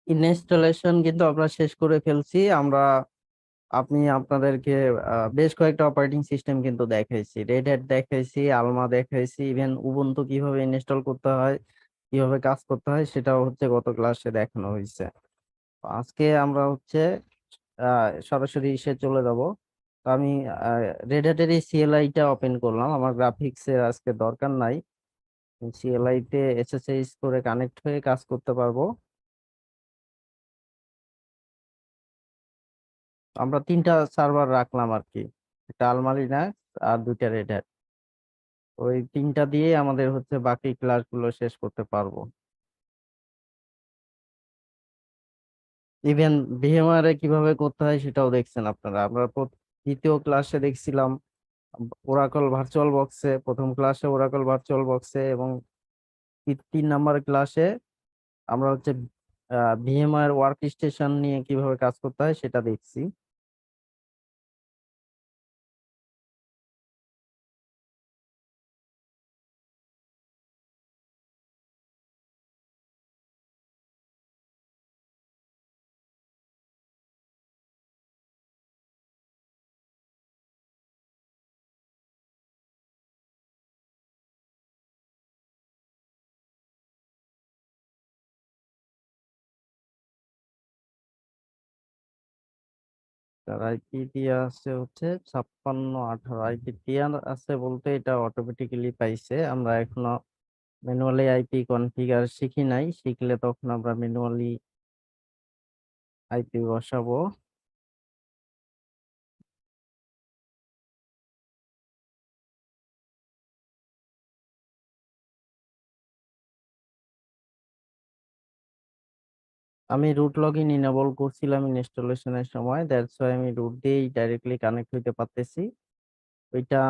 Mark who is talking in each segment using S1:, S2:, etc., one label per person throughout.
S1: Installation কিন্তু আমরা শেষ করে ফেলছি। আপনি আপনাদেরকে বেশ কয়েকটা অপারেটিং সিস্টেম কিন্তু দেখাইছি, রেড হ্যাট দেখাইছি, আলমা দেখাইছি, ইভেন উবুন্টু কিভাবে ইনস্টল করতে হয়, কিভাবে কাজ করতে হয় সেটাও হচ্ছে গত ক্লাসে দেখানো হয়েছে। আজকে আমরা হচ্ছে সরাসরি ইসে চলে যাব। তো আমি রেড হ্যাটের এই সিএলআই টা ওপেন করলাম, আমার গ্রাফিক্স এর আজকে দরকার নাই। সিএলআই তে এসএসএইচ করে কানেক্ট হয়ে কাজ করতে পারবো। আমরা তিনটা সার্ভার রাখলাম আর কি, একটা আলমা লিনাক্স আর দুইটা রেড হ্যাট। ওই তিনটা দিয়ে আমাদের হচ্ছে বাকি ক্লাসগুলো শেষ করতে পারবো। ইভেন ভিএমআর এ কিভাবে করতে হয় সেটাও দেখছেন আপনারা। আমরা দ্বিতীয় ক্লাসে দেখছিলাম ওরাকল ভার্চুয়াল বক্সে, প্রথম ক্লাসে ওরাকল ভার্চুয়াল বক্সে, এবং 3 নাম্বার ক্লাসে আমরা হচ্ছে ভিএমআর ওয়ার্ক স্টেশন নিয়ে কিভাবে কাজ করতে হয় সেটা দেখছি। তার আইপি দিয়ে আছে হচ্ছে 5618, আইপি দিয়ে আছে বলতে এটা অটোমেটিক্যালি পাইছে। আমরা এখনো ম্যানুয়ালি আইপি কনফিগার শিখি নাই, শিখলে তখন আমরা ম্যানুয়ালি আইপি বসাবো। আমি রুট লগইন ইনেবল করছিলাম ইনস্টলেশনের সময়, দ্যাটস ওয়াই আমি রুট দিয়েই ডাইরেক্টলি কানেক্ট হইতে পারতেছি। ওইটা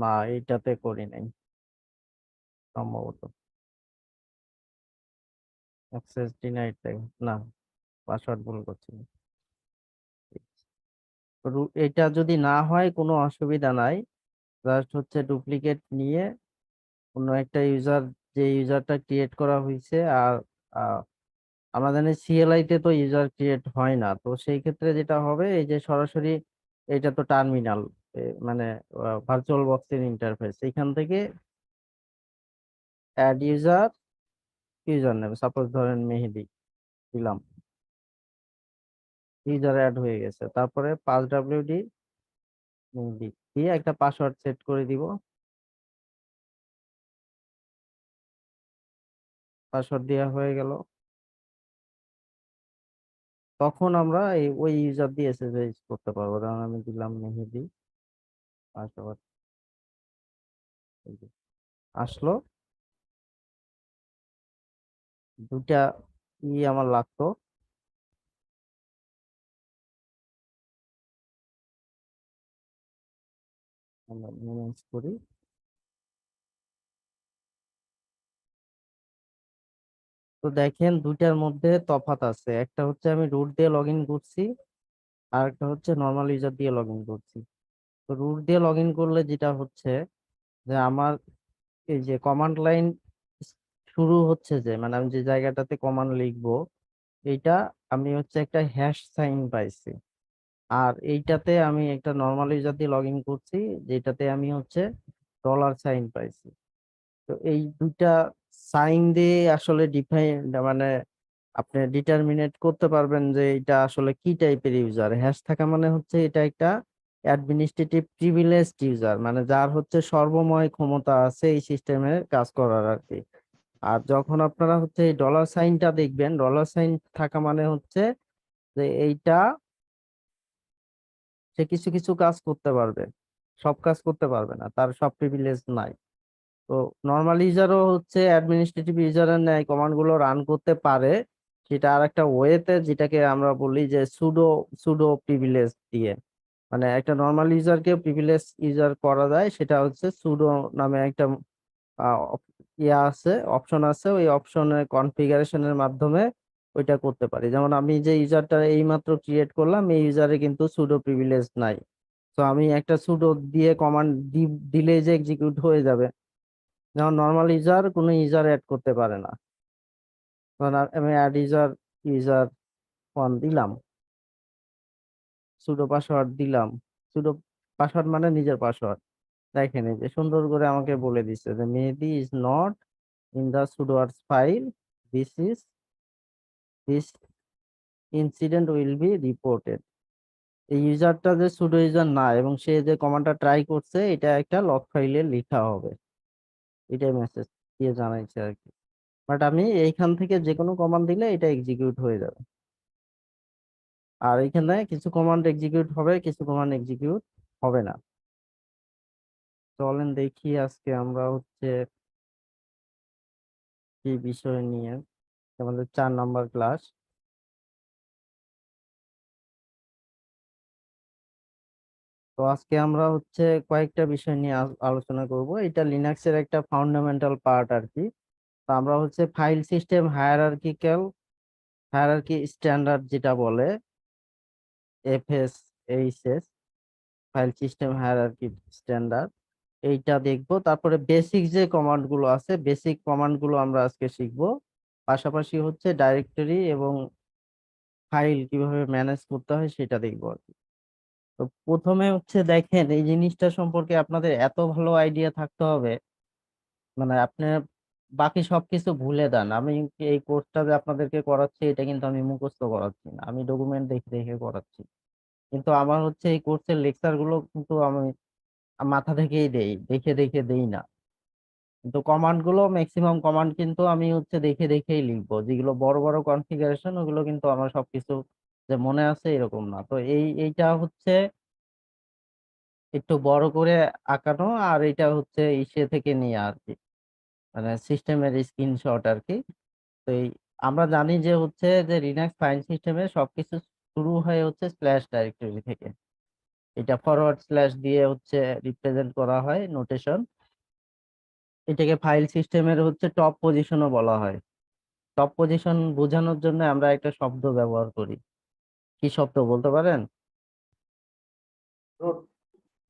S1: না, এইটাতে করি নাই সম্ভবত। অ্যাক্সেস ডিনাইড, না, পাসওয়ার্ড ভুল করছি। এটা যদি না হয় কোনো অসুবিধা নাই, জাস্ট হচ্ছে ডুপ্লিকেট নিয়ে অন্য একটা ইউজার, যে ইউজারটা ক্রিয়েট করা হয়েছে, আর আহ, আমরা জানি সিএলআই তে তো ইউজার ক্রিয়েট হয় না, তো সেই ক্ষেত্রে যেটা হবে এই যে সরাসরি, এটা তো টার্মিনাল, মানে ভার্চুয়াল বক্সের ইন্টারফেস, এখান থেকে add user, user name suppose ধরেন মেহেদি দিলাম, ইউজার অ্যাড হয়ে গেছে, তারপরে 5 WD মেহেদি দিয়ে একটা পাসওয়ার্ড সেট করে দিব। পাসওয়ার্ড দেওয়া হয়ে গেল, তখন আমরা ওই ইউজার দিয়ে এসএসএইচ করতে পারবো। কারণ আমি দিলাম মেহেদি পাসওয়ার্ড, আসলো। দুটা আমার লাগতো, আমরা ম্যানেজ করি। তো দেখেন দুইটার মধ্যে তফাৎ আছে, একটা হচ্ছে আমি রুট দিয়ে লগ ইন করছি, আর একটা হচ্ছে নর্মাল ইউজার দিয়ে লগ ইন করছি। তো রুট দিয়ে লগ ইন করলে যেটা হচ্ছে যে আমার এই যে কমান্ড লাইন শুরু হচ্ছে, যে মানে আমি যে জায়গাটাতে কমান্ড লিখবো, এইটা আমি হচ্ছে একটা হ্যাশ সাইন পাইছি। আর এইটাতে আমি একটা নর্মাল ইউজার দিয়ে লগ ইন করছি, যেটাতে আমি হচ্ছে $সাইন পাইছি। তো এই দুইটা সাইন দিয়ে আসলে ডিফাইন, মানে আপনি ডিটারমিনেট করতে পারবেন যে এটা আসলে কি টাইপের ইউজার। হ্যাশ থাকা মানে হচ্ছে এটা একটা অ্যাডমিনিস্ট্রেটিভ প্রিভিলেজড ইউজার, মানে যার হচ্ছে সর্বময় ক্ষমতা আছে এই সিস্টেমে কাজ করার আর কি। আর যখন আপনারা হচ্ছে এই $সাইনটা দেখবেন, $সাইন থাকা মানে হচ্ছে যে এইটা সে কিছু কিছু কাজ করতে পারবে, সব কাজ করতে পারবে না, তার সব প্রিভিলেজ নাই। তো নর্মাল ইউজারও হচ্ছে অ্যাডমিনিস্ট্রেটিভ ইউজারের ন্যায় কমান্ড গুলো রান করতে পারে, সেটা আর একটা ওয়েতে, যেটাকে আমরা বলি যে সুডো সুডো প্রিভিলেজ দিয়ে। মানে একটা নর্মাল ইউজারকে প্রিভিলেজ ইউজার করা যায়, সেটা হচ্ছে সুডো নামে একটা আহ, ইয়া আছে, অপশন আছে, ওই অপশনের কনফিগারেশনের মাধ্যমে ওইটা করতে পারি। যেমন আমি যে ইউজারটা এইমাত্র ক্রিয়েট করলাম, এই ইউজারে কিন্তু সুডো প্রিভিলেজ নাই। তো আমি একটা সুডো দিয়ে কমান্ড দিলে যে এক্সিকিউট হয়ে যাবে, যেমন নর্মাল ইউজার কোনো ইউজার অ্যাড করতে পারে না। ধরুন আমি অ্যাড ইউজার, ইউজার 1 দিলাম, সুডো পাসওয়ার্ড দিলাম। সুডো পাসওয়ার্ড মানে নিজের পাসওয়ার্ড। দেখেন এই যে সুন্দর করে আমাকে বলে দিচ্ছে যে Mehedi is not in the sudoers file, this is, this incident will be reported. এই ইউজারটা যে সুডো ইউজার না এবং সে যে কমান্ডটা ট্রাই করছে এটা একটা লগ ফাইলে লেখা হবে, এটাই মেসেজ দিয়ে জানাইছে আর কি। বাট আমি এইখান থেকে যে কোনো কমান্ড দিলে এটা এক্সিকিউট হয়ে যাবে। আর এখানে কিছু কমান্ড এক্সিকিউট হবে, কিছু কমান্ড এক্সিকিউট হবে না। চলেন দেখি আজকে আমরা হচ্ছে কি বিষয় নিয়ে, আমাদের 4 নাম্বার ক্লাস। তো আজকে আমরা হচ্ছে কয়েকটা বিষয় নিয়ে আলোচনা করব। এটা লিনাক্সের একটা ফান্ডামেন্টাল পার্ট আর কি। তো আমরা হচ্ছে ফাইল সিস্টেম হায়ারার্কি স্ট্যান্ডার্ড যেটা বলে, FSHS, file system hierarchy standard, এইটা দেখবো। তারপরে বেসিক যে কমান্ড গুলো আছে, বেসিক কমান্ড গুলো আমরা আজকে শিখবো। পাশাপাশি হচ্ছে ডাইরেক্টরি এবং ফাইল কিভাবে ম্যানেজ করতে হয় সেটা দেখবো আর কি। তো প্রথমে হচ্ছে দেখেন এই জিনিসটা সম্পর্কে আপনাদের এত ভালো আইডিয়া থাকতে হবে, মানে আপনি বাকি সবকিছু ভুলে দেন। আমি এই কোর্সটা যে আপনাদেরকে করাচ্ছি এটা কিন্তু আমি মুখস্থ করাচ্ছি না, আমি ডকুমেন্ট দেখে দেখে করাচ্ছি। কিন্তু আমার হচ্ছে এই কোর্সের লেকচার গুলো কিন্তু আমি মাথা থেকেই দেই, দেখে দেখে দেই না। কিন্তু কমান্ড গুলো, ম্যাক্সিমাম কমান্ড কিন্তু আমি হচ্ছে দেখে দেখেই লিখবো। যেগুলো বড় বড় কনফিগারেশন ওগুলো কিন্তু আমার সবকিছু যে মনে আছে এরকম না। তো এইটা হচ্ছে একটু বড় করে আঁকানো, আর এটা হচ্ছে ইসে থেকে নিয়ে আর কি, মানে সিস্টেমের স্ক্রিনশট আর কি। তো আমরা জানি যে হচ্ছে যে লিনাক্স ফাইল সিস্টেমে সবকিছু শুরু হয় হচ্ছে স্ল্যাশ ডাইরেক্টরি থেকে। এটা ফরওয়ার্ড স্ল্যাশ দিয়ে হচ্ছে রিপ্রেজেন্ট করা হয় নোটেশন। এটাকে ফাইল সিস্টেমের হচ্ছে টপ পজিশনও বলা হয়। টপ পজিশন বোঝানোর জন্য আমরা একটা শব্দ ব্যবহার করি। কি শব্দ বলতে পারেন?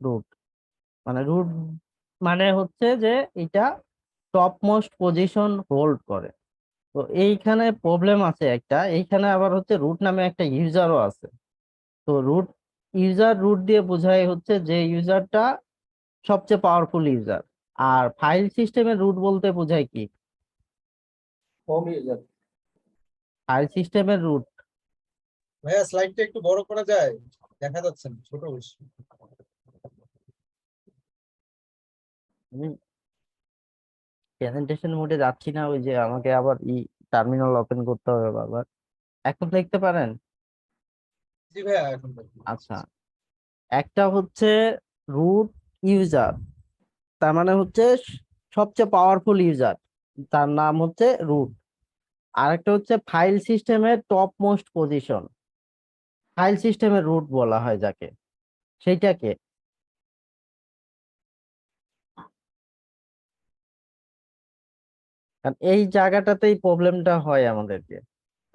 S1: রুট। মানে রুট মানে হচ্ছে যে এটা টপ মোস্ট পজিশন হোল্ড করে। তো এইখানে প্রবলেম আছে একটা, এইখানে আবার হচ্ছে রুট নামে একটা ইউজারও আছে। তো রুট দিয়ে বোঝায় হচ্ছে যে ইউজারটা সবচেয়ে পাওয়ারফুল ইউজার। আর ফাইল সিস্টেমের রুট বলতে বোঝায় কি?
S2: Home user.
S1: ফাইল সিস্টেমের রুট,
S2: ভাইয়া স্লাইডটা একটু বড় করা যায়? দেখা যাচ্ছে না, ছোট বেশি।
S1: আমি প্রেজেন্টেশন মোডে যাচ্ছি না, ওই যে আমাকে আবার টার্মিনাল ওপেন করতে হবে বারবার। এখন দেখতে পারেন?
S2: জি ভাইয়া, এখন দেখি।
S1: আচ্ছা, একটা হচ্ছে রুট ইউজার, তার মানে হচ্ছে সবচেয়ে পাওয়ারফুল ইউজার, তার নাম হচ্ছে রুট। আর একটা হচ্ছে ফাইল সিস্টেমের টপ মোস্ট পজিশন, ফাইল সিস্টেমের রুট বলা হয় যাকে, সেইটাকে। কারণ এই জায়গাটাতেই প্রবলেমটা হয় আমাদেরকে।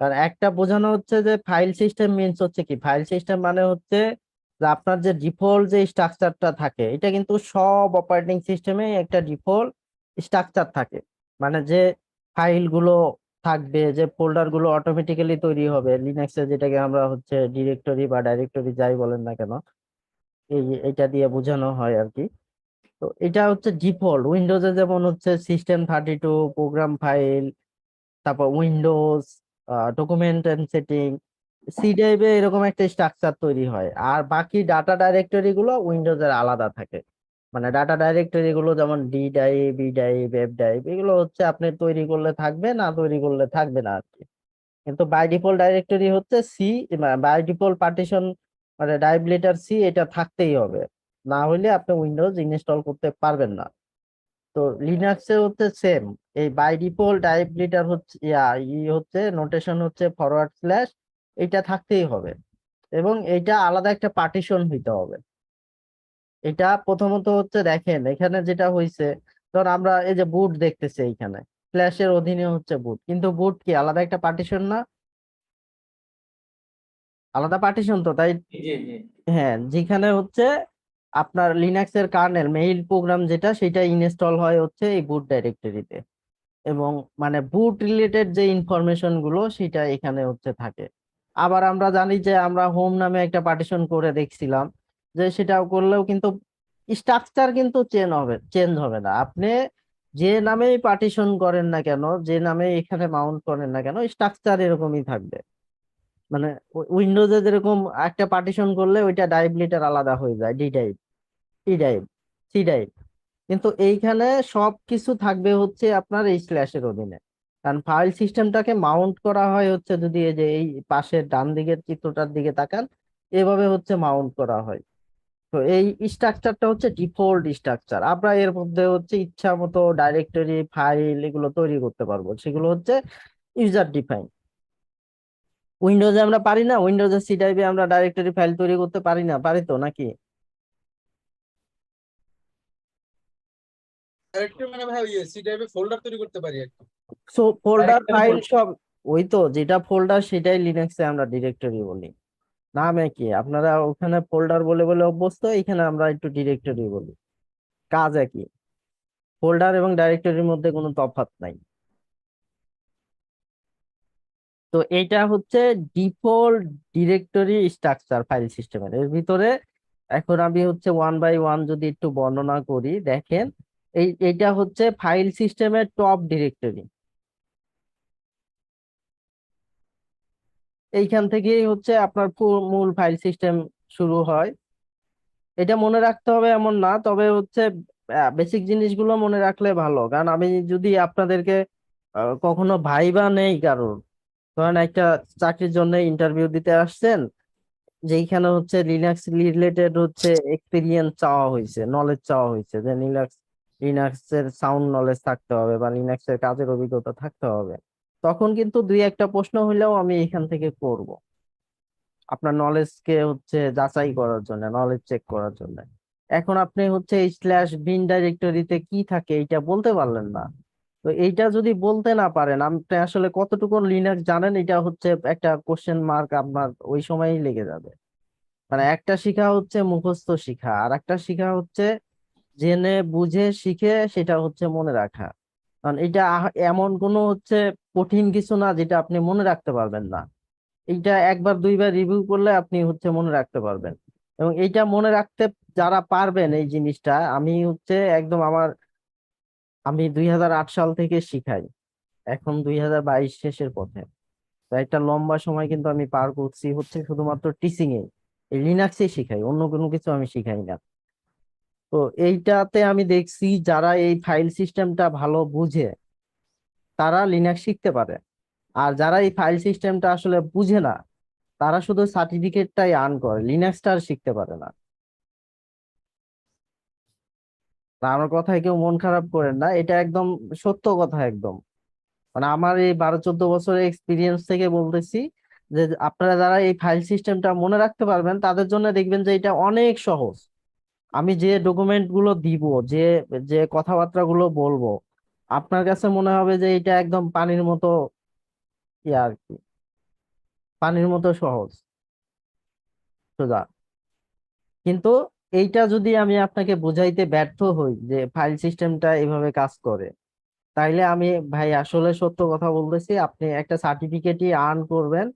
S1: কারণ একটা বোঝানো হচ্ছে যে ফাইল সিস্টেম মিনস হচ্ছে কি, ফাইল সিস্টেম মানে হচ্ছে যে আপনার যে ডিফল্ট যে স্ট্রাকচারটা থাকে, এটা কিন্তু সব অপারেটিং সিস্টেমে একটা ডিফল্ট স্ট্রাকচার থাকে। মানে যে ফাইলগুলো থাকবে, যে ফোল্ডার গুলো অটোমেটিক্যালি তৈরি হবে লিনাক্সে, যেটাকে আমরা হচ্ছে ডিরেক্টরি বা ডাইরেক্টরি যাই বলেন না কেন, এটা দিয়ে বোঝানো হয় আর কি। তো এটা হচ্ছে ডিফল্ট। উইন্ডোজে যেমন হচ্ছে System32 প্রোগ্রাম ফাইল, তারপর windows document and setting, C ড্রাইভে এরকম একটা স্ট্রাকচার তৈরি হয়। আর বাকি ডাটা ডাইরেক্টরি গুলো উইন্ডোজের আলাদা থাকে। মানে ডাটা ডাইরেক্টরি গুলো যেমন D drive, B drive, F drive, এগুলো হচ্ছে আপনি তৈরি করলে থাকবে, না তৈরি করলে থাকবে না আর কি। কিন্তু বাই ডিফল্ট ডাইরেক্টরি হচ্ছে সি, বাই ডিফল্ট পার্টিশন মানে ড্রাইভ লেটার সি, এটা থাকতেই হবে। না হলে আপনি উইন্ডোজ ইনস্টল করতে পারবেন না। তো লিনাক্সে হচ্ছে সেম, এই বাই ডিফল্ট টাইপ লিটার হচ্ছে হচ্ছে নোটেশন হচ্ছে ফরওয়ার্ড স্ল্যাশ, এটা থাকতেই হবে। এবং এটা আলাদা একটা পার্টিশন হইতে হবে। এটা প্রথমত হচ্ছে দেখেন এখানে যেটা হয়েছে, ধর আমরা এই যে বুট দেখতেছি এইখানে, স্ল্যাশের অধীনে হচ্ছে বুট, কিন্তু বুট কি আলাদা একটা পার্টিশন না? আলাদা পার্টিশন তো, তাই?
S2: জি জি।
S1: হ্যাঁ, যেখানে হচ্ছে আপনার লিনাক্সের কার্নেল মেইন প্রোগ্রাম যেটা সেটা ইনস্টল হয় হচ্ছে এই বুট ডাইরেক্টরিতে, এবং মানে বুট রিলেটেড যে ইনফরমেশন গুলো সেটা এখানে হচ্ছে থাকে। আবার আমরা জানি যে আমরা হোম নামে একটা পার্টিশন করে দেখছিলাম, যে সেটা করলেও কিন্তু স্ট্রাকচার কিন্তু চেঞ্জ হবে না। আপনি যে নামেই পার্টিশন করেন না কেন, যে নামে এখানে মাউন্ট করেন না কেন, স্ট্রাকচার এরকমই থাকবে। মানে উইন্ডোজে যেরকম একটা পার্টিশন করলে ওইটা ড্রাইভ লিটার আলাদা হয়ে যায়, D drive, E drive, C drive, কিন্তু এইখানে সবকিছু থাকবে হচ্ছে আপনার এই স্ল্যাশের অধীনে। কারণ ফাইল সিস্টেমটাকে মাউন্ট করা হয় হচ্ছে, যদি এই যে এই পাশের ডান দিকের চিত্রটার দিকে তাকান, এভাবে হচ্ছে মাউন্ট করা হয়। তো এই স্ট্রাকচারটা হচ্ছে ডিফল্ট স্ট্রাকচার। আমরা এর মধ্যে হচ্ছে ইচ্ছা মতো ডাইরেক্টরি ফাইল এগুলো তৈরি করতে পারবো, সেগুলো হচ্ছে ইউজার ডিফাইন। উইন্ডোজে আমরা পারি না? উইন্ডোজে সি ড্রাইভে আমরা ডাইরেক্টরি ফাইল তৈরি করতে পারি না, পারি তো নাকি?
S2: ডাইরেক্টরি মানে ভাই ওই সি টাইপের ফোল্ডার তৈরি করতে পারি আর কি।
S1: So folder
S2: directory
S1: file
S2: folder.
S1: সব ওই তো, যেটা ফোল্ডার সেটাই লিনাক্সে আমরা ডিরেক্টরি বলি। নামে কি আপনারা ওখানে ফোল্ডার বলে বলে অভ্যস্ত, এখানে আমরা একটু ডিরেক্টরি বলি, কাজ একই। ফোল্ডার এবং ডাইরেক্টরির মধ্যে কোনো তফাৎ নাই। তো এইটা হচ্ছে ডিফল্ট ডিরেক্টরি স্ট্রাকচার ফাইল সিস্টেমের এর ভিতরে। এখন আমি হচ্ছে ওয়ান বাই ওয়ান যদি একটু বর্ণনা করি, দেখেন এইটা হচ্ছে ফাইল সিস্টেমের টপ ডিরেক্টরি। এইখান থেকেই হচ্ছে আপনার মূল ফাইল সিস্টেম শুরু হয়। এটা মনে রাখতে হবে এমন না, তবে হচ্ছে বেসিক জিনিসগুলো মনে রাখলে ভালো। কারণ আমি যদি আপনাদেরকে কখনো ভাইবা নেই কারোর, ধরেন একটা চাকরির জন্য ইন্টারভিউ দিতে আসছেন, যেইখানে হচ্ছে লিনাক্স রিলেটেড হচ্ছে এক্সপিরিয়েন্স চাওয়া হয়েছে, নলেজ চাওয়া হয়েছে, যে লিনাক্সের সাউন্ড নলেজ থাকতে হবে বা লিনাক্সের কাজের অভিজ্ঞতা থাকতে হবে, তখন কিন্তু দুই একটা প্রশ্ন হইলেও আমি এখান থেকে করব, আপনার নলেজকে হচ্ছে যাচাই করার জন্য, নলেজ চেক করার জন্য। এখন আপনি হচ্ছে এই স্ল্যাশ বিন ডাইরেক্টরিতে কি থাকে এইটা বলতে পারলেন না। তো এইটা যদি বলতে না পারেন, আপনি আসলে কতটুকু লিনাক্স জানেন, এটা হচ্ছে একটা কোশ্চেন মার্ক আপনার ওই সময়ই লেগে যাবে। মানে একটা শিখা হচ্ছে মুখস্থ শিখা, আর একটা শিখা হচ্ছে জেনে বুঝে শিখে সেটা হচ্ছে মনে রাখা। কারণ এটা এমন কোনো হচ্ছে কঠিন কিছু না যেটা আপনি মনে রাখতে পারবেন না। এইটা একবার দুইবার রিভিউ করলে আপনি হচ্ছে মনে রাখতে পারবেন। এবং এইটা মনে রাখতে যারা পারবেন এই জিনিসটা, আমি হচ্ছে একদম আমি 2008 সাল থেকে শিখাই, এখন 2022 শেষের পথে। তো একটা লম্বা সময় কিন্তু আমি পার করছি হচ্ছে শুধুমাত্র টিচিং এ, এই লিনাক্সে শিখাই, অন্য কোনো কিছু আমি শিখাই না। তো এইটাতে আমি দেখছি যারা এই ফাইল সিস্টেমটা ভালো বুঝে তারা লিনাক্স শিখতে পারে, আর যারা এই ফাইল সিস্টেমটা আসলে বুঝে না তারা শুধু সার্টিফিকেটটাই আর্ন করে, লিনাক্সটা আর শিখতে পারে না। তা আমার কথায় কেউ মন খারাপ করেন না, এটা একদম সত্য কথা একদম। মানে আমার এই 12-14 বছরের এক্সপিরিয়েন্স থেকে বলতেছি, যে আপনারা যারা এই ফাইল সিস্টেমটা মনে রাখতে পারবেন তাদের জন্য দেখবেন যে এটা অনেক সহজ। আমি যে ডকুমেন্ট গুলো দিব, যে যে কথাবার্তা গুলো বলবো, আপনার কাছে মনে হবে যে এটা একদম পানির মতো, ইয়া আর কি, পানির মতো সহজ, সোজা। কিন্তু এইটা যদি আমি আপনাকে বুঝাইতে ব্যর্থ হই যে ফাইল সিস্টেমটা এভাবে কাজ করে, তাইলে আমি ভাই আসলে সত্য কথা বলতেছি, আপনি একটা সার্টিফিকেটই আর্ন করবেন।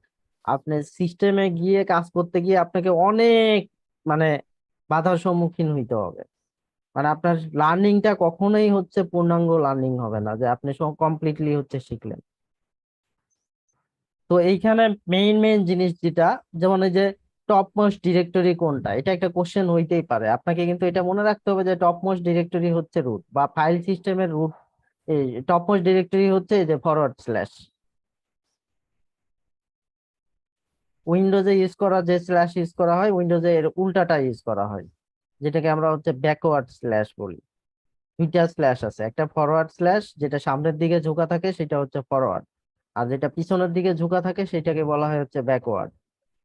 S1: আপনি সিস্টেমে গিয়ে কাজ করতে গিয়ে আপনাকে অনেক মানে বাধার সম্মুখীন হইতে হবে। মানে আপনার লার্নিংটা কখনোই হচ্ছে পূর্ণাঙ্গ লার্নিং হবে না, যে আপনি সব কমপ্লিটলি হচ্ছে শিখলেন। তো এইখানে মেইন মেইন জিনিস যেটা, যেমন এই যে টপ মোস্ট ডিরেক্টরি কোনটা, এটা একটা কোশ্চেন হইতেই পারে আপনাকে, কিন্তু এটা মনে রাখতে হবে যে টপ মোস্ট ডিরেক্টরি হচ্ছে রুট বা ফাইল সিস্টেমের রুট। এই টপ মোস্ট ডিরেক্টরি হচ্ছে এই যে ফরওয়ার্ড স্ল্যাশ। উইন্ডোজে ইউজ করা যে স্ল্যাশ ইউজ করা হয়, উইন্ডোজে এর উল্টাটা ইউজ করা হয়, যেটাকে আমরা হচ্ছে ব্যাকওয়ার্ড স্ল্যাশ বলি। দুইটা স্ল্যাশ আছে, একটা ফরওয়ার্ড স্ল্যাশ যেটা সামনের দিকে ঝুঁকা থাকে সেটা হচ্ছে ফরওয়ার্ড, আর যেটা পিছনের দিকে ঝুঁকা থাকে সেটাকে বলা হয় হচ্ছে ব্যাকওয়ার্ড।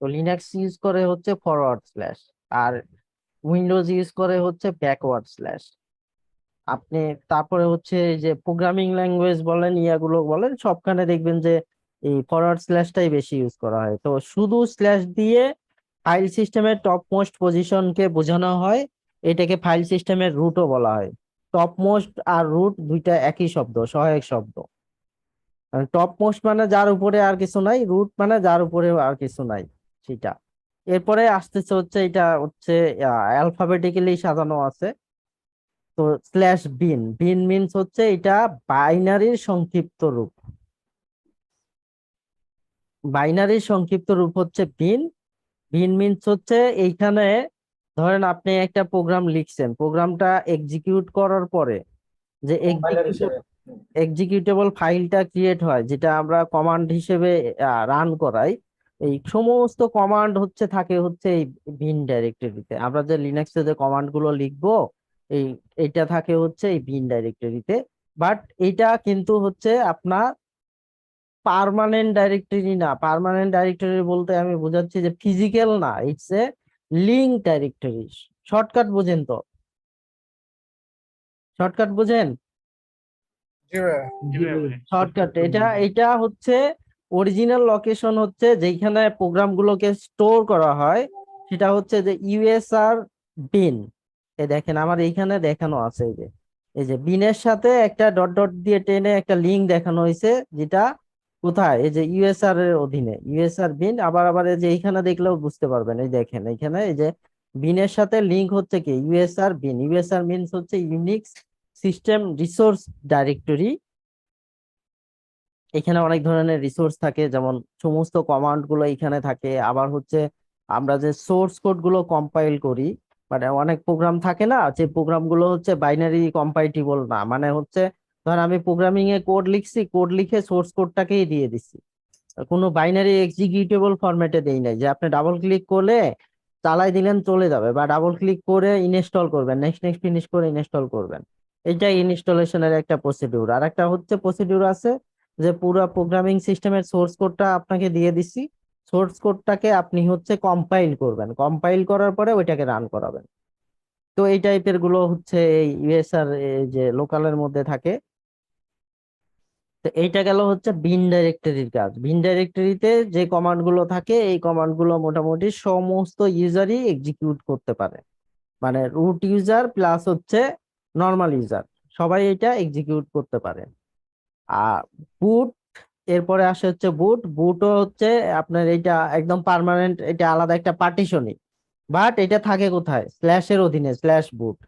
S1: তো লিনাক্স ইউজ করে হচ্ছে ফরওয়ার্ড স্ল্যাশ, আর উইন্ডোজ ইউজ করে হচ্ছে ব্যাকওয়ার্ড স্ল্যাশ। আপনি তারপরে হচ্ছে এই যে প্রোগ্রামিং ল্যাঙ্গুয়েজ বলেন, ইয়াগুলো বলেন, সবখানে দেখবেন যে এই ফরওয়ার্ড স্ল্যাশটাই বেশি ইউজ করা হয়। তো শুধু স্ল্যাশ দিয়ে ফাইল সিস্টেমের টপ মোস্ট পজিশনকে বোঝানো হয়, এটাকে ফাইল সিস্টেমের রুটও বলা হয়। টপ মোস্ট আর রুট দুইটা একই শব্দ, সহায়ক শব্দ। টপ মোস্ট মানে যার উপরে আর কিছু নাই, রুট মানে যার উপরে আর কিছু নাই সেটা। এরপরে আসতেছে হচ্ছে এটা হচ্ছে অ্যালফাবেটিক্যালি সাজানো আছে। তো স্ল্যাশ বিন, বিন মিনস হচ্ছে এটা বাইনারির সংক্ষিপ্ত রূপ। বাইনারির সংক্ষিপ্ত রূপ হচ্ছে বিন। বিন মিনস হচ্ছে এইখানে ধরেন আপনি একটা প্রোগ্রাম লিখছেন, প্রোগ্রামটা এক্সিকিউট করার পরে যে
S2: কম্পাইলার হিসেবে।
S1: এক্সিকিউটেবল ফাইলটা ক্রিয়েট হয়, যেটা আমরা কমান্ড হিসেবে রান করাই, এই সমস্ত কমান্ড হচ্ছে থাকে হচ্ছে এই বিন ডাইরেক্টরিতে। আমরা যে লিনাক্সে যে কমান্ড গুলো লিখবো, এই এটা থাকে হচ্ছে এই বিন ডাইরেক্টরিতে। বাট এটা কিন্তু হচ্ছে আপনার পার্মানেন্ট ডাইরেক্টরি না। পার্মানেন্ট ডাইরেক্টরি বলতে আমি বোঝাচ্ছি যে ফিজিক্যাল না, it's a link directory. Shortcut বোঝেন তো? শর্টকাট বোঝেন?
S2: জি ভাইয়া।
S3: জি ভাই।
S1: শর্টকাট এটা এটা হচ্ছে অরিজিনাল লোকেশন, হচ্ছে যেখানে প্রোগ্রাম গুলোকে স্টোর করা হয়, সেটা হচ্ছে যে ইউএসআর বিন। এই দেখেন আমার এইখানে দেখানো আছে, এই যে বিনের সাথে একটা ডট ডট দিয়ে টেনে একটা লিঙ্ক দেখানো হয়েছে, যেটা কোথায়, এই যে ইউএসআর এর অধীনে ইউএসআর বিন। আবার আবার এই যে এইখানে দেখলেও বুঝতে পারবেন, এই দেখেন এইখানে এই যে বিনের সাথে লিঙ্ক হচ্ছে কি ইউএসআর বিন। ইউএসআর মিনস হচ্ছে ইউনিক্স সিস্টেম রিসোর্স ডাইরেক্টরি। এখানে অনেক ধরনের রিসোর্স থাকে, যেমন সমস্ত কমান্ড গুলো এখানে থাকে। আবার হচ্ছে আমরা যে সোর্স কোড গুলো কম্পাইল করি, মানে অনেক প্রোগ্রাম থাকে না, যে প্রোগ্রাম গুলো হচ্ছে বাইনারি কম্পাইটেবল না, মানে হচ্ছে ধর আমি প্রোগ্রামিং এ কোড লিখছি, কোড লিখে সোর্স কোডটাকেই দিয়ে দিচ্ছি, কোনো বাইনারি এক্সিকিউটেবল ফরম্যাটে দেই নাই যে আপনি ডাবল ক্লিক করলে চালাই দিলেন চলে যাবে, বা ডাবল ক্লিক করে ইনস্টল করবেন, নেক্সট নেক্সট ফিনিশ করে ইনস্টল করবেন। এইটাই ইনস্টলেশনের একটা প্রসিডিউর। আর একটা হচ্ছে প্রসিডিউর আছে যে পুরো প্রোগ্রামিং সিস্টেমের সোর্স কোডটা আপনাকে দিয়ে দিচ্ছি, সোর্স কোডটাকে আপনি হচ্ছে কম্পাইল করবেন, কম্পাইল করার পরে ওইটাকে রান করাবেন। তো এই টাইপের গুলো হচ্ছে এই ইউএসআর যে লোকালের মধ্যে থাকে। তো এইটা গেল হচ্ছে বিন ডাইরেক্টরির কাজ। বিন ডাইরেক্টরিতে যে কমান্ড গুলো থাকে, এই কমান্ড গুলো মোটামুটি সমস্ত ইউজারই এক্সিকিউট করতে পারে, মানে রুট ইউজার প্লাস হচ্ছে নর্মাল ইউজার সবাই এটা এক্সিকিউট করতে পারে। আর বুট, এরপরে আসে হচ্ছে বুট। বুটও হচ্ছে আপনার এটা একদম পার্মানেন্ট, এটা আলাদা একটা পার্টিশনই। বাট এটা থাকে কোথায়, স্ল্যাশের অধীনে, স্ল্যাশ বুট,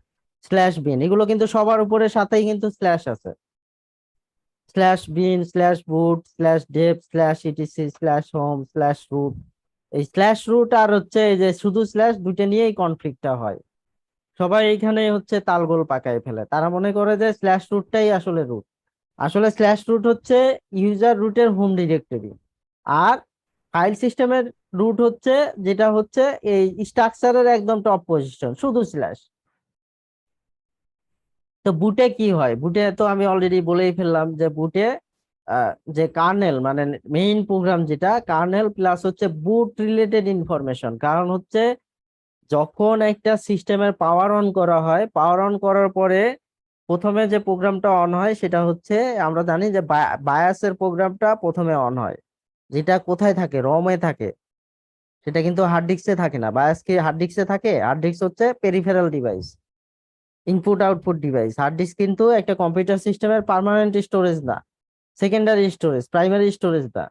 S1: স্ল্যাশ বিন, এগুলো কিন্তু সবার উপরে সাথেই কিন্তু স্ল্যাশ আছে। Slash bin, slash boot, slash dev, slash etc, slash home, slash root. এই স্ল্যাশ রুট আর হচ্ছে এই যে শুধু স্ল্যাশ, দুইটা নিয়েই কনফ্লিক্টটা হয়। সবাই এইখানে হচ্ছে তালগোল পাকায় ফেলে, তারা মনে করে যে স্ল্যাশ রুটটাই আসলে রুট। আসলে স্ল্যাশ রুট হচ্ছে ইউজার রুটের হোম ডিরেক্টরি। আর ফাইল সিস্টেমের রুট হচ্ছে যেটা হচ্ছে এই স্ট্রাকচারের একদম টপ পজিশন, শুধু স্ল্যাশ। তো বুটে কি হয়, বুটে তো আমি অলরেডি বলেই ফেললাম যে বুটে যে কার্নেল মানে মেইন প্রোগ্রাম, যেটা কার্নেল প্লাস হচ্ছে বুট রিলেটেড ইনফরমেশন। কারণ হচ্ছে যখন একটা সিস্টেমের পাওয়ার অন করা হয়, পাওয়ার অন করার পরে প্রথমে যে প্রোগ্রামটা অন হয় সেটা হচ্ছে, আমরা জানি যে বায়াসের প্রোগ্রামটা প্রথমে অন হয়, যেটা কোথায় থাকে, রমে থাকে। সেটা কিন্তু হার্ড ডিস্কে থাকে না। বায়াস কি হার্ড ডিস্কে থাকে? হার্ড ডিস্ক হচ্ছে peripheral device, input output device. Hard disk কিন্তু একটা কম্পিউটার সিস্টেমের পার্মানেন্ট স্টোরেজ না, সেকেন্ডারি স্টোরেজ, প্রাইমারি স্টোরেজ না।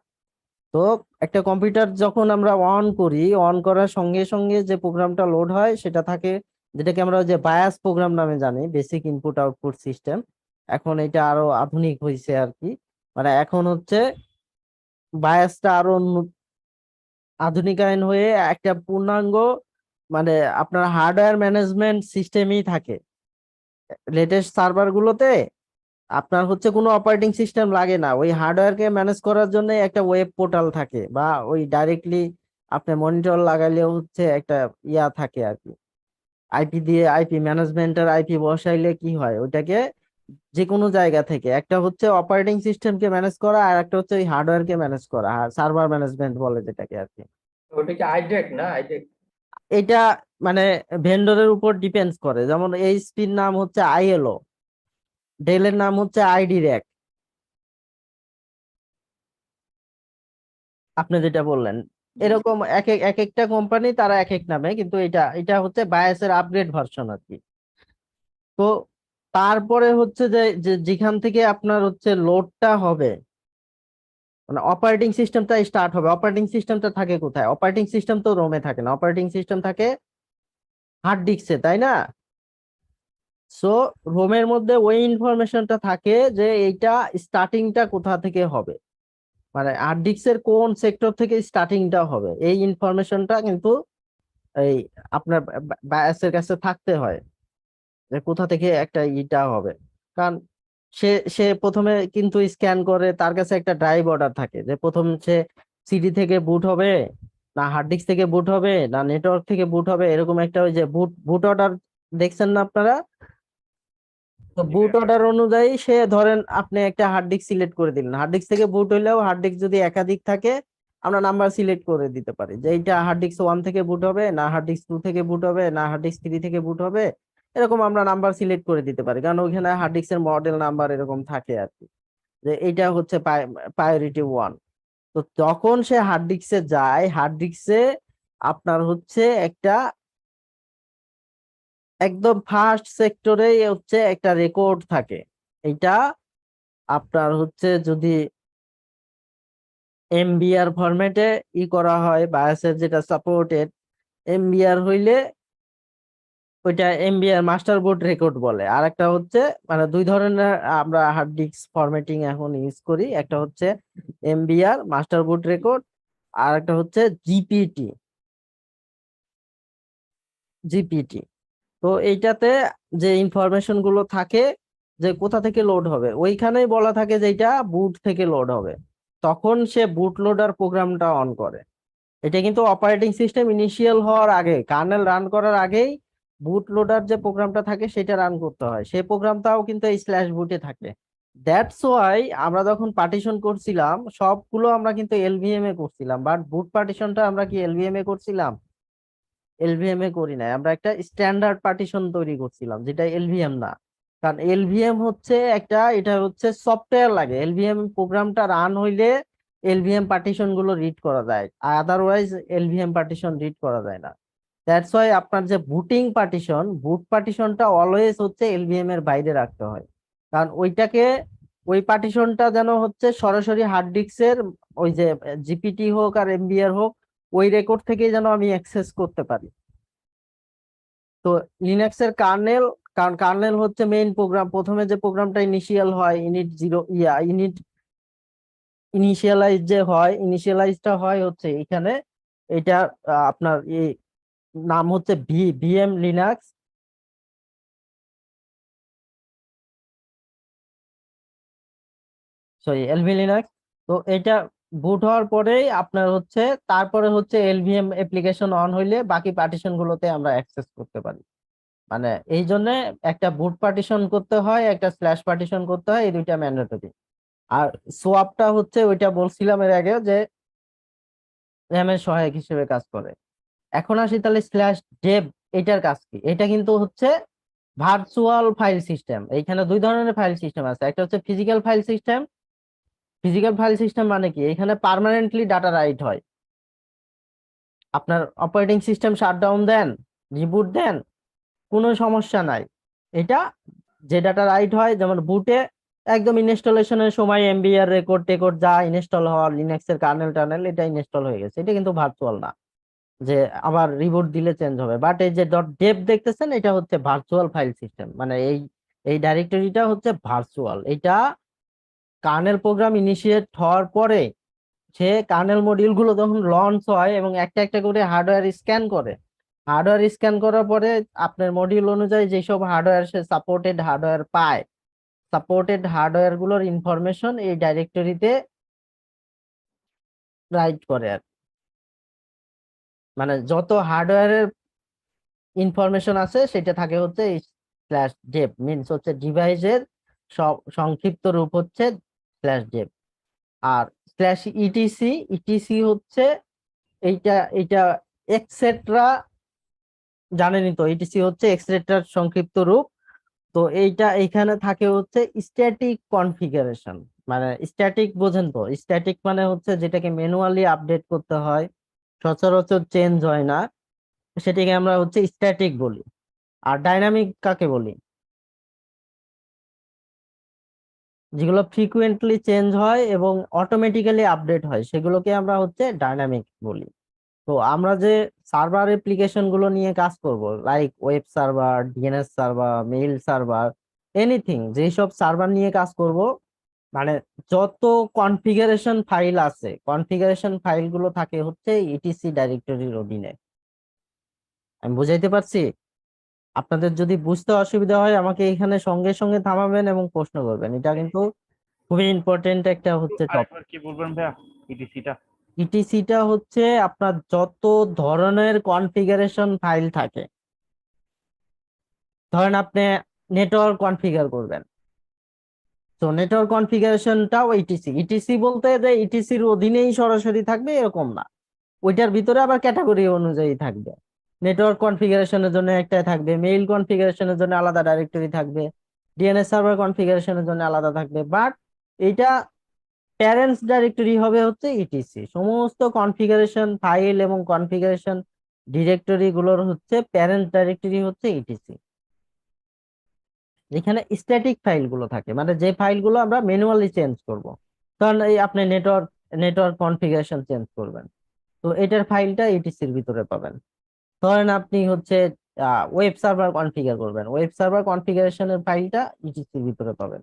S1: তো একটা কম্পিউটার যখন আমরা অন করি, অন করার সঙ্গে সঙ্গে যে প্রোগ্রামটা লোড হয় সেটা থাকে, যেটাকে আমরা যে বায়াস প্রোগ্রাম নামে জানি, বেসিক ইনপুট আউটপুট সিস্টেম। এখন এটা আরো আধুনিক হয়েছে আর কি, মানে এখন হচ্ছে বায়াসটা আরো আধুনিকায়ন হয়ে একটা পূর্ণাঙ্গ, মানে আপনার হার্ডওয়্যার ম্যানেজমেন্ট সিস্টেমই থাকে। লেটেস্ট সার্ভার গুলোতে আপনার হচ্ছে কোনো অপারেটিং সিস্টেম লাগে না, ওই হার্ডওয়্যারকে ম্যানেজ করার জন্য একটা ওয়েব পোর্টাল থাকে, বা ওই ডাইরেক্টলি আপনি মনিটর লাগাইলেও হচ্ছে একটা ইয়া থাকে আর কি। আইপি দিয়ে, আইপি ম্যানেজমেন্টের আইপি বসাইলে কি হয়, ওইটাকে যে কোনো জায়গা থেকে, একটা হচ্ছে অপারেটিং সিস্টেমকে ম্যানেজ করা, আর একটা হচ্ছে ওই হার্ডওয়্যারকে ম্যানেজ করা, সার্ভার ম্যানেজমেন্ট বলে যেটাকে আর কি।
S3: ওটা কি আইডেক না? আইডেক।
S1: এটা মানে ভেন্ডরের উপর ডিপেন্ডস করে, যেমন এইচপির নাম হচ্ছে আইএলও, ডেলের নাম হচ্ছে আইডি র্যাক। আপনি যেটা বললেন এরকম এক একটা কোম্পানি তারা এক এক নামে, কিন্তু এটা এটা হচ্ছে বায়াসের আপগ্রেড ভার্সন আর কি। তো তারপরে হচ্ছে যেখান থেকে আপনার হচ্ছে লোডটা হবে, মানে অপারেটিং সিস্টেমটা স্টার্ট হবে, অপারেটিং সিস্টেমটা থাকে কোথায়? অপারেটিং সিস্টেম তো রোমে থাকে না, অপারেটিং সিস্টেম থাকে হার্ড ডিস্কে, তাই না? সো রোমের মধ্যে ওই ইনফরমেশনটা থাকে যে এইটা স্টার্টিংটা কোথা থেকে হবে, মানে হার্ড ডিস্কের কোন সেক্টর থেকে স্টার্টিংটা হবে, এই ইনফরমেশনটা কিন্তু এই আপনার বায়াসের কাছে থাকতে হয়, যে কোথা থেকে একটা ইটা হবে। কারণ সে সে প্রথমে কিন্তু স্ক্যান করে, তার কাছে একটা ড্রাইভ অর্ডার থাকে যে প্রথম সে সিডি থেকে বুট হবে, না হার্ড ডিস্ক থেকে বুট হবে, না নেটওয়ার্ক থেকে বুট হবে, এরকম একটা ওই যে বুট বুট অর্ডার দেখছেন না আপনারা? তো বুট অর্ডার অনুযায়ী সে ধরেন আপনি একটা হার্ড ডিস্ক সিলেক্ট করে দিলেন, হার্ড ডিস্ক থেকে বুট হইলেও হার্ড ডিস্ক যদি একাধিক থাকে আমরা নাম্বার সিলেক্ট করে দিতে পারি যে এইটা হার্ড ডিস্ক 1 থেকে বুট হবে, না হার্ড ডিস্ক 2 থেকে বুট হবে, না হার্ড ডিস্ক 3 থেকে বুট হবে। এরকম আমরা নাম্বার সিলেক্ট করে দিতে পারি, কারণ ওইখানে হার্ড ডিস্কের মডেল নাম্বার এরকম থাকে আর কি, যে এইটা হচ্ছে প্রায়োরিটি 1। তো যখন সে হার্ড ডিস্কে যায়, হার্ড ডিস্কে আপনার হচ্ছে একটা একদম ফার্স্ট সেক্টরে হচ্ছে একটা রেকর্ড থাকে। এটা আপনার হচ্ছে যদি এমবিআর ফরম্যাটে করা হয়, বায়াসের যেটা সাপোর্টেড এমবিআর হইলে ওইটা এমবিআর মাস্টার বোর্ড রেকর্ড বলে। আর একটা হচ্ছে মানে দুই ধরনের আমরা হার্ড ডিস্ক ফরম্যাটিং এখন ইউজ করি, একটা হচ্ছে এমবিআর মাস্টার বোর্ড রেকর্ড, আর একটা হচ্ছে জিপিটি। জিপিটি তো এইটাতে যে ইনফরমেশন গুলো থাকে যে কোথা থেকে লোড হবে, ওইখানেই বলা থাকে যে এটা বুট থেকে লোড হবে, তখন সে বুট লোডার প্রোগ্রামটা অন করে। এটা কিন্তু অপারেটিং সিস্টেম ইনিশিয়াল হওয়ার আগে, কার্নেল রান করার আগেই বুট লোডার যে প্রোগ্রামটা থাকে সেটা রান করতে হয়, সেই প্রোগ্রামটাও কিন্তু এই স্ল্যাশ বুটে থাকে। দ্যাটস ওয়াই আমরা যখন পার্টিশন করছিলাম সবগুলো আমরা কিন্তু এলভিএম এ করছিলাম, বাট বুট পার্টিশনটা আমরা কি এলভিএম এ করছিলাম? এলভিএম এ করি নাই, আমরা একটা স্ট্যান্ডার্ড পার্টিশন তৈরি করছিলাম যেটা এলভিএম না। কারণ এলভিএম হচ্ছে একটা, এটা হচ্ছে সফটওয়্যার লাগে, এলভিএম প্রোগ্রামটা রান হইলে এলভিএম পার্টিশন গুলো রিড করা যায়, আদারওয়াইজ এলভিএম পার্টিশন রিড করা যায় না। দ্যাটস ওয়াই আপনার যে বুটিং পার্টিশন, বুট পার্টিশনটা অলওয়েজ হচ্ছে এলভিএম এর বাইরে রাখতে হয়, কারণ ওইটাকে ওই পার্টিশনটা যেন হচ্ছে সরাসরি হার্ড ডিস্কের ওই যে জিপিটি হোক আর এমবিআর হোক, ওই রেকর্ড থেকে যেন আমি অ্যাক্সেস করতে পারি। তো লিনাক্স এর কার্নেল, কারণ কার্নেল হচ্ছে মেইন প্রোগ্রাম, প্রথমে যে প্রোগ্রামটা ইনিশিয়াল হয় ইনিট জিরো ইনিট ইনিশিয়ালাইজ যে হয়, ইনিশিয়ালাইজটা হয় হচ্ছে এখানে, এটা আপনার এই নাম হচ্ছে VM Linux, sorry LV Linux. তো এটা বুট হওয়ার পরেই আপনার হচ্ছে তারপরে হচ্ছে এলভিএম অ্যাপ্লিকেশন অন হইলে বাকি পার্টিশন গুলোতে আমরা অ্যাক্সেস করতে পারি। মানে এই জন্য একটা বুট পার্টিশন করতে হয়, একটা স্ল্যাশ পার্টিশন করতে হয়, এই দুইটা ম্যান্ডেটরি। আর সোয়াপটা হচ্ছে ওইটা বলছিলাম এর আগে যে র্যামের সহায়ক হিসেবে কাজ করে। এখন আসি তাহলে স্ল্যাশ ডেভ, এটার কাজ কি? এটা কিন্তু হচ্ছে ভার্চুয়াল ফাইল সিস্টেম। এইখানে দুই ধরনের ফাইল সিস্টেম আছে, একটা হচ্ছে physical file system. Physical file system মানে কি? এখানে পার্মানেন্টলি ডাটা রাইট হয়, আপনার অপারেটিং সিস্টেম শাটডাউন দেন, রিবুট দেন, কোনো সমস্যা নাই। এটা যে ডাটা রাইট হয়, যেমন বুটে একদম ইনস্টলেশনের সময় এমবিআর রেকর্ড টেকর্ড যা ইনস্টল হওয়ার লিনাক্স এর কার্নেল টার্নেল এটা ইনস্টল হয়ে গেছে, এটা কিন্তু ভার্চুয়াল না যে আবার রিবুট দিলে চেঞ্জ হবে। বাট এই যে ডট ডেভ দেখতেছেন এটা হচ্ছে ভার্চুয়াল ফাইল সিস্টেম, মানে এই এই ডাইরেক্টরিটা হচ্ছে ভার্চুয়াল। এটা কার্নেল প্রোগ্রাম ইনিশিয়েট হওয়ার পরে সে কার্নেল মডিউল গুলো যখন লঞ্চ হয় এবং একটা একটা করে হার্ডওয়্যার স্ক্যান করে, হার্ডওয়্যার স্ক্যান করার পরে আপনার মডিউল অনুযায়ী যেসব হার্ডওয়্যার সে সাপোর্টেড হার্ডওয়্যার পায়, সাপোর্টেড হার্ডওয়্যার গুলোর ইনফরমেশন এই ডাইরেক্টরিতে রাইট করে আর কি। মানে যত হার্ডওয়্যারের ইনফরমেশন আছে সেটা থাকে হচ্ছে এই স্ল্যাশ ডেভ, মিনস হচ্ছে ডিভাইসের সব সংক্ষিপ্ত রূপ হচ্ছে স্ল্যাশ ডেভ। আর স্ল্যাশ ইটিসি, ইটিসি হচ্ছে এইটা এইটা এক্সেট্রা, জানেনই তো ইটিসি হচ্ছে এক্সেট্রার সংক্ষিপ্ত রূপ। তো এইটা এখানে থাকে হচ্ছে স্ট্যাটিক কনফিগারেশন, মানে স্ট্যাটিক বোঝেন তো? স্ট্যাটিক মানে হচ্ছে যেটাকে ম্যানুয়ালি আপডেট করতে হয়, সচরাচর চেঞ্জ হয় না, সেটাকে আমরা হচ্ছে স্ট্যাটিক বলি। আর ডাইনামিক কাকে বলি? যেগুলো ফ্রিকুয়েন্টলি চেঞ্জ হয় এবং অটোমেটিক্যালি আপডেট হয় সেগুলোকে আমরা হচ্ছে ডাইনামিক বলি। তো আমরা যে সার্ভার অ্যাপ্লিকেশন গুলো নিয়ে কাজ করব, like web server, DNS server, mail server, anything, যেসব সার্ভার নিয়ে কাজ করব, মানে যত কনফিগারেশন ফাইল আছে, কনফিগারেশন ফাইল গুলো থাকে হচ্ছে ইটিসি ডাইরেক্টরির অধীনে। আমি বুঝাইতে পারছি? আপনাদের যদি বুঝতে অসুবিধা হয় আমাকে এখানে সঙ্গে সঙ্গে থামাবেন এবং প্রশ্ন করবেন, এটা কিন্তু খুবই ইম্পর্টেন্ট একটা হচ্ছে টপিক।
S4: আরেকবার কি বলবেন ভাইয়া ইডিসিটা?
S1: ইটিসিটা হচ্ছে আপনার যত ধরনের কনফিগারেশন ফাইল থাকে। ধরেন আপনি নেটওয়ার্ক কনফিগার করবেন, তো নেটওয়ার্ক কনফিগারেশনটাও ইটিসি। ইটিসি বলতে যে ইটিসির অধীনেই সরাসরি থাকবে এরকম না, ওইটার ভিতরে আবার ক্যাটাগরি অনুযায়ী থাকবে। নেটওয়ার্ক কনফিগারেশনের জন্য একটা থাকবে, মেইল কনফিগারেশনের জন্য আলাদা ডাইরেক্টরি থাকবে, ডিএনএস সার্ভার কনফিগারেশনের জন্য আলাদা থাকবে। বাট এটা প্যারেন্টস ডাইরেক্টরি হবে হচ্ছে ইটিসি। সমস্ত কনফিগারেশন ফাইল এবং কনফিগারেশন ডিরেক্টরি গুলোর হচ্ছে প্যারেন্ট ডাইরেক্টরি হচ্ছে ইটিসি। যেখানে স্ট্যাটিক ফাইল গুলো থাকে, মানে যে ফাইলগুলো আমরা ম্যানুয়ালি চেঞ্জ করব। কারণ এই আপনি নেটওয়ার্ক কনফিগারেশন চেঞ্জ করবেন, তো এটার ফাইলটা ইটিসির ভিতরে পাবেন। ধরেন আপনি হচ্ছে ওয়েব সার্ভার কনফিগার করবেন, ওয়েব সার্ভার কনফিগারেশনের ফাইলটা ইটিসির ভিতরে পাবেন।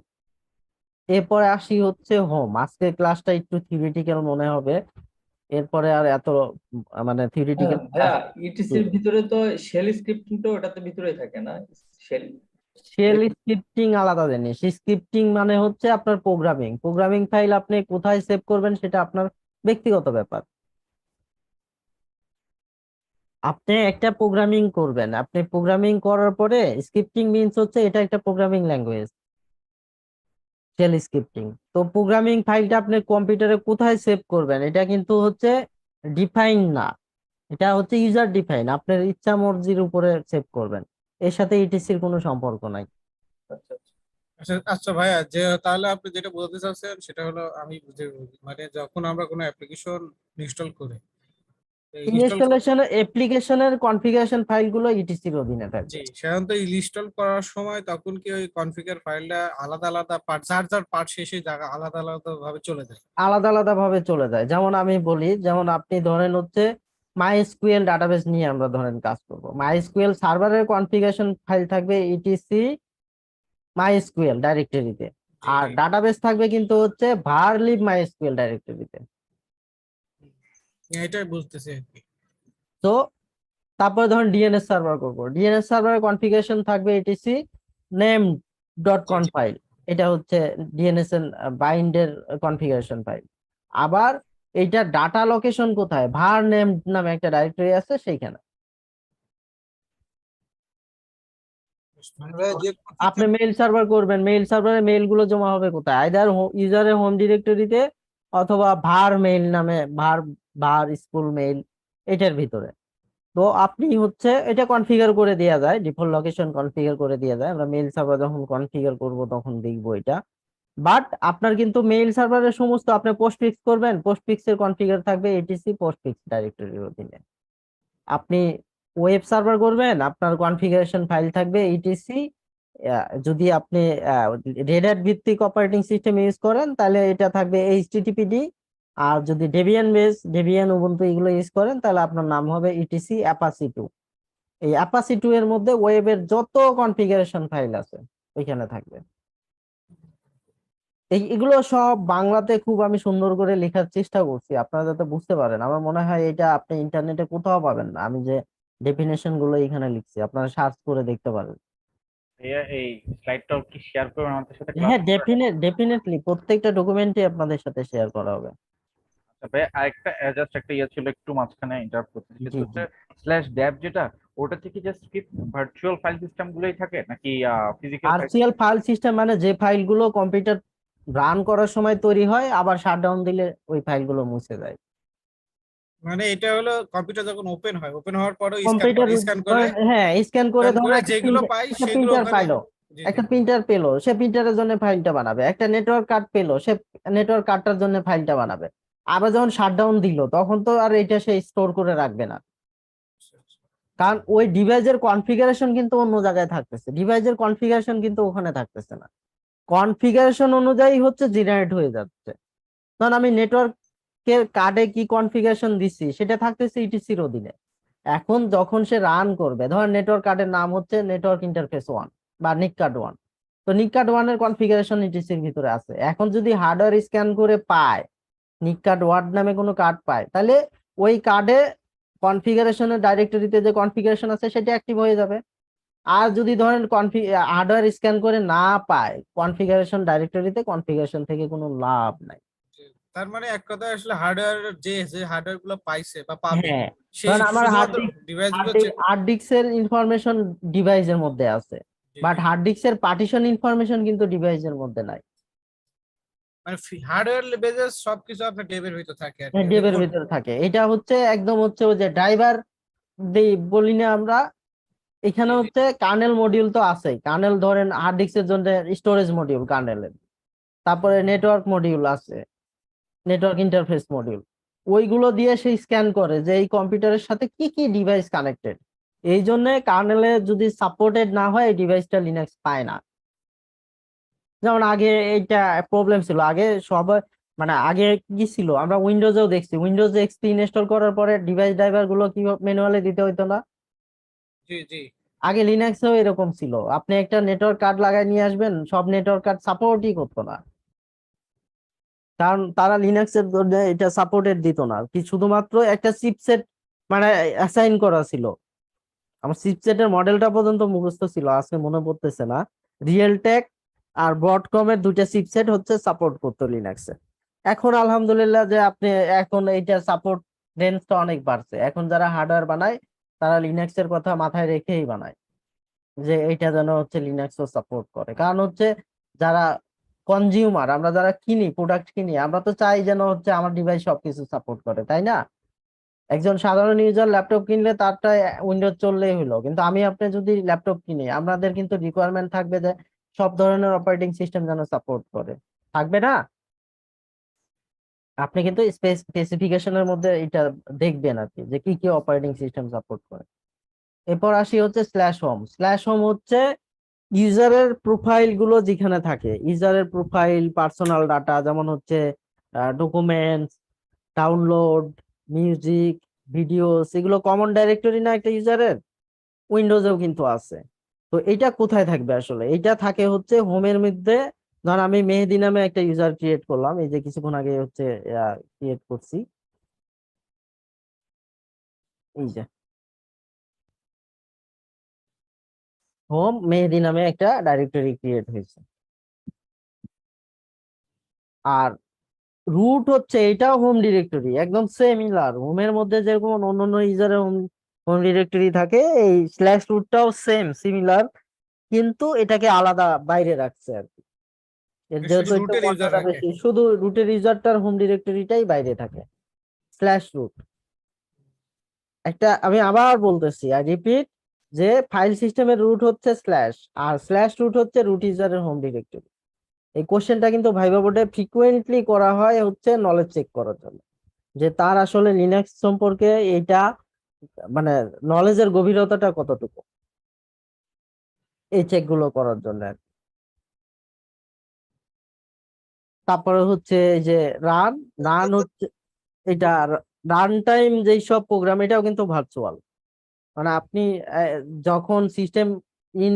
S1: এরপরে আসি হচ্ছে হোম। আজকের ক্লাসটা একটু থিওরিটিক্যাল মনে হবে, এরপরে আর এত মানে থিওরিটিক্যাল
S3: ভাইয়া ইটিসির ভিতরে তো শেল স্ক্রিপ্টিং তো ওটাতে ভিতরেই থাকে না? শেল
S1: শেল স্ক্রিপ্টিং আলাদা জিনিস। স্ক্রিপ্টিং মানে হচ্ছে আপনার প্রোগ্রামিং। প্রোগ্রামিং ফাইল আপনি কোথায় সেভ করবেন সেটা আপনার ব্যক্তিগত ব্যাপার। আপনি একটা প্রোগ্রামিং করবেন, আপনি প্রোগ্রামিং করার পরে স্ক্রিপ্টিং মিন্স হচ্ছে এটা একটা প্রোগ্রামিং ল্যাঙ্গুয়েজ, শেল স্ক্রিপ্টিং। তো প্রোগ্রামিং ফাইলটা আপনি কম্পিউটারে কোথায় সেভ করবেন এটা কিন্তু হচ্ছে ডিফাইন না, এটা হচ্ছে ইউজার ডিফাইন, আপনার ইচ্ছা মর্জির উপরে সেভ করবেন। এর সাথে ইটিসির কোনো সম্পর্ক নাই।
S3: আচ্ছা আচ্ছা।
S2: আচ্ছা আচ্ছা ভাইয়া, যে তাহলে আপনি যেটা বলতে চাচ্ছেন সেটা হলো, আমি বুঝে বলি, মানে যখন আমরা কোনো অ্যাপ্লিকেশন ইনস্টল করি, ইনস্টল
S1: ইনস্টলেশনের অ্যাপ্লিকেশনের কনফিগারেশন ফাইলগুলো ইটিসির অধীনে থাকবে।
S2: জি সাধারণত ইনস্টল করার সময় তখন কি ওই কনফিগার ফাইলটা আলাদা আলাদা পার্ট, যার যার পার্ট শেষে জায়গা আলাদা আলাদা ভাবে চলে যায়?
S1: আলাদা আলাদা ভাবে চলে যায়। যেমন আমি বলি, যেমন আপনি ধরেন হচ্ছে মাইএসকিউএল ডাটাবেস নিয়ে আমরা ধরেন কাজ করব, মাইএসকিউএল সার্ভারের কনফিগারেশন ফাইল থাকবে ইটিসি মাইএসকিউএল ডাইরেক্টরিতে,
S2: জি
S1: আর
S2: জি,
S1: ডাটাবেস থাকবে কিন্তু হচ্ছে var lib মাইএসকিউএল ডাইরেক্টরিতে।
S2: এটাই বুঝতেছি আর কি।
S1: তো তারপরে ধরুন ডিএনএস সার্ভার করবো, ডিএনএস সার্ভারের কনফিগারেশন থাকবে এটিসি নেম ডট
S2: জি
S1: কন
S2: জি,
S1: ফাইল, এটা হচ্ছে ডিএনএস এর বাইন্ডের কনফিগারেশন ফাইল। আবার এইটা ডাটা লোকেশন কোথায়, var নেম নামে একটা ডাইরেক্টরি আছে সেইখানে।
S2: মানে ভাইয়া যে
S1: আপনি মেইল সার্ভার করবেন, মেইল সার্ভারে মেইল গুলো জমা হবে কোথায়, আইদার ইউজারের হোম ডিরেক্টরিতে অথবা var মেইল নামে, var স্কুল মেইল, এটার ভিতরে। তো আপনি হচ্ছে এটা কনফিগার করে দেওয়া যায়, ডিফল্ট লোকেশন কনফিগার করে দেওয়া যায়, আমরা মেইল সার্ভার যখন কনফিগার করব তখন দেখবো এটা। বাট আপনার কিন্তু মেইল সার্ভারের সমস্ত, আপনি পোস্টফিক্স করবেন, পোস্টফিক্স এর কনফিগার থাকবে এটিসি পোস্টফিক্স ডাইরেক্টরির অধীনে। আপনি ওয়েব সার্ভার করবেন, আপনার কনফিগারেশন ফাইল থাকবে ইটিসি। যদি আপনি রেড হ্যাট ভিত্তিক অপারেটিং সিস্টেম ইউজ করেন তাহলে এটা থাকবে এইচটিটিপিডি। আর যদি ডেবিয়ান উবুন্টু এগুলো ইউজ করেন তাহলে আপনার নাম হবে ইটিসি অ্যাপাচি 2। এই অ্যাপাচি 2 এর মধ্যে ওয়েবের যত কনফিগারেশন ফাইল আছে ওইখানে থাকবে। এগুলো সব বাংলাতে খুব আমি সুন্দর করে লেখার চেষ্টা করছি আপনারা যাতে বুঝতে পারেন। আমার মনে হয় এটা আপনি ইন্টারনেটে কোথাও পাবেন না, আমি যে ডেফিনেশন গুলো এখানে লিখছি আপনারা সার্চ করে দেখতে পারেন।
S4: ভাইয়া এই স্লাইডটা কি শেয়ার করবেন আমাদের সাথে
S1: হ্যাঁ,
S4: ক্লাস?
S1: ডেফিনেটলি প্রত্যেকটা ডকুমেন্টই আপনাদের সাথে শেয়ার করা হবে।
S4: ভাইয়া আরেকটা জাস্ট একটা ইয়ে ছিল, একটু মাঝখানে ইন্টারাপ্ট করতে,
S1: জি
S4: সেটা
S1: জি।
S4: হচ্ছে স্ল্যাশ ড্যাব যেটা, ওটা থেকে জাস্ট কি ভার্চুয়াল ফাইল সিস্টেম গুলোই থাকে নাকি physical file?
S1: Virtual file system মানে যে ফাইলগুলো কম্পিউটার রান করার সময় তৈরি হয় আবার শাটডাউন দিলে ওই ফাইলগুলো মুছে যায়।
S2: মানে এটা হলো কম্পিউটার যখন ওপেন হয়, ওপেন হওয়ার পরও
S1: কম্পিউটার
S2: স্ক্যান করে
S1: হ্যাঁ স্ক্যান করে, ধরো একটা
S2: যেগুলো পাই
S1: একটা
S2: সেগুলো
S1: প্রিন্টার
S2: ওখানে।
S1: পাইলো,
S2: জি জি,
S1: একটা প্রিন্টার পেলো, সে প্রিন্টারের জন্য ফাইলটা বানাবে। একটা নেটওয়ার্ক কার্ড পেলো, সে নেটওয়ার্ক কার্ডটার জন্য ফাইলটা বানাবে। আবার যখন শাটডাউন দিল তখন তো আর এটা সে স্টোর করে রাখবে না, কারণ ওই ডিভাইসের কনফিগারেশন কিন্তু অন্য জায়গায় থাকতেছে, ডিভাইসের কনফিগারেশন কিন্তু ওখানে থাকতেছে না, কনফিগারেশন অনুযায়ী হচ্ছে জেনারেট হয়ে যাচ্ছে। কারণ আমি নেটওয়ার্কের কার্ডে কি কনফিগারেশন দিচ্ছি সেটা থাকতেছে ইটিসির অধীনে। এখন যখন সে রান করবে, ধর নেটওয়ার্ক কার্ডের নাম হচ্ছে নেটওয়ার্ক ইন্টারফেস 1 বা নিককার্ড 1, তো নিককার্ড 1 এর কনফিগারেশন ইটিসির ভিতরে আছে। এখন যদি হার্ডওয়্যার স্ক্যান করে পায় নিককার্ড 1 নামে কোনো কার্ড পায়, তাহলে ওই কার্ডে কনফিগারেশনের ডাইরেক্টরিতে যে কনফিগারেশন আছে সেটা অ্যাক্টিভ হয়ে যাবে। আর যদি ধরেন হার্ডওয়্যার স্ক্যান করে না পায় কনফিগারেশন ডাইরেক্টরিতে, কনফিগারেশন থেকে কোনো লাভ নাই।
S2: তার মানে এক কথায় আসলে হার্ডওয়্যার যে যে হার্ডওয়্যার গুলো পাইছে বা পাবে
S1: হ্যাঁ,
S2: সেই
S1: কারণ আমার
S2: শুধুমাত্র ডিভাইস গুলো চেক।
S1: হার্ড ডিস্কের ইনফরমেশন ডিভাইসের মধ্যে আছে, বাট হার্ড ডিস্কের পার্টিশন ইনফরমেশন কিন্তু ডিভাইসের মধ্যে নাই,
S2: মানে হার্ডওয়্যার বেসে সবকিছু আপনার ডেবের ভিতর থাকে আর কি।
S1: ডেবের ভিতরে থাকে। এটা হচ্ছে একদম হচ্ছে ওই যে ড্রাইভার বলি না আমরা, এখানে
S2: জি, জি।
S1: হচ্ছে কার্নেল মডিউল তো আছেই, কার্নেল ধরেন হার্ড ডিস্কের জন্য স্টোরেজ মডিউল কার্নেলের, তারপরে নেটওয়ার্ক মডিউল আছে, নেটওয়ার্ক ইন্টারফেস মডিউল, ওইগুলো দিয়ে সে স্ক্যান করে যে এই কম্পিউটারের সাথে কি কি ডিভাইস কানেক্টেড। এই জন্য কার্নেলে যদি সাপোর্টেড না হয় এই ডিভাইসটা লিনাক্স পায় না। যেমন আগে এইটা প্রবলেম ছিল, আগে সবাই মানে আগে কি ছিল আমরা উইন্ডোজেও দেখছি, উইন্ডোজ এক্সপি ইনস্টল করার পরে ডিভাইস ড্রাইভার গুলো কি ম্যানুয়ালি দিতে হইতো না,
S2: জি জি
S1: আগে লিনাক্সেও এরকম ছিল, আপনি একটা নেটওয়ার্ক কার্ড লাগাই নিয়ে আসবেন, সব নেটওয়ার্ক কার্ড সাপোর্টই করতো না, কারণ তারা লিনাক্সের জন্য এটা সাপোর্টেড দিত না, কি শুধুমাত্র একটা চিপসেট মানে অ্যাসাইন করা ছিল। আমার চিপসেটের মডেলটা পর্যন্ত মুখস্থ ছিল, আজকে মনে পড়তেছে না। রিয়েলটেক আর ব্রডকমের দুইটা চিপসেট হচ্ছে সাপোর্ট করতো লিনাক্সে। এখন আলহামদুলিল্লাহ যে আপনি এখন এইটা সাপোর্ট রেঞ্জটা অনেক বাড়ছে, এখন যারা হার্ডওয়্যার বানায় তারা লিনাক্সের কথা মাথায় রেখেই বানায় যে এইটা যেন হচ্ছে লিনাক্সও সাপোর্ট করে। কারণ হচ্ছে যারা কনজিউমার, আমরা যারা কিনি প্রোডাক্ট কিনি, আমরা তো চাই যেন হচ্ছে আমার ডিভাইস সবকিছু সাপোর্ট করে, তাই না? একজন সাধারণ ইউজার ল্যাপটপ কিনলে তারটা উইন্ডোজ চললেই হলো, কিন্তু আমি আপনি যদি ল্যাপটপ কিনি আমাদের কিন্তু রিকোয়ারমেন্ট থাকবে যে সব ধরনের অপারেটিং সিস্টেম যেন সাপোর্ট করে, থাকবে না? আপনি কিন্তু স্পেসিফিকেশনের মধ্যে এটা দেখবেন আর কি যে কি কি অপারেটিং সিস্টেম সাপোর্ট করে। এরপর আসি হচ্ছে স্ল্যাশ হোম। স্ল্যাশ হোম হচ্ছে ইউজারের প্রোফাইল গুলো যেখানে থাকে, ইউজারের প্রোফাইল, পার্সোনাল ডাটা, যেমন হচ্ছে ডকুমেন্টস, ডাউনলোড, মিউজিক, ভিডিও, এগুলো কমন ডাইরেক্টরি না একটা ইউজারের, উইন্ডোজেও কিন্তু আছে। তো এটা কোথায় থাকবে আসলে? এটা থাকে হচ্ছে হোমের মধ্যে। ধর আমি মেহেদি নামে একটা ইউজার ক্রিয়েট করলাম, এই যে কিছুক্ষণ আগে হচ্ছে ক্রিয়েট করছি, এই যে হোম মেহেদি নামে একটা ডাইরেক্টরি ক্রিয়েট হয়েছে। আর রুট হচ্ছে এটাও হোম ডিরেক্টরি, একদম সিমিলার হোমের মধ্যে যেরকম অন্যান্য ইউজারের হোম হোম ডিরেক্টরি থাকে, এই স্ল্যাশ রুটটাও সেম সিমিলার, কিন্তু এটাকে আলাদা বাইরে রাখছে আর কি। এর যেহেতু
S2: শুধু
S1: একটু
S2: রুটের ইউজার
S1: মর্যাদা
S2: রাখে।
S1: বেশি, শুধু রুটের ইউজারটার হোম ডিরেক্টরিটাই বাইরে থাকে, স্ল্যাশ রুট। একটা আমি আবার বলতেছি, আর রিপিট, যে ফাইল সিস্টেমের রুট হচ্ছে স্ল্যাশ, আর স্ল্যাশ রুট হচ্ছে রুট ইউজারের হোম ডিরেক্টরি। এই কোশ্চেনটা কিন্তু ভাইভা বোর্ডে ফ্রিকুয়েন্টলি করা হয় হচ্ছে নলেজ চেক করার জন্য, যে তার আসলে লিনাক্স সম্পর্কে এটা মানে নলেজের গভীরতাটা কতটুকু, এই চেক গুলো করার জন্য আর কি। তারপরে হচ্ছে এই যে রান, রান হচ্ছে এটা রান টাইম যেই সব প্রোগ্রাম, এটাও কিন্তু ভার্চুয়াল। মানে আপনি যখন সিস্টেম ইন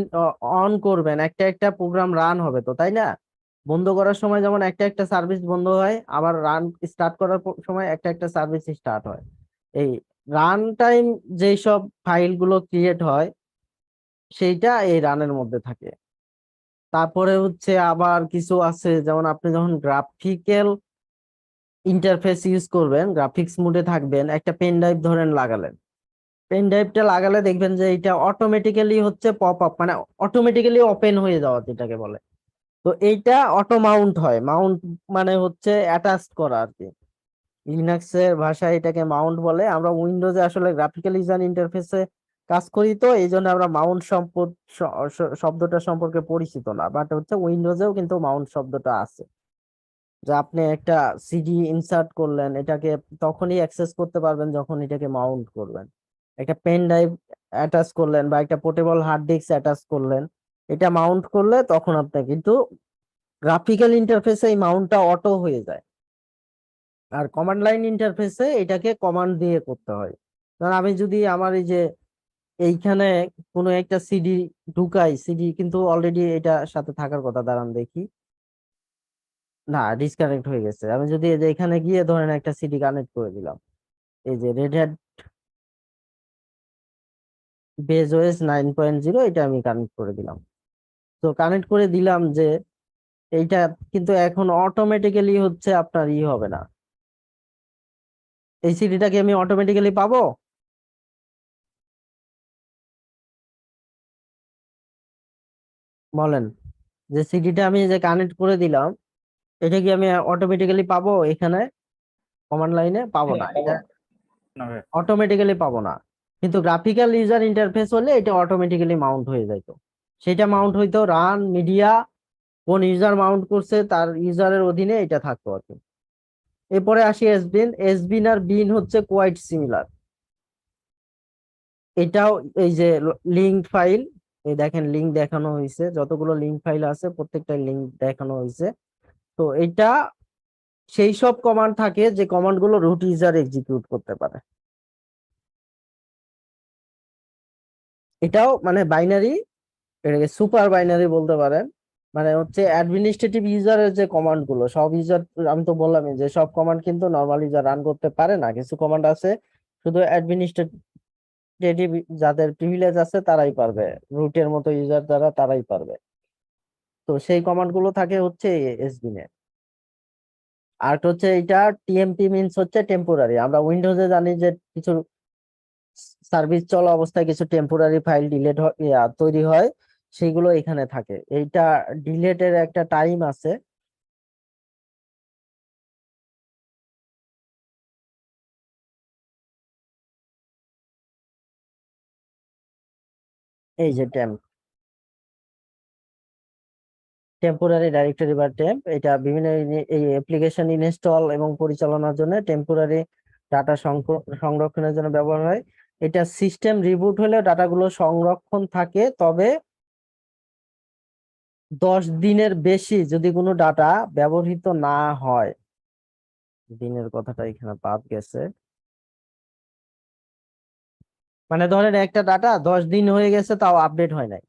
S1: অন করবেন একটা একটা প্রোগ্রাম রান হবে তো, তাই না? বন্ধ করার সময় যেমন একটা একটা সার্ভিস বন্ধ হয়, আবার রান স্টার্ট করার সময় একটা একটা সার্ভিস স্টার্ট হয়। এই রান টাইম যেই সব ফাইল গুলো ক্রিয়েট হয় সেইটা এই রানের মধ্যে থাকে। তারপরে হচ্ছে আবার কিছু আছে, যেমন আপনি যখন গ্রাফিক্যাল ইন্টারফেস ইউজ করবেন, গ্রাফিক্স মোডে থাকবেন, একটা পেন ড্রাইভ ধরেন লাগালেন, পেন ড্রাইভটা লাগালে দেখবেন যে এটা অটোমেটিক্যালি হচ্ছে পপ আপ, মানে অটোমেটিক্যালি ওপেন হয়ে যাওয়া যেটাকে বলে। তো এইটা অটো মাউন্ট হয়, মাউন্ট মানে হচ্ছে অ্যাটাচ করা আর কি। লিনাক্সের ভাষায় এটাকে মাউন্ট বলে। আমরা উইন্ডোজে আসলে গ্রাফিক্যাল ইউজার ইন্টারফেসে কাজ করি, তো এই জন্য আমরা মাউন্ট শব্দটা সম্পর্কে পরিচিত না, বাট হচ্ছে উইন্ডোজেও কিন্তু মাউন্ট শব্দটা আছে। যে আপনি একটা সিডি ইনসার্ট করলেন, এটাকে তখনই অ্যাক্সেস করতে পারবেন যখন এটাকে মাউন্ট করবেন। একটা পেন ড্রাইভ অ্যাটাচ করলেন বা একটা পোর্টেবল হার্ড ডিস্ক অ্যাটাচ করলেন, এটা মাউন্ট করলে তখন আপনি কিন্তু গ্রাফিক্যাল ইন্টারফেসে এই মাউন্টটা অটো হয়ে যায়। আর কমান্ড লাইন ইন্টারফেসে এটাকে কমান্ড দিয়ে করতে হয়। কারণ আমি যদি আমার এই যে এইখানে কোনো একটা সিডি ঢুকাই, সিডি কিন্তু অলরেডি এটা সাথে থাকার কথা, দাঁড়ান দেখি। না, ডিসকানেক্ট হয়ে গেছে। আমি যদি এই যে এখানে গিয়ে ধরেন একটা সিডি কানেক্ট করে দিলাম, এই যে রেড হ্যাট বেজ ওএস 9.0, এটা আমি কানেক্ট করে দিলাম। তো কানেক্ট করে দিলাম যে এইটা কিন্তু এখন অটোমেটিক্যালি হচ্ছে আপনার হবে না। এই সিডিটাকে আমি অটোমেটিক্যালি পাবো? বলেন, যে সিডিটা আমি যে কানেক্ট করে দিলাম, এটা কি আমি অটোমেটিক্যালি পাবো এখানে কমান্ড লাইনে? পাবো না, এটা
S4: না ভাইয়া।
S1: অটোমেটিক্যালি পাবো না। কিন্তু গ্রাফিক্যাল ইউজার ইন্টারফেস হলে এটা অটোমেটিক্যালি মাউন্ট হয়ে যাইতো। সেটা মাউন্ট হইতো রান মিডিয়া, কোন ইউজার মাউন্ট করছে তার ইউজারের অধীনে এটা থাকতো আর কি। এরপরে আসি এসবিন। এসবিন আর বিন হচ্ছে কোয়াইট সিমিলার। এটাও এই যে লিঙ্ক ফাইল, এই দেখেন লিঙ্ক দেখানো হয়েছে, যতগুলো লিঙ্ক ফাইল আছে প্রত্যেকটা লিঙ্ক দেখানো হয়েছে। তো এটা সেই সব কমান্ড থাকে যে কমান্ড গুলো রুট ইউজার এক্সিকিউট করতে পারে। এটাও মানে বাইনারি, এটাকে সুপার বাইনারি বলতে পারেন। মানে হচ্ছে অ্যাডমিনিস্ট্রেটিভ ইউজারের যে কমান্ড গুলো, সব ইউজার, আমি তো বললামই যে সব কমান্ড কিন্তু নর্মাল ইউজার রান করতে পারে না। কিছু কমান্ড আছে শুধু অ্যাডমিনিস্ট্রেটিভ, যাদের প্রিভিলেজ আছে তারাই পারবে, রুটের মতো ইউজার যারা তারাই পারবে। তো সেই কমান্ড গুলো থাকে হচ্ছে এসবিন এ। আর হচ্ছে এটা টিএমপি মিনস হচ্ছে টেম্পোরারি। আমরা উইন্ডোজে জানি যে কিছু সার্ভিস চলা অবস্থায় কিছু টেম্পোরারি ফাইল ডিলেট তৈরি হয়, সেগুলো এখানে থাকে। এইটা ডিলেটের একটা টাইম আছে। এই যে টেম্পোরারি ডাইরেক্টরি বা টেম্প, এটা বিভিন্ন এই অ্যাপ্লিকেশন ইনস্টল এবং পরিচালনার জন্য টেম্পোরারি ডাটা সংরক্ষণের জন্য ব্যবহার হয়। এটা সিস্টেম রিবুট হলে ডাটাগুলো সংরক্ষণ থাকে, তবে 10 দিনের বেশি যদি কোনো ডাটা ব্যবহৃত না হয়। দিনের কথাটা এখানে বাদ গেছে। মানে ধরেন একটা ডাটা 10 দিন হয়ে গেছে তাও আপডেট হয় নাই,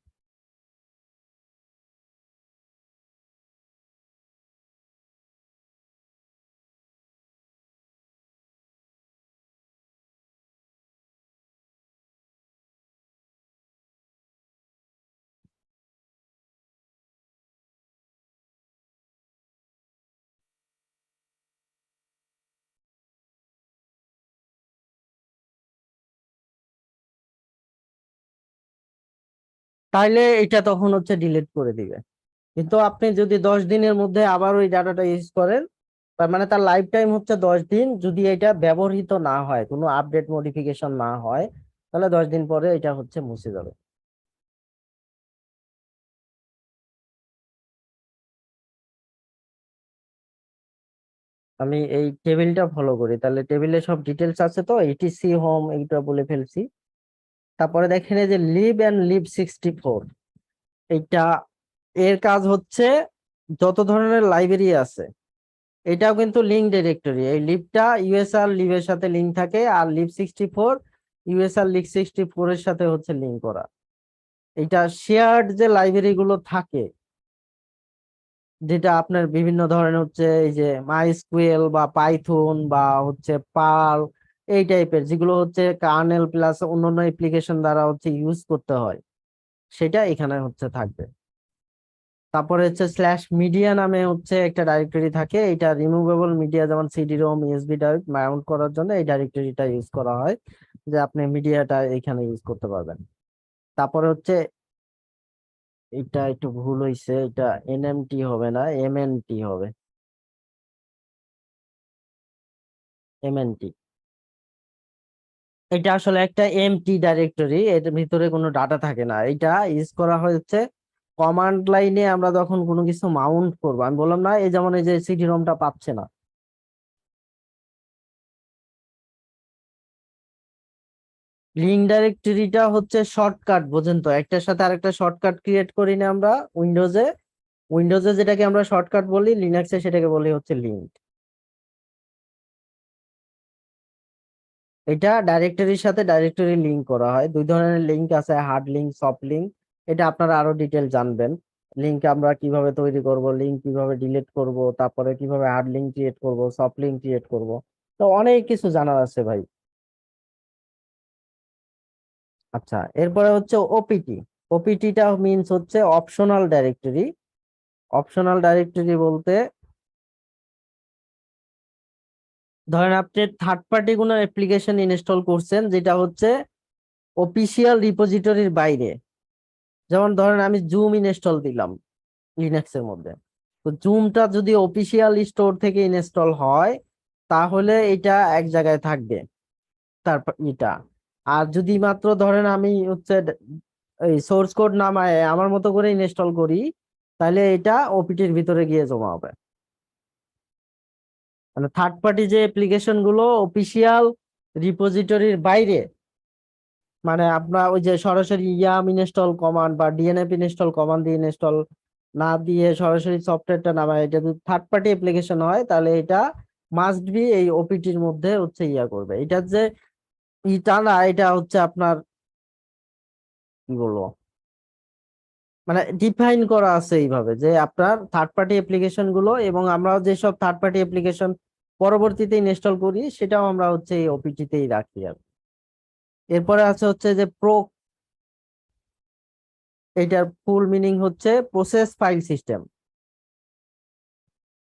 S1: তাইলে এটা তখন হচ্ছে ডিলিট করে দিবে। কিন্তু আপনি যদি 10 দিনের মধ্যে আবার ওই ডাটাটা ইউজ করেন, তার মানে তার লাইফ টাইম হচ্ছে 10 দিন। যদি এটা ব্যবহৃত না হয়, কোনো আপডেট মডিফিকেশন না হয়, তাহলে 10 দিন পরে এটা হচ্ছে মুছে যাবে। আমি এই টেবিলটা ফলো করি, তাহলে টেবিলে সব ডিটেলস আছে। তো ইটিসি হোম এইটা বলে ফেলছি। তারপরে দেখেন এই যে লিভ এন্ড লিভ 64, এইটা এর কাজ হচ্ছে যত ধরনের লাইব্রেরি আছে এটাও কিন্তু লিঙ্ক ডিরেক্টরি। এই লিভটা ইউএসআর লিভের সাথে লিঙ্ক থাকে, আর লিভ 64 ইউএসআর লিভ 64 এর সাথে হচ্ছে লিঙ্ক করা। এটা শেয়ার্ড যে লাইব্রেরি গুলো থাকে, যেটা আপনার বিভিন্ন ধরনের হচ্ছে এই যে মাইস্কুয়েল বা পাইথন বা হচ্ছে পার্ল, এই টাইপের যেগুলো হচ্ছে কার্নেল প্লাস অন্যান্য অ্যাপ্লিকেশন দ্বারা হচ্ছে ইউজ করতে হয়, সেটা এখানে হচ্ছে থাকবে। তারপরে হচ্ছে স্ল্যাশ মিডিয়া নামে হচ্ছে একটা ডাইরেক্টরি থাকে। এটা রিমুভেবল মিডিয়া, যেমন CD Rome USB drive Mount করার জন্য এই ডাইরেক্টরিটা ইউজ করা হয়, যে আপনি মিডিয়াটা এখানে ইউজ করতে পারবেন। তারপরে হচ্ছে এটা একটু ভুল হইছে, এটা এনএমটি হবে না, এমএনটি হবে, এমএনটি। এটা আসলে একটা এমটি ডাইরেক্টরি, এর ভিতরে কোনো ডাটা থাকে না। এটা ইউজ করা হচ্ছে কমান্ড লাইনে আমরা যখন কোনো কিছু মাউন্ট করবো, আমি বললাম না এই যেমন এই যে সিডি রোমটা পাচ্ছে না, লিঙ্ক ডাইরেক্টরিটা হচ্ছে শর্টকাট, বোঝেন তো, একটার সাথে আরেকটা শর্টকাট ক্রিয়েট করি না আমরা উইন্ডোজে। উইন্ডোজে যেটাকে আমরা শর্টকাট বলি, লিনাক্সে সেটাকে বলি হচ্ছে লিঙ্ক। এটা ডাইরেক্টরির সাথে ডাইরেক্টরি লিঙ্ক করা হয়। দুই ধরনের লিঙ্ক আছে, হার্ড লিঙ্ক, সফট লিঙ্ক। এটা আপনারা আরো ডিটেল জানবেন। লিঙ্ক আমরা কিভাবে তৈরি করব, লিঙ্ক কিভাবে ডিলিট করব, তারপরে কিভাবে হার্ড লিঙ্ক ক্রিয়েট করব, সফট লিঙ্ক ক্রিয়েট করব, তো অনেক কিছু জানার আছে ভাই। আচ্ছা, এরপরে হচ্ছে ওপিটি। ওপিটিটা মিনস হচ্ছে অপশনাল ডাইরেক্টরি। অপশনাল ডাইরেক্টরি বলতে ধরেন আপনি থার্ড পার্টি কোনো অ্যাপ্লিকেশন ইনস্টল করছেন যেটা হচ্ছে অফিসিয়াল রিপোজিটরির বাইরে। যেমন ধরেন আমি জুম ইনস্টল দিলাম লিনাক্সের মধ্যে, তো জুমটা যদি অফিসিয়াল স্টোর থেকে ইনস্টল হয় তাহলে এটা এক জায়গায় থাকবে, তারপর এটা। আর যদি মাত্র ধরেন আমি হচ্ছে এই সোর্স কোড নামায় আমার মতো করে ইনস্টল করি, তাহলে এটা ওপিটির ভিতরে গিয়ে জমা হবে। মানে থার্ড পার্টি যে অ্যাপ্লিকেশন গুলো অফিসিয়াল রিপোজিটরির বাইরে, মানে আপনার ওই যে সরাসরি ইয়াম ইনস্টল কমান্ড বা ডিএনএফ ইনস্টল কমান্ড দিয়ে ইনস্টল না দিয়ে সরাসরি সফটওয়্যারটা নামায়, এটা যদি থার্ড পার্টি অ্যাপ্লিকেশন হয় তাহলে এটা মাস্ট বি এই ওপিটির মধ্যে হচ্ছে ইয়া করবে। এটা যে ইটা না, এটা হচ্ছে আপনার কি বলবো, মানে ডিফাইন করা আছে এইভাবে যে আপনার থার্ড পার্টি অ্যাপ্লিকেশন গুলো, এবং আমরা যেসব থার্ড পার্টি অ্যাপ্লিকেশন পরবর্তীতে ইনস্টল করি সেটাও আমরা হচ্ছে এই ওপিটি তেই রাখি আর। এরপরে আছে হচ্ছে যে প্রো, এটার ফুল মিনিং হচ্ছে প্রসেস ফাইল সিস্টেম।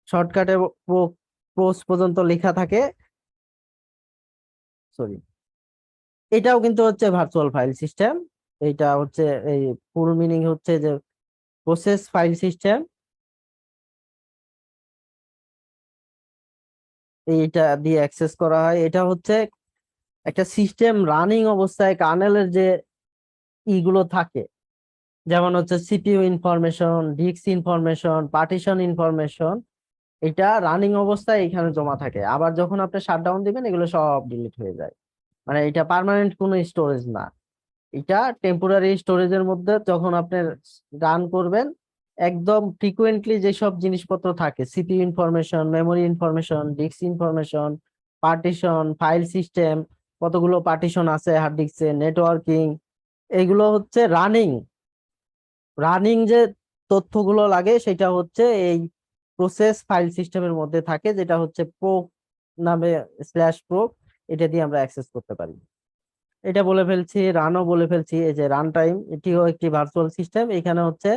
S1: শর্টকাটে প্রোস পর্যন্ত লেখা থাকে, সরি। এটাও কিন্তু হচ্ছে ভার্চুয়াল ফাইল সিস্টেম। এটা হচ্ছে এই ফুল মিনিং হচ্ছে যে প্রসেস ফাইল সিস্টেম। এইটা দিয়ে অ্যাক্সেস করা হয়। এটা হচ্ছে একটা সিস্টেম রানিং অবস্থায় কার্নেলের যে ইগুলো থাকে, যেমন হচ্ছে CPU information, disk information, partition information, এটা রানিং অবস্থায় এখানে জমা থাকে। আবার যখন আপনি শাটডাউন দিবেন এগুলো সব ডিলিট হয়ে যায়। মানে এটা পার্মানেন্ট কোনো স্টোরেজ না, এটা টেম্পোরারি স্টোরেজের মধ্যে যখন আপনি রান করবেন একদম ফ্রিকুয়েন্টলি যেসব জিনিসপত্র থাকে, CPU information, memory information, disk information, partition, file system, কতগুলো পার্টিশন আছে হার্ড ডিস্কে, নেটওয়ার্কিং, এগুলো হচ্ছে রানিং। রানিং যে তথ্যগুলো লাগে সেটা হচ্ছে এই প্রসেস ফাইল সিস্টেমের মধ্যে থাকে, যেটা হচ্ছে প্রো নামে /প্রো, এটা দিয়ে আমরা অ্যাক্সেস করতে পারি। এটা বলে ফেলছি, রানও বলে ফেলছি। এই যে রান টাইম, এটিও একটি ভার্চুয়াল সিস্টেম। এখানে হচ্ছে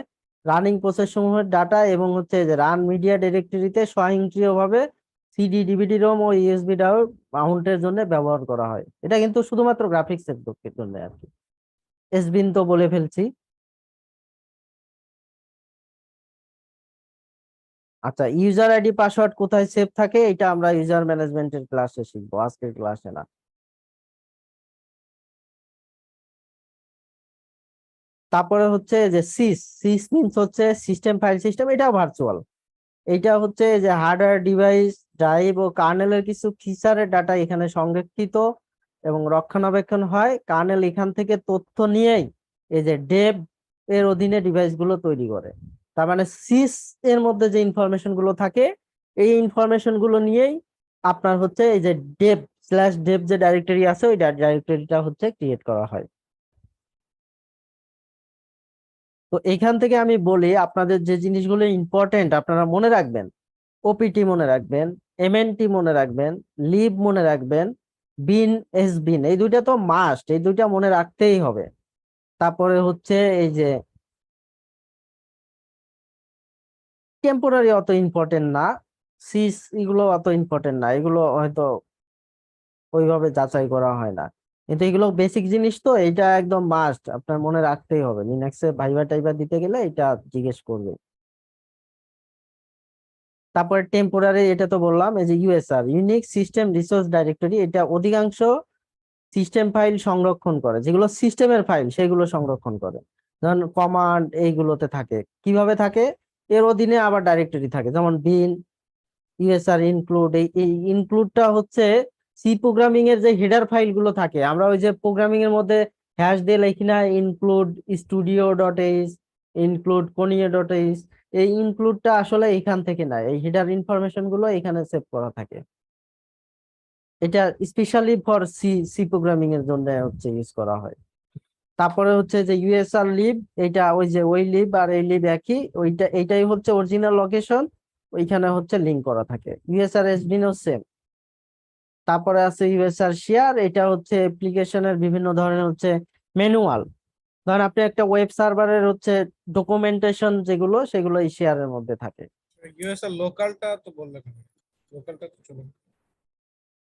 S1: রানিং প্রসেস সমূহের ডাটা এবং হচ্ছে যে রান মিডিয়া ডিরেক্টরিতে স্বয়ংক্রিয়ভাবে সিডি, ডিভিডি রোম ও ইউএসবি ড্রাইভ মাউন্টের জন্য ব্যবহার করা হয়। এটা কিন্তু শুধুমাত্র গ্রাফিক্স এর জন্য আর কি। এসবিন তো বলে ফেলছি। আচ্ছা, ইউজার আইডি পাসওয়ার্ড কোথায় সেভ থাকে এটা আমরা ইউজার ম্যানেজমেন্টের ক্লাসে শিখবো, আজকের ক্লাসে না। তারপরে হচ্ছে যে সিস, সিস মিনস হচ্ছে সিস্টেম ফাইল সিস্টেম, এটাও ভার্চুয়াল। এটা হচ্ছে যে হার্ডওয়্যার ডিভাইস, ড্রাইভ ও কার্নেলের কিছু ফিচারের ডাটা এখানে সংরক্ষিত এবং রক্ষণাবেক্ষণ হয়। কার্নেল এখান থেকে তথ্য নিয়েই এই যে ডেভ এর অধীনে ডিভাইস গুলো তৈরি করে। তার মানে সিস এর মধ্যে যে ইনফরমেশন গুলো থাকে এই ইনফরমেশন গুলো নিয়েই আপনার হচ্ছে এই যে ডেভ যে ডাইরেক্টরি আছে ওই ডাইরেক্টরিটা হচ্ছে ক্রিয়েট করা হয়। তো এখান থেকে আমি বলি আপনাদের যে জিনিসগুলো ইম্পর্টেন্ট আপনারা মনে রাখবেন, ওপিটি মনে রাখবেন, এমএনটি মনে রাখবেন, লিভ মনে রাখবেন, বিন, এসবিন, এই দুইটা তো মাস্ট, এই দুইটা মনে রাখতেই হবে। তারপরে হচ্ছে এই যে টেম্পোরারি অত ইম্পর্টেন্ট না, সিস এগুলো অত ইম্পর্টেন্ট না, এগুলো হয়তো ওইভাবে যাচাই করা হয় না, কিন্তু এগুলো বেসিক জিনিস, তো এটা একদম মাস্ট আপনার মনে রাখতেই হবে। লিনাক্সে ভাইবা টাইবা দিতে গেলে এটা জিজ্ঞেস করবে। তারপরে টেম্পোরারি, এটা তো বললাম। এই যে USR, unique system resource directory, এটা অধিকাংশ সিস্টেম ফাইল সংরক্ষণ করে, যেগুলো সিস্টেমের ফাইল সেগুলো সংরক্ষণ করে। ধরেন কমান্ড এইগুলোতে থাকে। কিভাবে থাকে? এর অধীনে আবার ডাইরেক্টরি থাকে, যেমন বিন, ইউএসআর, ইনক্লুড। এই ইনক্লুডটা হচ্ছে সি প্রোগ্রামিং এর যে হেডার ফাইল গুলো থাকে, আমরা ওই যে প্রোগ্রামিং এর মধ্যে হ্যাশ দিয়ে লিখি না, include studio dot h, include conio dot h. এই ইনক্লুডটা আসলে এখান থেকে না, এই হেডার ইনফরমেশন গুলো এখানে সেভ করা থাকে। এটা specially for C C programming এর জন্য হচ্ছে ইউজ করা হয়। তারপরে হচ্ছে যে ইউএসআর লিব, এটা ওই যে ওই লিব আর এই লিব একই, এইটাই হচ্ছে অরিজিনাল লোকেশন, ওইখানে হচ্ছে লিঙ্ক করা থাকে। ইউএসআর এসবিনও সেম। তারপরে আছে ইউএসআর শেয়ার, এটা হচ্ছে অ্যাপ্লিকেশনের বিভিন্ন ধরনের হচ্ছে ম্যানুয়াল। ধরেন আপনি একটা ওয়েব সার্ভারের হচ্ছে ডকুমেন্টেশন যেগুলো, সেগুলো এই শেয়ারের মধ্যে থাকে।
S2: ইউএসএ লোকালটা তো বললেন, লোকালটা তো চলুন।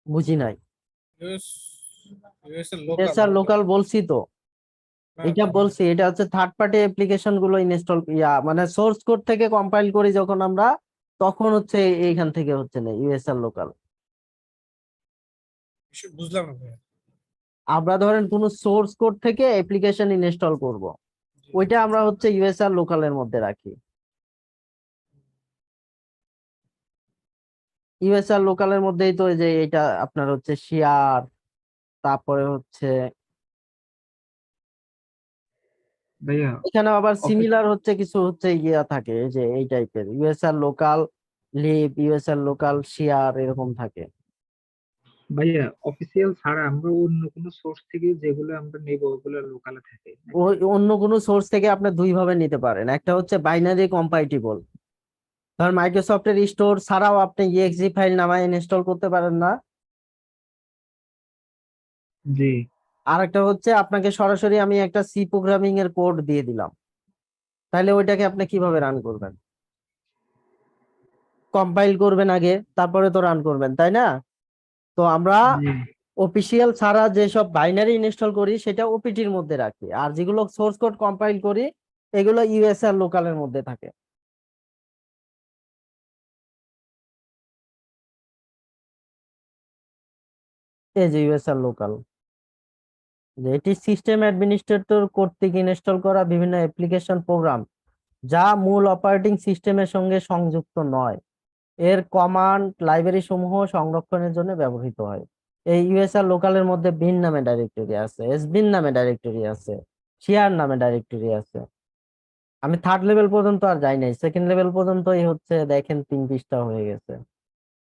S1: বুঝি নাই।
S2: ইউএস ইউএসএ
S1: ইউএসআর লোকাল বলছি তো, এটা বলছি, এটা হচ্ছে থার্ড পার্টি অ্যাপ্লিকেশন গুলো ইনস্টল মানে সোর্স কোড থেকে কম্পাইল করি যখন আমরা, তখন হচ্ছে এইখান থেকে হচ্ছে না ইউএসআর লোকাল।
S2: বুঝলাম না ভাইয়া।
S1: আমরা ধরেন কোন সোর্স কোড থেকে অ্যাপ্লিকেশন ইনস্টল করব, ওইটা আমরা হচ্ছে ইউএসআর লোকালের মধ্যে রাখি। ইউএসআর লোকালের মধ্যেই তো এই যে এটা আপনার হচ্ছে শেয়ার, তারপরে হচ্ছে
S5: ভাইয়া
S1: এখানে আবার
S5: অফিস
S1: সিমিলার হচ্ছে কিছু হচ্ছে ইয়া থাকে, এই যে এই টাইপের USR local lib, USR local share, এরকম থাকে।
S5: ভাইয়া অফিসিয়াল ছাড়া আমরা অন্য কোনো সোর্স থেকে যেগুলো আমরা নেব ওগুলো লোকালে থাকে নাকি?
S1: ওই অন্য কোনো সোর্স থেকে আপনি দুই ভাবে নিতে পারেন। একটা হচ্ছে বাইনারি কম্পাইটেবল, ধর মাইক্রোসফটের স্টোর ছাড়াও আপনি ইএক্সি ফাইল নামায় ইনস্টল করতে পারেন না।
S5: জি।
S1: আর একটা হচ্ছে আপনাকে সরাসরি আমি একটা সি প্রোগ্রামিং এর কোড দিয়ে দিলাম, তাহলে ওইটাকে আপনি কিভাবে রান করবেন? কম্পাইল করবেন আগে, তারপরে তো রান করবেন, তাই না? তো আমরা
S5: জি
S1: অফিসিয়াল ছাড়া যেসব বাইনারি ইনস্টল করি সেটা ওপিটির মধ্যে রাখি, আর যেগুলো সোর্স কোড কম্পাইল করি এগুলো ইউএসআর লোকালের মধ্যে থাকে। এই যে ইউএসআর লোকাল, যে এটি সিস্টেম অ্যাডমিনিস্ট্রেটর কর্তৃক ইনস্টল করা বিভিন্ন অ্যাপ্লিকেশন প্রোগ্রাম যা মূল অপারেটিং সিস্টেমের সঙ্গে সংযুক্ত নয়, এর কমান্ড লাইব্রেরি সমূহ সংরক্ষণের জন্য ব্যবহৃত হয়। এই ইউএসআর লোকালের মধ্যে বিন নামে ডাইরেক্টরি আছে, এসবিন নামে ডাইরেক্টরি আছে, শেয়ার নামে ডাইরেক্টরি আছে। আমি থার্ড লেভেল পর্যন্ত আর যাই নাই, সেকেন্ড লেভেল পর্যন্তই হচ্ছে দেখেন 3 পৃষ্ঠা হয়ে গেছে।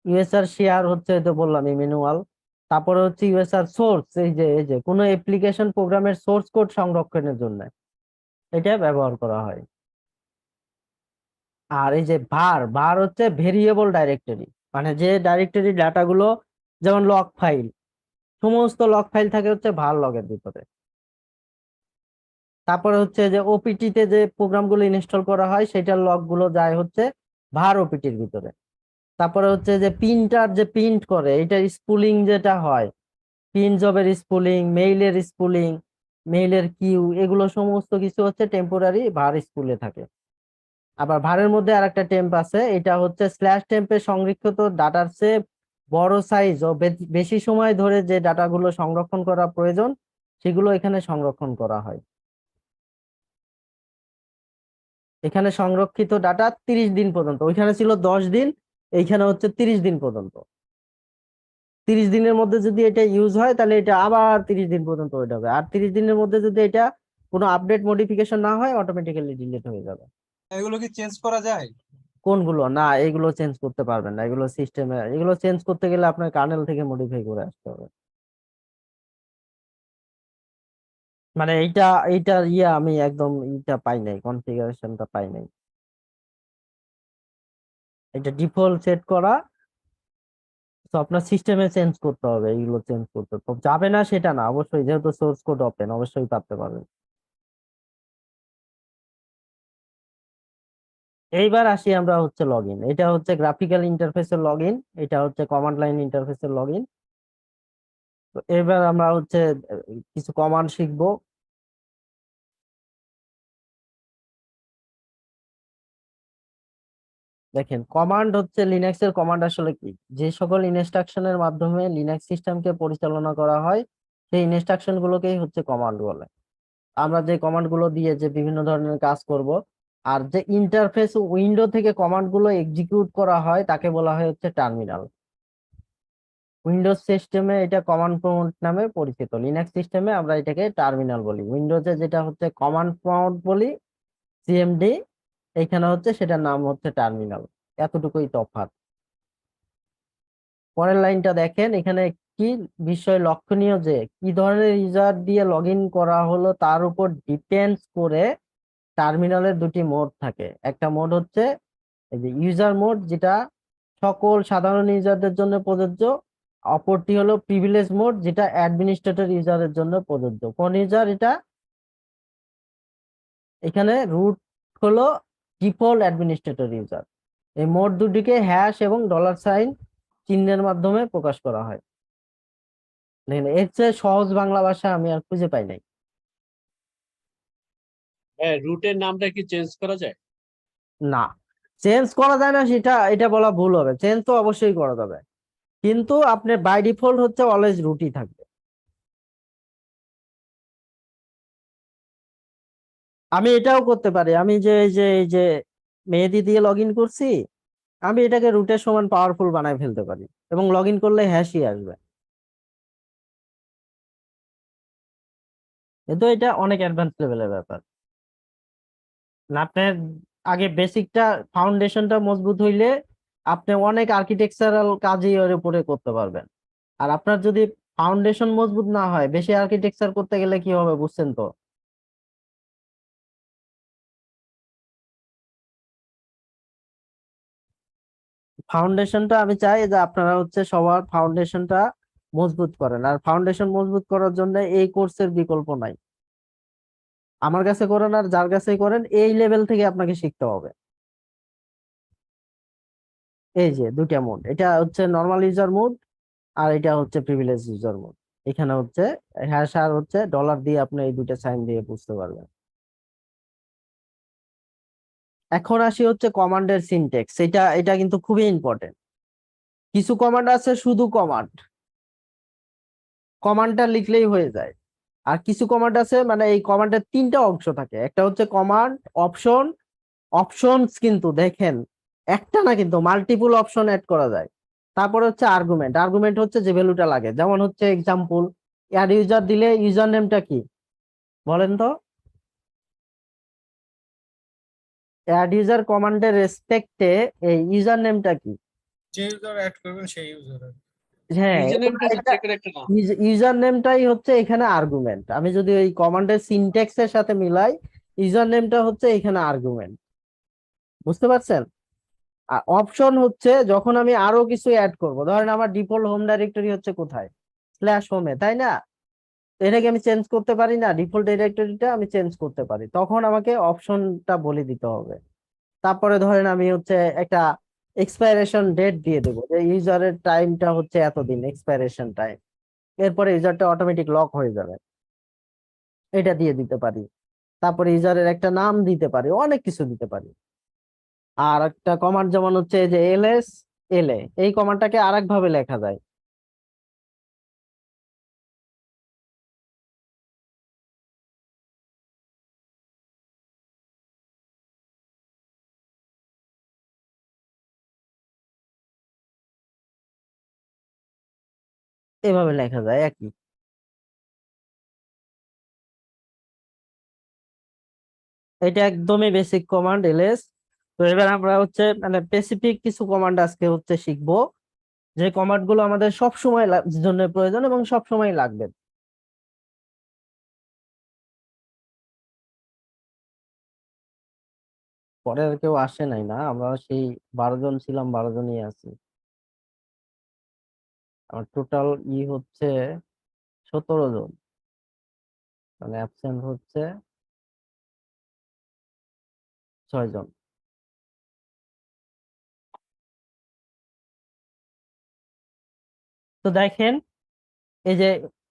S1: ইউএসআর শেয়ার হচ্ছে তো বললাম ম্যানুয়াল। তারপরে হচ্ছে ইউএসআর সোর্স, এই যে কোনো অ্যাপ্লিকেশন প্রোগ্রামের সোর্স কোড সংরক্ষণের জন্য এটা ব্যবহার করা হয়। আর এই যে ভার, ভার হচ্ছে ভেরিয়েবল ডাইরেক্টরি, মানে যে ডাইরেক্টরি ডাটাগুলো, যেমন লগ ফাইল, সমস্ত লগ ফাইল থাকে হচ্ছে ভার লগের ভিতরে। তারপরে হচ্ছে যে ওপিটি তে যে প্রোগ্রামগুলো ইনস্টল করা হয় সেটার লগ গুলো যায় হচ্ছে ভার ওপিটির ভিতরে। তারপরে হচ্ছে যে প্রিন্টার যে প্রিন্ট করে, এটা স্পুলিং যেটা হয়, প্রিন্ট জবের স্পুলিং, মেইলের স্পুলিং, মেইলের কিউ, এগুলো সমস্ত কিছু হচ্ছে টেম্পোরারি ভার স্পুলে থাকে। আবার ভারের মধ্যে আর একটা টেম্প আছে, এটা হচ্ছে স্ল্যাশ টেম্পে সংরক্ষিত ডাটার চেয়ে বড় সাইজ ও বেশি সময় ধরে যে ডাটাগুলো সংরক্ষণ করা প্রয়োজন সেগুলো এখানে সংরক্ষণ করা হয়। এখানে সংরক্ষিত ডাটা 30 দিন পর্যন্ত, ওইখানে ছিল 10 দিন, এইখানে হচ্ছে 30 দিন পর্যন্ত। 30 দিনের মধ্যে যদি এটা ইউজ হয় তাহলে এটা আবার 30 দিন পর্যন্ত ওয়েট হবে, আর 30 দিনের মধ্যে যদি এটা কোনো আপডেট মডিফিকেশন না হয় অটোমেটিক্যালি ডিলিট হয়ে যাবে।
S6: এগুলো কি চেঞ্জ করা যায়?
S1: কোনগুলো? না, এগুলো চেঞ্জ করতে পারবেন না, এগুলো সিস্টেমে, এগুলো চেঞ্জ করতে গেলে আপনার কার্নেল থেকে মডিফাই করে আসতে হবে। মানে এইটা এইটা আমি একদম পাই নাই, কনফিগারেশনটা পাই নাই। এটা ডিফল্ট সেট করা, তো আপনার সিস্টেমে চেঞ্জ করতে হবে, এইগুলো চেঞ্জ করতে তো যাবে না সেটা না, অবশ্যই যেহেতু সোর্স কোড ওপেন অবশ্যই পারতে পারবেন। এইবার আসি আমরা হচ্ছে লগ ইন, এটা হচ্ছে গ্রাফিক্যাল ইন্টারফেসের লগ ইন, এটা হচ্ছে কমান্ড লাইন ইন্টারফেসের লগ ইন। তো এবার আমরা হচ্ছে কিছু কমান্ড শিখবো। দেখেন, কমান্ড হচ্ছে লিনাক্সের কমান্ড আসলে কি, যে সকল ইনস্ট্রাকশনের মাধ্যমে লিনাক্স সিস্টেমকে পরিচালনা করা হয় সেই ইনস্ট্রাকশন গুলোকেই হচ্ছে কমান্ড বলে। আমরা যে কমান্ড গুলো দিয়ে যে বিভিন্ন ধরনের কাজ করব, আর যে ইন্টারফেস উইন্ডো থেকে কমান্ড গুলো এক্সিকিউট করা হয় তাকে বলা হয় হচ্ছে টার্মিনাল। উইন্ডোজ সিস্টেমে এটা কমান্ড প্রম্পট নামে পরিচিত, লিনাক্স সিস্টেমে আমরা এটাকে টার্মিনাল বলি। উইন্ডোজে যেটা হচ্ছে কমান্ড প্রম্পট বলি, সিএমডি, এখানে হচ্ছে সেটার নাম হচ্ছে টার্মিনাল। এতটুকুই তফাৎ। পরের লাইনটা দেখেন, এখানে কি বিষয় লক্ষণীয় যে কি ধরনের ইউজার দিয়ে লগ ইন করা হলো তার উপর ডিপেন্ডস করে টার্মিনালের দুটি মোড থাকে। একটা মোড হচ্ছে এই যে ইউজার মোড, যেটা সকল সাধারণ ইউজারদের জন্য প্রযোজ্য। অপরটি হলো প্রিভিলেজ মোড, যেটা অ্যাডমিনিস্ট্রেটর ইউজারের জন্য প্রযোজ্য। কোন ইউজার এটা? এখানে রুট হলো ডিফল্ট অ্যাডমিনিস্ট্রেটর ইউজার। এই মোড দুটিকে হ্যাশ এবং $সাইন চিহ্নের মাধ্যমে প্রকাশ করা হয়। দেখেন, এর চেয়ে সহজ বাংলা ভাষা আমি আর খুঁজে পাই নাই।
S7: হ্যাঁ, রুটের নামটা কি চেঞ্জ করা যায়?
S1: না, চেঞ্জ করা যায় না সেটা এটা বলা ভুল হবে, চেঞ্জ তো অবশ্যই করা যাবে, কিন্তু আপনার বাই ডিফল্ট হচ্ছে অলওয়েজ রুটই থাকবে। আমি এটাও করতে পারি, আমি যে এই যে মেহেদি দিয়ে লগ ইন করছি, আমি এটাকে রুটের সমান পাওয়ারফুল বানায় ফেলতে পারি এবং লগ ইন করলে হ্যাশই আসবে। কিন্তু এটা অনেক অ্যাডভান্স লেভেলের ব্যাপার। না, আপনার আগে বেসিকটা ফাউন্ডেশনটা মজবুত হইলে আপনি অনেক আর্কিটেকচারাল কাজই এর উপরে করতে পারবেন। আর আপনার যদি ফাউন্ডেশন মজবুত না হয়, বেশি আর্কিটেকচার করতে গেলে কি হবে বুঝছেন তো? ফাউন্ডেশনটা আমি চাই যে আপনারা হচ্ছে সবার ফাউন্ডেশনটা মজবুত করেন, আর ফাউন্ডেশন মজবুত করার জন্য এই কোর্সের বিকল্প নাই। আমার কাছে করেন আর যার কাছেই করেন, এই লেভেল থেকে আপনাকে শিখতে হবে। এই যে দুইটা মোড, এটা হচ্ছে নর্মাল ইউজার মোড আর এটা হচ্ছে প্রিভিলেজ ইউজার মোড। এখানে হচ্ছে হ্যাশ আর হচ্ছে $, দিয়ে আপনি এই দুইটা সাইন দিয়ে বুঝতে পারবেন। এখন আসি হচ্ছে কমান্ডের সিনট্যাক্স। এটা কিন্তু খুবই ইম্পর্টেন্ট। কিছু কমান্ড আছে শুধু কমান্ডটা লিখলেই হয়ে যায়, আর কিছু কমান্ড আছে মানে এই কমান্ডের তিনটা অংশ থাকে। একটা হচ্ছে কমান্ড, অপশন, অপশনস, কিন্তু দেখেন একটা না, কিন্তু মাল্টিপল অপশন অ্যাড করা যায়। তারপরে হচ্ছে আর্গুমেন্ট। আর্গুমেন্ট হচ্ছে যে ভ্যালুটা লাগে, যেমন হচ্ছে এক্সাম্পল অ্যাড ইউজার দিলে ইউজার নেমটা কি বলেন তো? অ্যাড ইউজার কমান্ডের রেসপেক্টে এই ইউজার নেমটা কি?
S2: যে ইউজার অ্যাড করবেন সেই ইউজার।
S1: হ্যাঁ,
S7: ইউজারনেমটা যে একটা নাম।
S1: ইউজার নেমটাই হচ্ছে এখানে আর্গুমেন্ট। আমি যদি ওই কমান্ডের সিনট্যাক্স এর সাথে মিলাই, ইউজার নেমটা হচ্ছে এখানে আর্গুমেন্ট। বুঝতে পারছেন? আর অপশন হচ্ছে যখন আমি আরো কিছু অ্যাড করব, ধরেন আমার ডিফল্ট হোম ডাইরেক্টরি হচ্ছে কোথায়, /হোমে, তাই না? তো এটাকে আমি চেঞ্জ করতে পারি না, ডিফল্ট ডাইরেক্টরিটা আমি চেঞ্জ করতে পারি, তখন আমাকে অপশনটা বলে দিতে হবে। তারপরে ধরেন আমি হচ্ছে একটা এক্সপাইরেশন ডেট দিয়ে দেবো, যে ইউজারের টাইমটা হচ্ছে এতদিন এক্সপাইরেশন টাইম, এরপরে ইউজারটা অটোমেটিক লক হয়ে যাবে, এটা দিয়ে দিতে পারি। তারপরে ইউজারের একটা নাম দিতে পারি, অনেক কিছু দিতে পারি। আর একটা কমান্ড যেমন হচ্ছে যে LA, এই কমান্ডটাকে আরেক ভাবে লেখা যায়। এভাবে লেখা যায় একই। এটা একদমই বেসিক কমান্ড LS। তো এবার আমরা হচ্ছে মানে স্পেসিফিক কিছু কমান্ড আজকে হচ্ছে শিখবো, যে কমান্ড গুলো আমাদের সব সময় জন্য প্রয়োজন এবং সব সময় লাগবে। পরে আর কেউ আসে নাই না? আমরা সেই 12 জন ছিলাম, 12 জনই আছি। আমার টোটাল হচ্ছে 17 জন, মানে অ্যাবসেন্ট হচ্ছে 6 জন। তো দেখেন, এই যে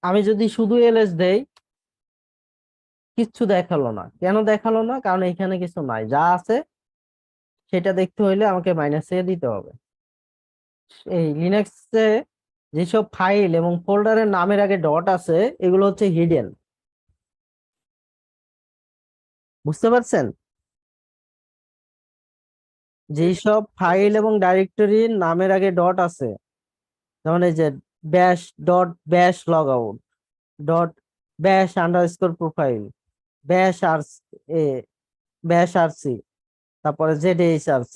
S1: আমি যদি শুধু LS দেই, কিচ্ছু দেখালো না। কেন দেখালো না? কারণ এখানে কিছু নাই, যা আছে সেটা দেখতে হইলে আমাকে -A দিতে হবে। এই লিনাক্সে যেসব ফাইল এবং ফোল্ডারের নামের আগে ডট আছে, এগুলো হচ্ছে হিডেন। বুঝতে পারছেন? যেই সব ফাইল এবং ডাইরেক্টরির নামের আগে ডট আছে, যেমন এই যে ব্যাশ ডট ব্যাশ লগ আউট, ডট ব্যাশ আন্ডারস্কোর প্রোফাইল, ব্যাশ আর এ ব্যাশ আরসি, তারপরে ZHRC।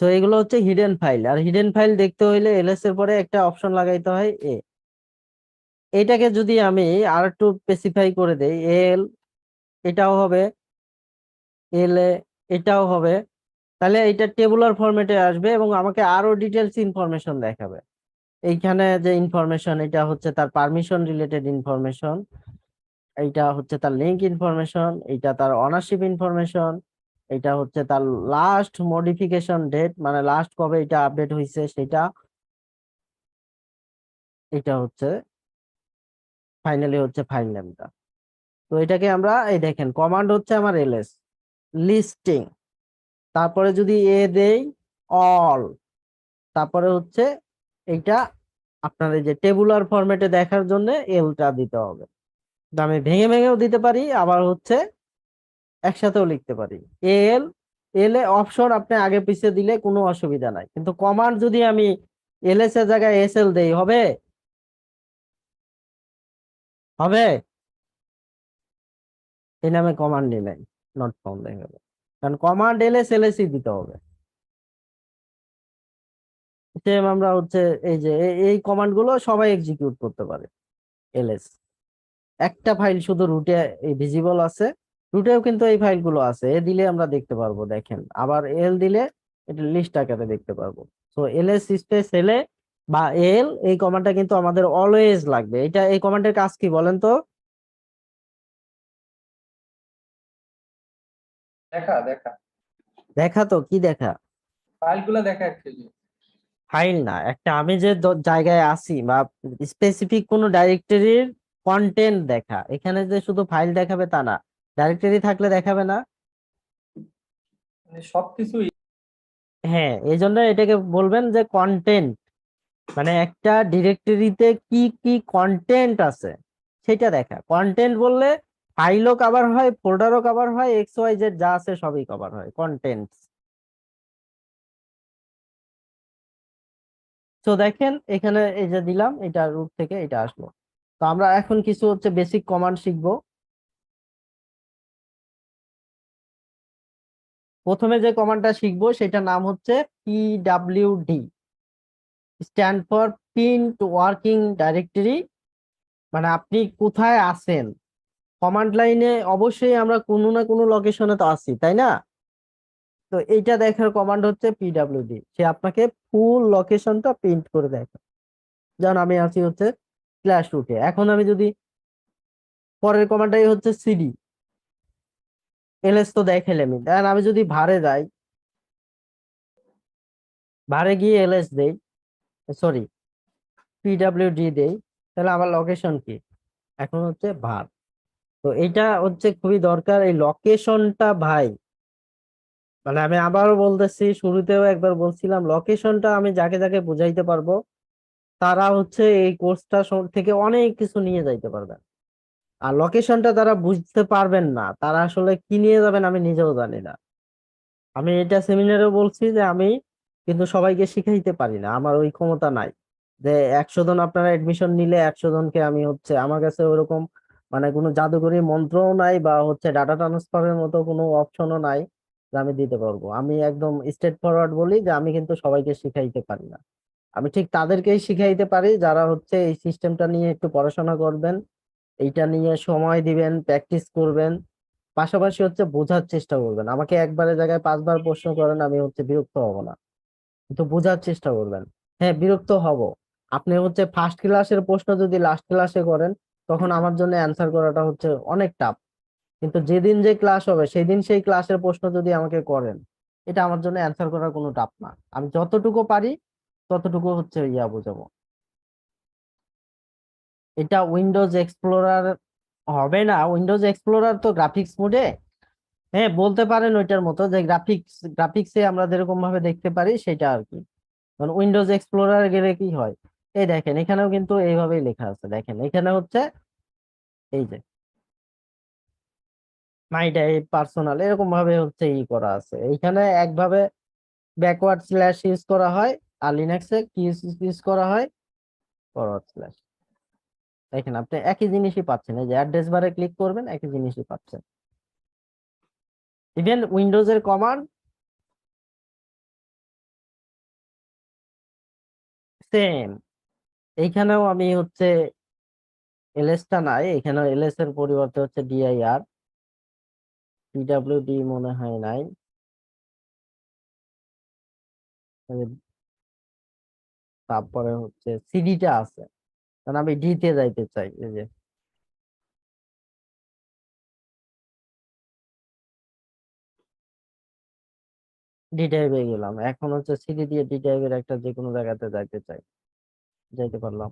S1: তো এগুলো হচ্ছে হিডেন ফাইল, আর হিডেন ফাইল দেখতে হইলে এলএস এর পরে একটা অপশন লাগাইতে হয় এটাকে যদি আমি আর একটু স্পেসিফাই করে দেই, এল এটাও হবে, এল এটাও হবে, তাহলে এটা টেবুলার ফরম্যাটে আসবে এবং আমাকে আরো ডিটেলস ইনফরমেশন দেখাবে। এইখানে যে ইনফরমেশন, এটা হচ্ছে তার পারমিশন রিলেটেড ইনফরমেশন, এইটা হচ্ছে তার লিঙ্ক ইনফরমেশন, এইটা তার অনারশিপ ইনফরমেশন, এটা হচ্ছে তার লাস্ট মডিফিকেশন ডেট, মানে লাস্ট কবে এটা আপডেট হয়েছে সেটা, এটা হচ্ছে ফাইনালি হচ্ছে ফাইল নেমটা। তো এটাকে আমরা এই দেখেন কমান্ড হচ্ছে আমার এলএস লিস্টিং, তারপরে যদি দেই অল, তারপরে হচ্ছে এইটা আপনার এই যে টেবুলার ফরম্যাটে দেখার জন্য এলটা দিতে হবে। তো আমি ভেঙে ভেঙেও দিতে পারি, আবার হচ্ছে একসাথেও লিখতে পারি। এল এল এ অপশন আপনি আগে পিছিয়ে দিলে কোনো অসুবিধা নাই, কিন্তু কমান্ড যদি আমি এলএস এর জায়গায় এসএল দেই হবে? হবে? এই নামে কমান্ডই নাই, নট ফাউন্ড দেখা যাবে, কারণ কমান্ড এলএস এলএসই দিতে হবে। সেম আমরা হচ্ছে এই যে এই কমান্ড গুলো সবাই এক্সিকিউট করতে পারে এলএস। একটা ফাইল শুধু রুটে ভিজিবল আছে, রুটেও কিন্তু এই ফাইলগুলো আছে, দিলে আমরা দেখতে পারবো, দেখেন আবার এল দিলে এটা লিস্ট আকারে দেখতে পারবো। তো এলএস স্পেস এল বা এল, এই কমান্ডটা কিন্তু আমাদের অলওয়েজ লাগবে। এটা এই কমান্ডের কাজ কি বলেন তো?
S3: দেখা দেখা
S1: দেখা তো কি দেখা?
S3: ফাইলগুলো দেখা অ্যাকচুয়ালি।
S1: ফাইল না, একটা আমি যে জায়গায় আছি বা স্পেসিফিক কোনো ডাইরেক্টরির কন্টেন্ট দেখা। এখানে যে শুধু ফাইল দেখাবে তা না, ডাইরেক্টরি থাকলে দেখাবে না?
S3: মানে সবকিছুই
S1: হ্যাঁ, এই জন্য এটাকে বলবেন যে কন্টেন্ট, মানে একটা ডিরেক্টরিতে কি কি কন্টেন্ট আছে সেটা দেখা। কন্টেন্ট বললে ফাইলও কভার হয়, ফোল্ডারও কভার হয়, XYZ যা আছে সবই কভার হয় কন্টেন্ট। তো দেখেন এখানে এই যে দিলাম, এটা রুট থেকে এটা আসলো। তো আমরা এখন কিছু হচ্ছে বেসিক কমান্ড শিখবো। প্রথমে যে কমান্ডটা শিখবো সেটার নাম হচ্ছে PWD, stand for print working directory, মানে আপনি কোথায় আছেন। কমান্ড লাইনে অবশ্যই আমরা কোনো না কোনো লোকেশনে তো আছি, তাই না? তো এইটা দেখার কমান্ড হচ্ছে PWD, সে আপনাকে ফুল লোকেশনটা প্রিন্ট করে দেখে। যেমন আমি আছি হচ্ছে ক্লাস রুটে, এখন আমি যদি পরের কমান্ডটাই হচ্ছে CD, এলএস তো দেখাইলাম, দেন আমি যদি ভারে যাই, ভারে গিয়ে এলএস দেই, সরি PWD দেই, তাহলে আমার লোকেশন কি? এখন হচ্ছে ভার। তো এটা হচ্ছে খুবই দরকার, এই লোকেশনটা ভাই, মানে আমি আবারও বলতেছি, শুরুতেও একবার বলছিলাম, লোকেশনটা আমি যাকে যাকে বুঝাইতে পারবো তারা হচ্ছে এই কোর্সটা থেকে অনেক কিছু নিয়ে যাইতে পারবেন। আর লোকেশনটা তারা বুঝতে পারবেন না, তারা আসলে কি নিয়ে যাবেন আমি নিজেও জানি না। আমি এটা সেমিনারেও বলছি যে আমি কিন্তু সবাইকে শিখাইতে পারি না, আমার ওই ক্ষমতা নাই যে 100 জন আপনারা এডমিশন নিলে 100 জনকে আমি হচ্ছে, আমার কাছে ওরকম মানে কোনো জাদুকরি মন্ত্রও নাই বা হচ্ছে ডাটা ট্রান্সফারের মতো কোনো অপশনও নাই যে আমি দিতে পারবো। আমি একদম স্ট্রেট ফরওয়ার্ড বলি যে আমি কিন্তু সবাইকে শিখাইতে পারি না। আমি ঠিক তাদেরকেই শিখাইতে পারি যারা হচ্ছে এই সিস্টেমটা নিয়ে একটু পড়াশোনা করবেন, এইটা নিয়ে সময় দিবেন, প্র্যাকটিস করবেন, পাশাপাশি হচ্ছে বোঝার চেষ্টা করবেন। আমাকে একবারের জায়গায় 5 বার প্রশ্ন করেন, আমি হচ্ছে বিরক্ত হব না, কিন্তু বোঝার চেষ্টা করবেন। হ্যাঁ, বিরক্ত হব। আপনি হচ্ছে ফার্স্ট ক্লাসের প্রশ্ন যদি লাস্ট ক্লাসে করেন, তখন আমার জন্য অ্যান্সার করাটা হচ্ছে অনেক টাফ। কিন্তু যেদিন যে ক্লাস হবে সেই দিন সেই ক্লাসের প্রশ্ন যদি আমাকে করেন, এটা আমার জন্য অ্যান্সার করা কোনো টাফ না। আমি যতটুকু পারি ততটুকু হচ্ছে বোঝাবো। এটা উইন্ডোজ এক্সপ্লোরার হবে না, উইন্ডোজ এক্সপ্লোরার তো গ্রাফিক্স মোডে। হ্যাঁ, বলতে পারেন ওইটার মতো যে গ্রাফিক্সে আমরা যেরকম ভাবে দেখতে পারি সেটা আর কি। কারণ উইন্ডোজ এক্সপ্লোরার গেলে কি হয়, এই দেখেন এখানেও কিন্তু এইভাবেই লেখা আছে, দেখেন এখানে হচ্ছে এই যে মাই টাইপ পার্সোনাল এরকম ভাবে হচ্ছে ই করা আছে। এইখানে একভাবে ব্যাকওয়ার্ড স্ল্যাশ ইউজ করা হয়, আর লিনাক্সে কি ইউজ করা হয়, ফরওয়ার্ড স্ল্যাশ। দেখেন আপনি একই জিনিসই পাচ্ছেন, এই যে অ্যাড্রেস বারে ক্লিক করবেন একই জিনিসই পাচ্ছেন। ইভেন উইন্ডোজের কমান্ড সেম, এইখানেও আমি হচ্ছে এলএস টা নাই, এখানে এলএস এর পরিবর্তে হচ্ছে ডিআইআর, পিডব্লিউডি মনে হয় নাই। তারপরে হচ্ছে সিডিটা আছে, কারণ আমি ডি তে যাইতে চাই। এই যে ডি টাইপে গেলাম, এখন হচ্ছে সিডি দিয়ে ডি টাইপের একটা যে কোনো জায়গাতে যাইতে চাই, যাইতে পারলাম।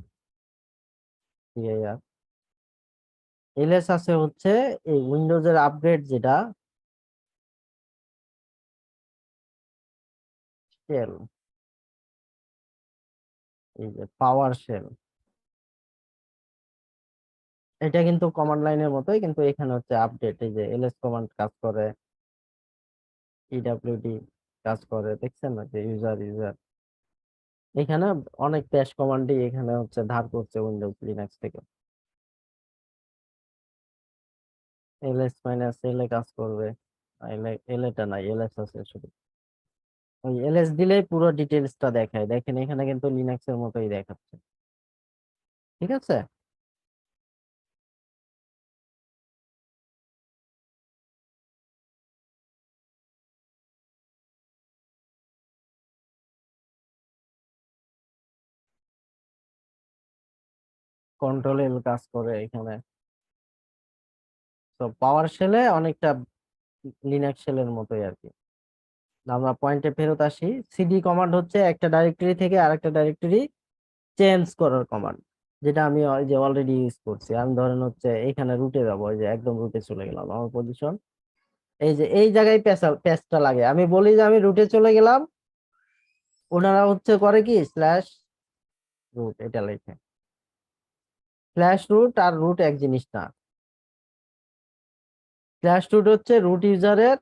S1: ডিআইআর এলএস আছে হচ্ছে এই উইন্ডোজের আপগ্রেড যেটা শেল, এই যে পাওয়ার শেল, এটা কিন্তু কমান্ড লাইনের মতোই, কিন্তু এখানে হচ্ছে আপডেট। এই যে এলএস কমান্ড কাজ করে, ইডব্লিউডি কাজ করে, দেখছেন না যে ইউজার ইউজার। এখানে অনেক ব্যাশ কমান্ডই এখানে হচ্ছে ধার করছে উইন্ডোজ লিনাক্স থেকে। এলএস মাইনাস এল এ কাজ করবে, এল এটা নাই, এলএস আছে শুধু। ওই এলএস দিলেই পুরো ডিটেলসটা দেখায়, দেখেন এখানে কিন্তু লিনাক্স এর মতোই দেখাচ্ছে। ঠিক আছে, কন্ট্রোল এল কাজ করে এখানে। তো পাওয়ার শেলে অনেকটা লিনাক্স শেলের মতোই আর কি। আমরা পয়েন্টে ফেরত আসি, সিডি কমান্ড হচ্ছে একটা ডাইরেক্টরি থেকে আরেকটা ডাইরেক্টরি চেঞ্জ করার কমান্ড, যেটা আমি ওই যে অলরেডি ইউজ করছি। আমি ধরেন হচ্ছে এখানে রুটে যাবো, এই যে একদম রুটে চলে গেলাম, আমার পজিশন এই যে এই জায়গায় পেজটা লাগে, আমি বলি যে আমি রুটে চলে গেলাম, ওনারা হচ্ছে করে কি স্ল্যাশ রুট এটা লেখে। স্ল্যাশ রুট আর রুট এক জিনিস না। স্ল্যাশ রুট হচ্ছে রুট ইউজারের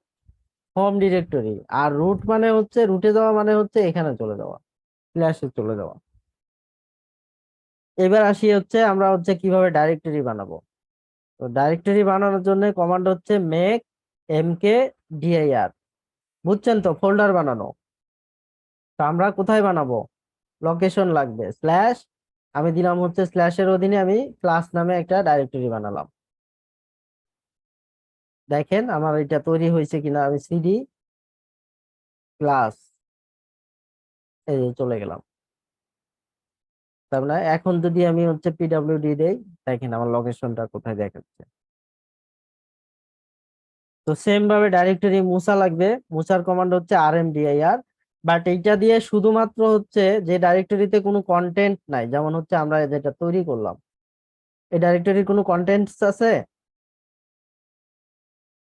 S1: হোম ডিরেক্টরি, আর রুট মানে হচ্ছে রুটে যাওয়া, মানে হচ্ছে এখানে চলে যাওয়া, স্ল্যাশে চলে যাওয়া। এবার আসি হচ্ছে আমরা হচ্ছে কিভাবে ডাইরেক্টরি বানাবো। তো ডাইরেক্টরি বানানোর জন্য কমান্ড হচ্ছে মেক এমকে ডিআইআর, বুঝছেন তো, ফোল্ডার বানানো। তো আমরা কোথায় বানাবো, লোকেশন লাগবে স্ল্যাশ, আমি দিলাম হচ্ছে স্ল্যাশের অধীনে আমি ক্লাস নামে একটা ডাইরেক্টরি বানালাম। দেখেন আমার এটা তৈরি হয়েছে কিনা, আমি সিডি ক্লাস এই যে চলে গেলাম। তার মানে এখন যদি আমি হচ্ছে পিডব্লিউডি দেই, দেখেন আমার লোকেশনটা কোথায় দেখাচ্ছে। তো সেম ভাবে ডাইরেক্টরি মুছা লাগবে, মুছার কমান্ড হচ্ছে rmdir, বাট এইটা দিয়ে শুধুমাত্র হচ্ছে যে ডাইরেক্টরিতে কোনো কন্টেন্ট নাই, যেমন হচ্ছে আমরা যেটা তৈরি করলাম, এই ডাইরেক্টরির কোনো কন্টেন্টস আছে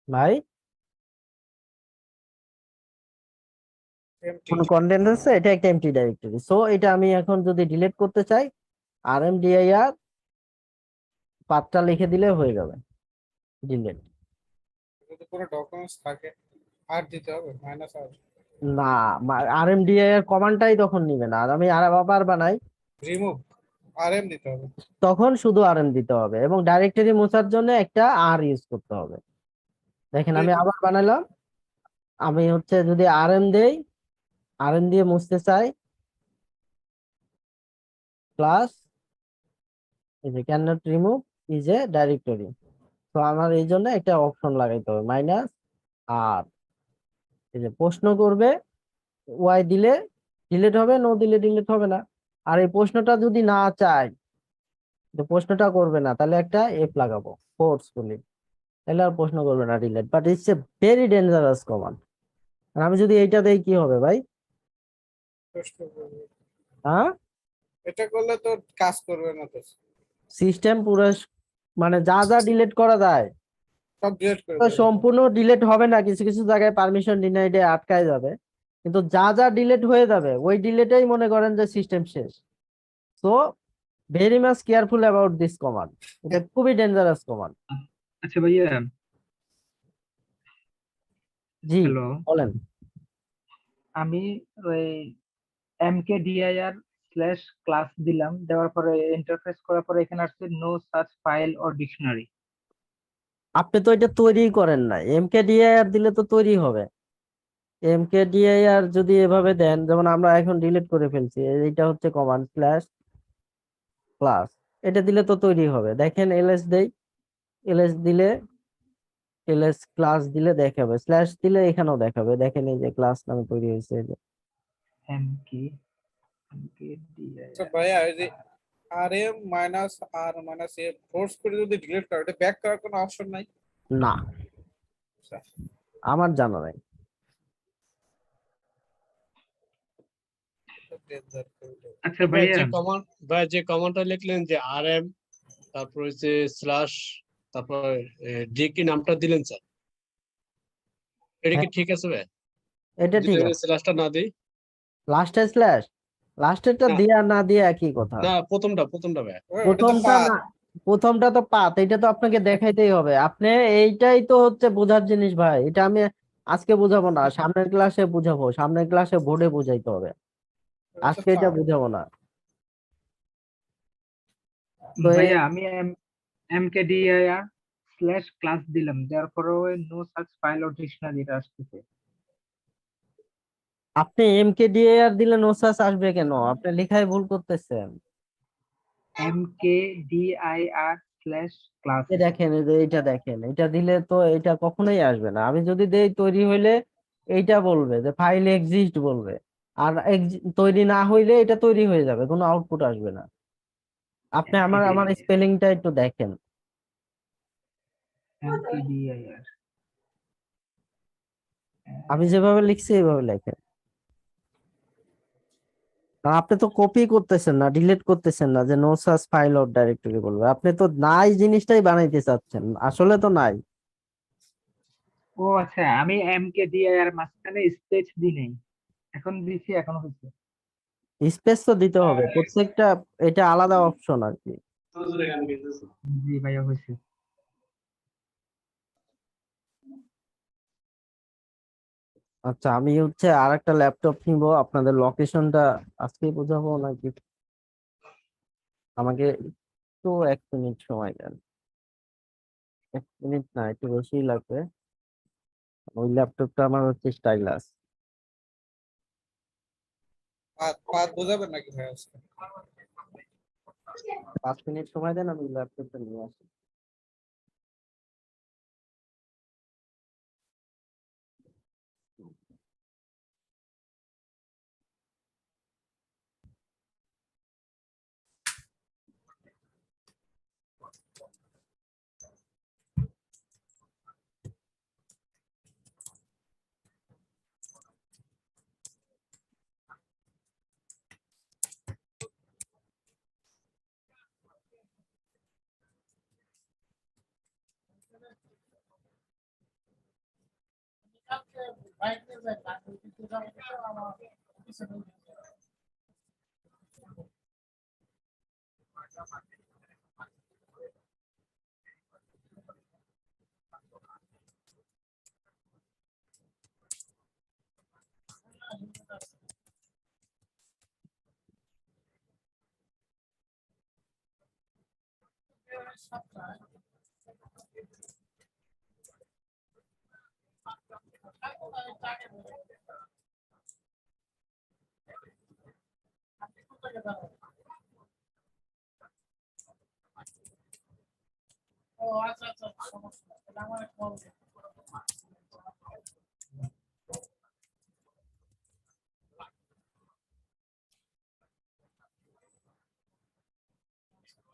S1: ভাই, কোনো কন্টেন্ট আছে? এটা একটা এমটি ডাইরেক্টরি। সো এটা আমি এখন যদি ডিলিট করতে চাই, rmdir পাথটা লিখে দিলে হয়ে যাবে ডিলিট।
S2: যদি কোনো ডকুমেন্টস থাকে আর দিতে হবে মাইনাস আর,
S1: না, rmdir কমান্ডটাই তখন নিবে না, আর আমি আবার বানাই
S2: রিমুভ আরএম দিতে হবে।
S1: তখন শুধু rm দিতে হবে, এবং ডাইরেক্টরি মোছার জন্য একটা আর ইউজ করতে হবে। দেখেন আমি আবার বানালাম, আমি হচ্ছে যদি rm দেই, rm দিয়ে মুছতে চাই, প্লাস এই যে can not remove is a directory. তো আমার এই জন্য একটা অপশন লাগাইতে হবে মাইনাস আর, এই যে প্রশ্ন করবে ওয়াই দিলে ডিলিট হবে, নো দিলে ডিলিট হবে না। আর এই প্রশ্নটা যদি না চাই, যে প্রশ্নটা করবে না, তাহলে একটা এফ লাগাবো ফোর্সফুলি, তাহলে আর প্রশ্ন করবে না delete. But it's a very dangerous command. আর আমি যদি এইটা দেই কি হবে ভাই?
S2: প্রশ্ন করবে।
S1: হ্যাঁ,
S2: এটা করলে তো কাজ করবে না তো,
S1: সিস্টেম পুরো মানে যা যা ডিলিট করা যায়
S2: সব ডিলিট করে
S1: তো
S2: দেবে।
S1: সম্পূর্ণ ডিলিট হবে না, কিছু কিছু জায়গায় পারমিশন ডিনাইডে আটকায় যাবে, কিন্তু যা যা ডিলিট হয়ে যাবে ওই ডিলিটেই মনে করেন যে সিস্টেম শেষ। তো very much careful about this command. এটা খুবই ডেঞ্জারাস কমান্ড।
S5: আচ্ছা ভাইয়া,
S1: জি
S5: হ্যালো,
S1: বলেন।
S5: আমি ওই mkdir স্ল্যাশ ক্লাস দিলাম, দেওয়ার পরে ইন্টারফেস করার পরে এখানে আসছে no such file or dictionary.
S1: আপনি তো এটা তৈরি করেন না, এমকেডিআইআর দিলে তো তৈরি হবে। এমকেডিআইআর যদি এভাবে দেন, যেমন আমরা এখন ডিলিট করে ফেলছি, এইটা হচ্ছে কমান্ড স্ল্যাশ ক্লাস, এটা দিলে তো তৈরি হবে। দেখেন এলএস দেই, এলএস দিলে, এলএস ক্লাস দিলে দেখাবে, স্ল্যাশ দিলে এখানেও দেখাবে। দেখেন এই যে ক্লাস নামে তৈরি হয়েছে এই যে।
S2: আচ্ছা
S5: mkdir
S2: ভাইয়া এই যে RM minus R minus A force করে যদি ডিলিট করে, এটা ব্যাক করার কোনো অপশন নাই?
S1: না,
S2: আচ্ছা,
S1: আমার জানা নাই।
S2: danger করে।
S5: আচ্ছা
S7: ভাই
S5: ভাইয়া,
S7: যে কমান্ডটা লিখলেন যে RM, তারপর হচ্ছে স্ল্যাশ, তারপর যে কি নামটা দিলেন স্যার, এটা কি
S1: হ্যাঁ,
S7: ঠিক আছে ভাই?
S1: এটা
S7: যদি
S1: ঠিক
S7: আমি
S1: আছে।
S7: স্ল্যাশটা না দিই?
S1: লাস্টে স্ল্যাশ, লাস্টেরটা
S7: না
S1: দিয়া না দিয়া একই কথা।
S7: না, প্রথমটা ভাই।
S2: ওটা তো
S1: প্রথমটা
S2: পাত।
S1: না, প্রথমটা তো পাত, এটা তো আপনাকে দেখাইতেই হবে। আপনি এইটাই তো হচ্ছে বোঝার জিনিস ভাই, এটা আমি আজকে বুঝাবো না, সামনের ক্লাসে বুঝাবো, সামনের ক্লাসে বোর্ডে বুঝাইতে হবে,
S2: ওটা তো
S1: আজকে এটা
S2: পাত।
S1: বুঝাবো না। তো
S5: ভাইয়া আমি mkdir স্ল্যাশ ক্লাস দিলাম, দেওয়ার পরে no such file or dictionary এটা আসতেছে।
S1: আপনি এমকেডিআর দিলে নোসাস আসবে কেন? আপনি লেখায় ভুল করতেছেন।
S5: mkdir slash class.
S1: এই দেখেন, এই যে এইটা দেখেন, এটা দিলে তো এটা কখনোই আসবে না। আমি যদি দেই তৈরি হইলে এইটা বলবে যে ফাইল এক্সিস্ট বলবে, আর তৈরি না হইলে এটা তৈরি হয়ে যাবে, কোনো আউটপুট আসবে না। আপনি আমার আমার স্পেলিংটা একটু দেখেন।
S5: mkdir
S1: আমি যেভাবে লিখছি এইভাবে লেখেন। আর আপনি তো কপি করতেছেন না, ডিলিট করতেছেন না যে no such file or directory বলবে। আপনি তো নাই জিনিসটাই বানাইতে চাচ্ছেন, আসলে তো নাই।
S5: ও আচ্ছা, আমি mkdir মাঝখানে স্পেস দিই নাই, এখন দিছি, এখন হচ্ছে।
S1: স্পেস তো দিতে হবে প্রত্যেকটা, এটা আলাদা অপশন আর কি।
S5: জি ভাইয়া হয়েছে।
S1: আচ্ছা, আমি হচ্ছে আর একটা ল্যাপটপ নিবো, আপনাদের লোকেশনটা আজকেই বোঝাবো নাকি? আমাকে একটু 1 মিনিট সময় দেন। 1 মিনিট না, একটু বেশি লাগবে। ওই ল্যাপটপটা আমার হচ্ছে স্টাইলাস।
S2: পাত পাত বোঝাবেন নাকি ভাই আজকে?
S1: 5 মিনিট সময় দেন, আমি ল্যাপটপটা নিয়ে আসি।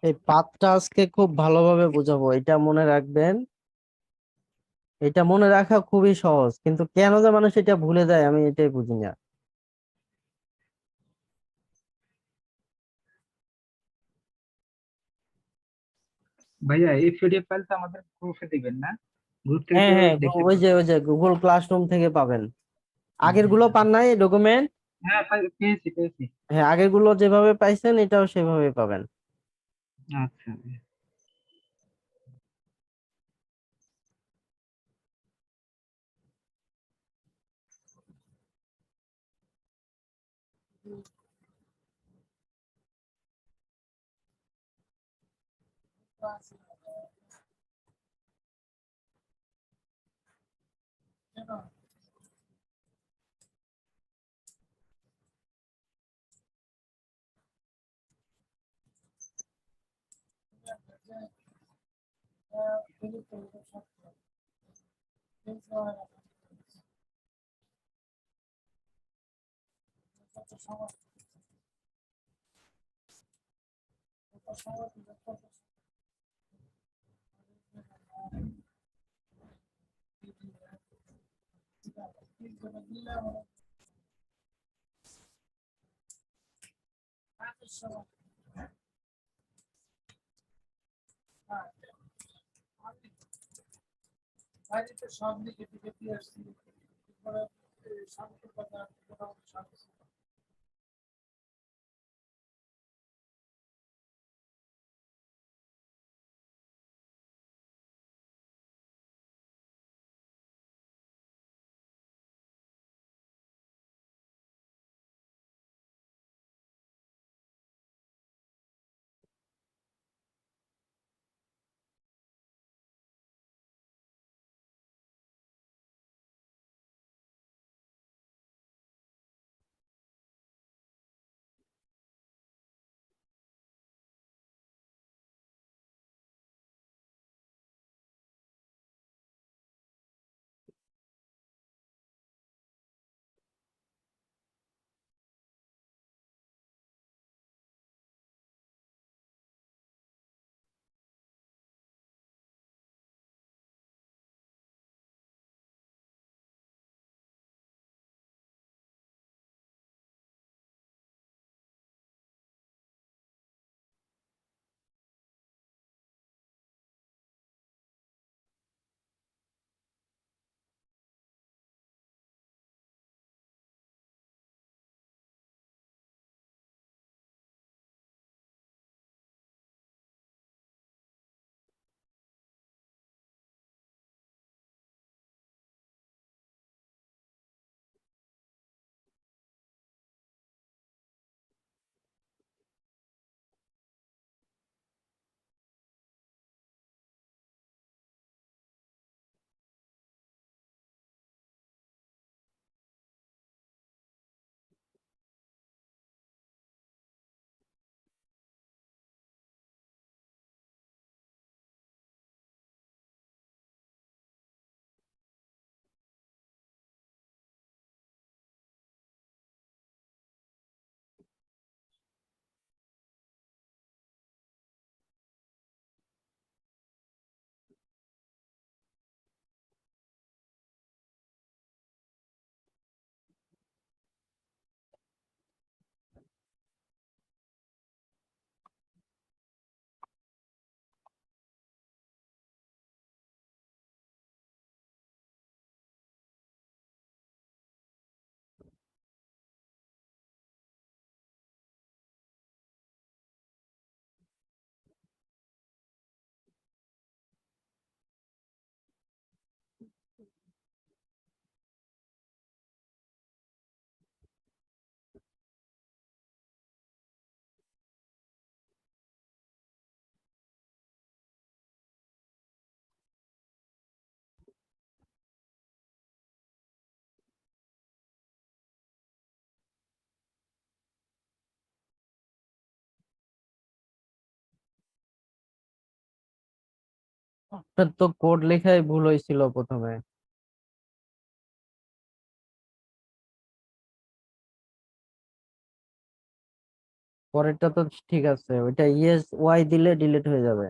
S1: এই পাতটা আজকে খুব ভালোভাবে বোঝাবো, এটা মনে রাখবেন। এটা মনে রাখা খুবই সহজ, কিন্তু কেন যে মানুষ এটা ভুলে যায় আমি এটাই বুঝি না।
S5: ভাইয়া এই পিডিএফ ফাইলটা আমাদের গ্রুপে দিবেন না? গ্রুপ থেকে
S1: হ্যাঁ
S5: কেউ
S1: হ্যাঁ,
S5: দেখতে
S1: ওই
S5: পাবে?
S1: যে গুগল ক্লাসরুম থেকে পাবেন। আগের গুলো পান নাই ডকুমেন্ট?
S5: হ্যাঁ পেয়েছি পেয়েছি।
S1: হ্যাঁ, আগের গুলো যেভাবে পাইছেন এটাও সেভাবে পাবেন।
S5: আচ্ছা।
S1: আপনার তো কোড লেখায় ভুল হয়েছিল প্রথমে। পরেরটা তো ঠিক আছে, ওইটা ইএস ওয়াই দিলে ডিলিট হয়ে যাবে।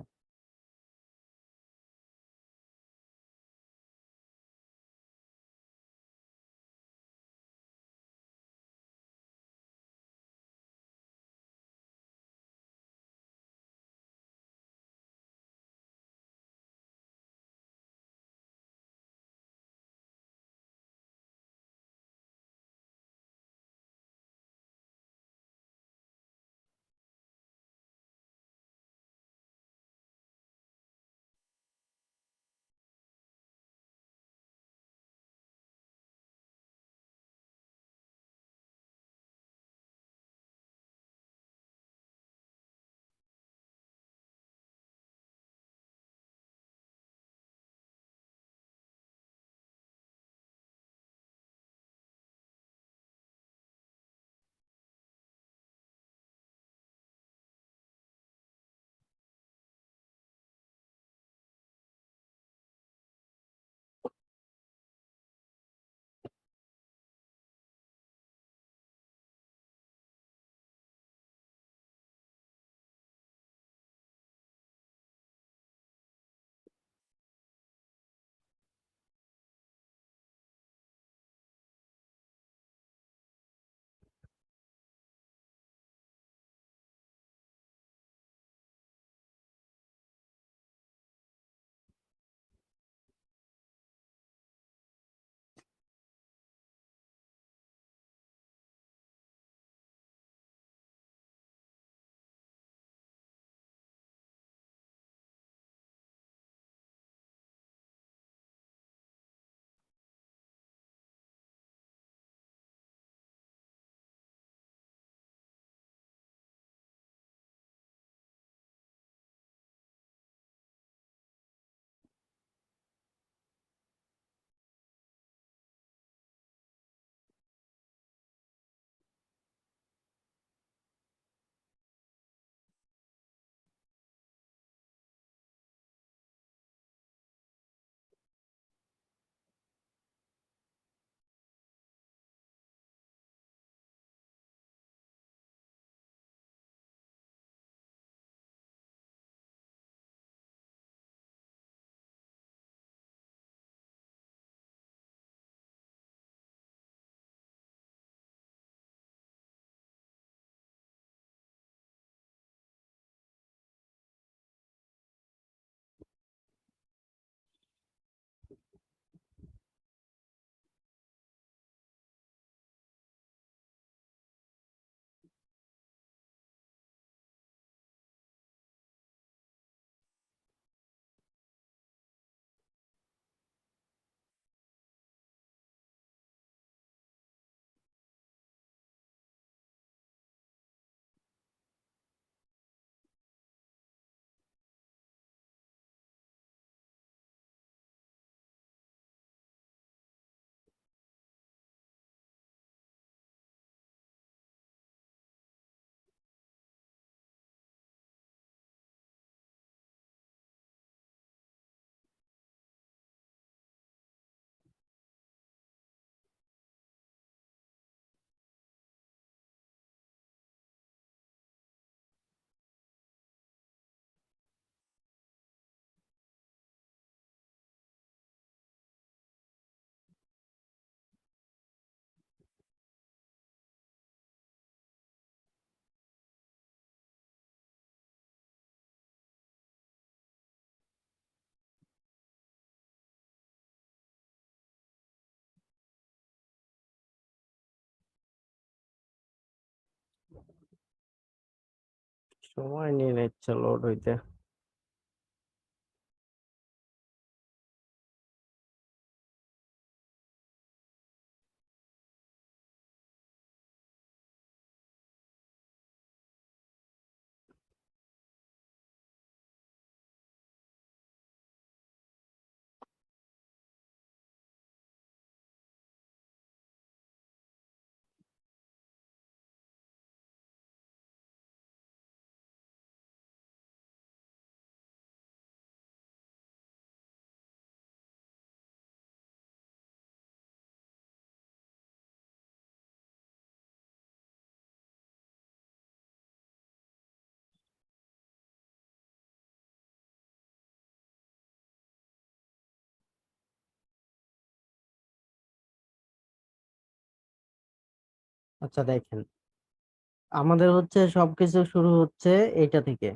S1: সময় নিয়ে নিচ্ছে লোড হইতে। আচ্ছা দেখেন, আমাদের হচ্ছে সবকিছু শুরু হচ্ছে এইটা থেকে।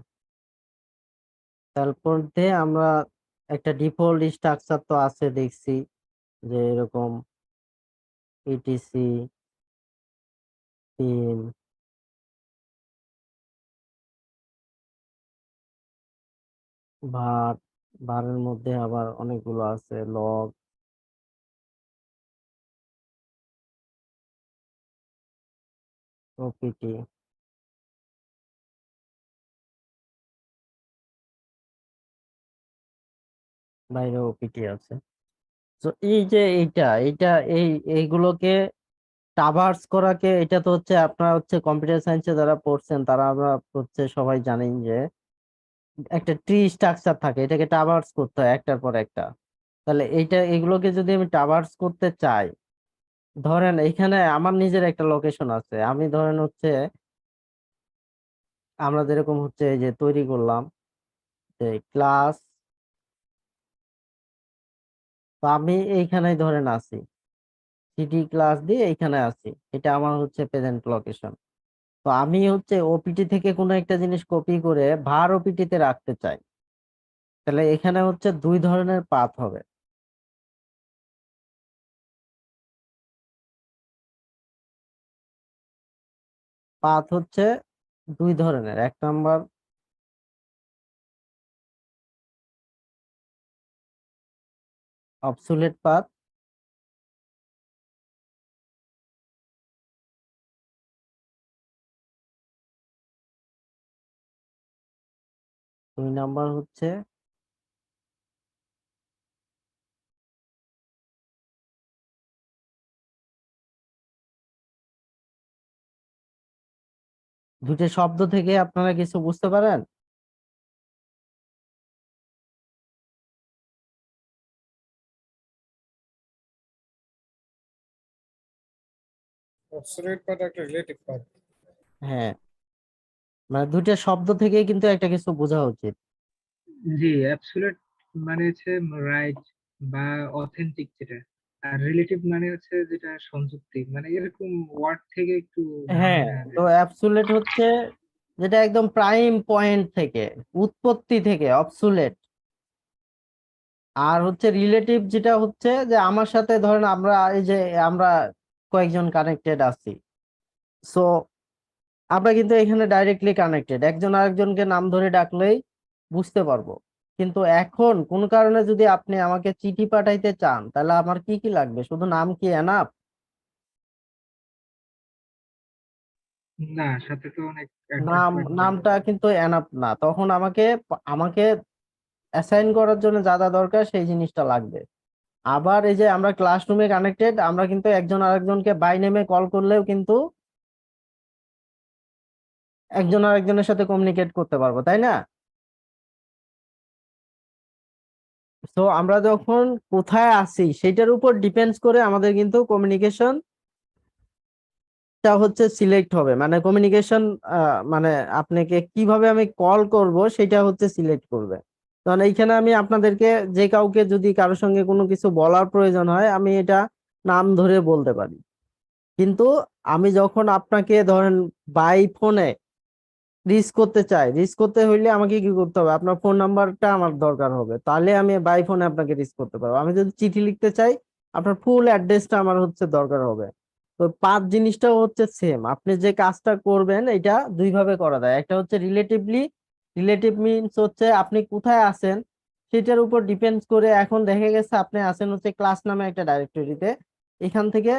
S1: তারপর দিয়ে আমরা একটা ডিফল্ট স্ট্রাকচার তো আছে দেখছি, যে এরকম ইটিসি পিন, ভার, ভারের মধ্যে আবার অনেকগুলো আছে, লগ, ওপিটি, বাইরে ওপিটি আছে। তো এই যে এইটা এই এইগুলোকে ট্রাভার্স করাকে, এটা তো হচ্ছে আপনারা হচ্ছে কম্পিউটার সায়েন্সে যারা পড়ছেন তারা আমরা হচ্ছে সবাই জানেন যে একটা ট্রি স্ট্রাকচার থাকে, এটাকে ট্রাভার্স করতে হয় একটার পর একটা। তাহলে এগুলোকে যদি আমি ট্রাভার্স করতে চাই, ধরেন এখানে আমার নিজের একটা লোকেশন আছে, আমি ধরেন হচ্ছে আমরা যেরকম হচ্ছে এই যে তৈরি করলাম যে ক্লাস, তো আমি এইখানে ধরেন আছি, সিটি ক্লাস দিয়ে এইখানে আছি, এটা আমার হচ্ছে প্রেজেন্ট লোকেশন। তো আমি হচ্ছে ওপিটি থেকে কোনো একটা জিনিস কপি করে ভার ওপিটি তে রাখতে চাই, তাহলে এখানে হচ্ছে দুই ধরনের পাথ হবে। পাথ হচ্ছে দুই ধরনের, এক নাম্বার অবসোলেট পাথ, দুই নাম্বার হচ্ছে দুইটা শব্দ থেকে আপনারা কিছু বুঝতে পারেন?
S2: অবসোলিউট পাথ একটা রিলেটিভ পাথ।
S1: হ্যাঁ, মানে দুইটা শব্দ থেকে কিন্তু একটা কিছু বোঝা উচিত।
S5: জি, অ্যাবসলিউট মানে হচ্ছে রাইট বা অথেন্টিক যেটা, আর রিলেটিভ মানে হচ্ছে যেটা সংযুক্তি, মানে এরকম ওয়ার্ড থেকে একটু ধারণা
S1: হ্যাঁ,
S5: নেওয়া
S1: তো
S5: যায়।
S1: অ্যাবসোলেট হচ্ছে যেটা একদম প্রাইম পয়েন্ট থেকে, উৎপত্তি থেকে অবসোলেট। আর হচ্ছে রিলেটিভ যেটা হচ্ছে যে আমার সাথে ধরেন আমরা এই যে আমরা কয়েকজন কানেক্টেড আছি, সো আমরা কিন্তু এখানে ডাইরেক্টলি কানেক্টেড, একজন আরেকজনকে নাম ধরে ডাকলেই বুঝতে পারবো। কিন্তু এখন কোন কারণে যদি আপনি আমাকে চিঠি পাঠাইতে চান, তাহলে আমার কি কি লাগবে? শুধু নাম কি এনাফ?
S5: না, সাথে তো অনেক অ্যাড্রেস
S1: নাম,
S5: লাগবে।
S1: নামটা কিন্তু এনাফ না, তখন আমাকে আমাকে অ্যাসাইন করার জন্য যা যা দরকার সেই জিনিসটা লাগবে। আবার এই যে আমরা ক্লাসরুমে কানেক্টেড, আমরা কিন্তু একজন আরেকজনকে বাই নেমে কল করলেও কিন্তু একজন আরেকজনের সাথে কমিউনিকেট করতে পারবো, তাই না? তো আমরা যখন কোথায় আছি সেটার উপর ডিপেন্ডস করে আমাদের কিন্তু কমিউনিকেশন টা হচ্ছে সিলেক্ট হবে, মানে কমিউনিকেশন মানে আপনাকে কিভাবে আমি কল করব সেটা হচ্ছে সিলেক্ট করবে। কারণ এইখানে আমি আপনাদেরকে যে কাউকে যদি কারোর সঙ্গে কোনো কিছু বলার প্রয়োজন হয়, আমি এটা নাম ধরে বলতে পারি। কিন্তু আমি যখন আপনাকে ধরেন বাই ফোনে রিচ করতে চাই, রিচ করতে হইলে আমাকে কি করতে হবে? আপনার ফোন নাম্বারটা আমার দরকার হবে, তাহলে আমি বাই ফোনে আপনাকে রিচ করতে পারবো। আমি যদি চিঠি লিখতে চাই, আপনার ফুল অ্যাড্রেসটা আমার হচ্ছে দরকার হবে। তো পাথ জিনিসটাও হচ্ছে সেম, আপনি যে কাজটা করবেন এটা দুই ভাবে করা যায়। একটা হচ্ছে রিলেটিভ মিনস হচ্ছে আপনি কোথায় আছেন সেটার উপর ডিপেন্ড করে। এখন দেখা গেছে আপনি আছেন হচ্ছে ক্লাস নামে একটা ডাইরেক্টরিতে, এখান থেকে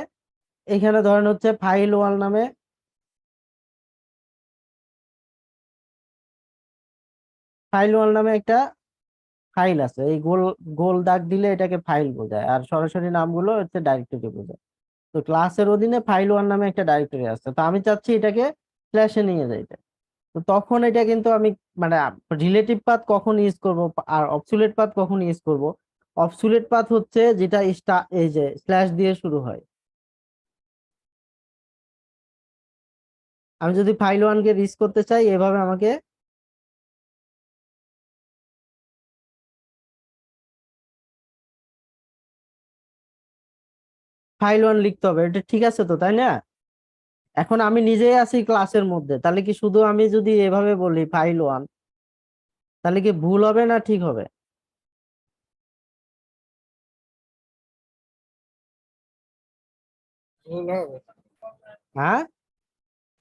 S1: এখানে ধরেন হচ্ছে ফাইল ওয়াল নামে একটা ফাইল আছে। এই গোল গোল দাগ দিলে এটাকে ফাইল বোঝায়, আর সরাসরি নামগুলো হচ্ছে ডাইরেক্টরি বোঝায়। তো ক্লাসের অধীনে ফাইল 1 নামে একটা ডাইরেক্টরি আছে, তো আমি চাচ্ছি এটাকে ফ্ল্যাশে নিয়ে যাইতে। তো তখন এটা কিন্তু আমি মানে রিলেটিভ পাথ কখন ইউজ করব আর অবসুলেট পাথ কখন ইউজ করব। অবসুলেট পাথ হচ্ছে যেটা এই যে স্ল্যাশ দিয়ে শুরু হয়। আমি যদি ফাইল 1 কে রিচ করতে চাই এভাবে আমাকে ফাইল 1 লিখতে হবে, এটা ঠিক আছে তো, তাই না? এখন আমি নিজেই আছি ক্লাসের মধ্যে, তাহলে কি শুধু আমি যদি এভাবে বলি ফাইল 1, তাহলে কি ভুল হবে না ঠিক হবে?
S2: ভুল হবে,
S1: হ্যাঁ,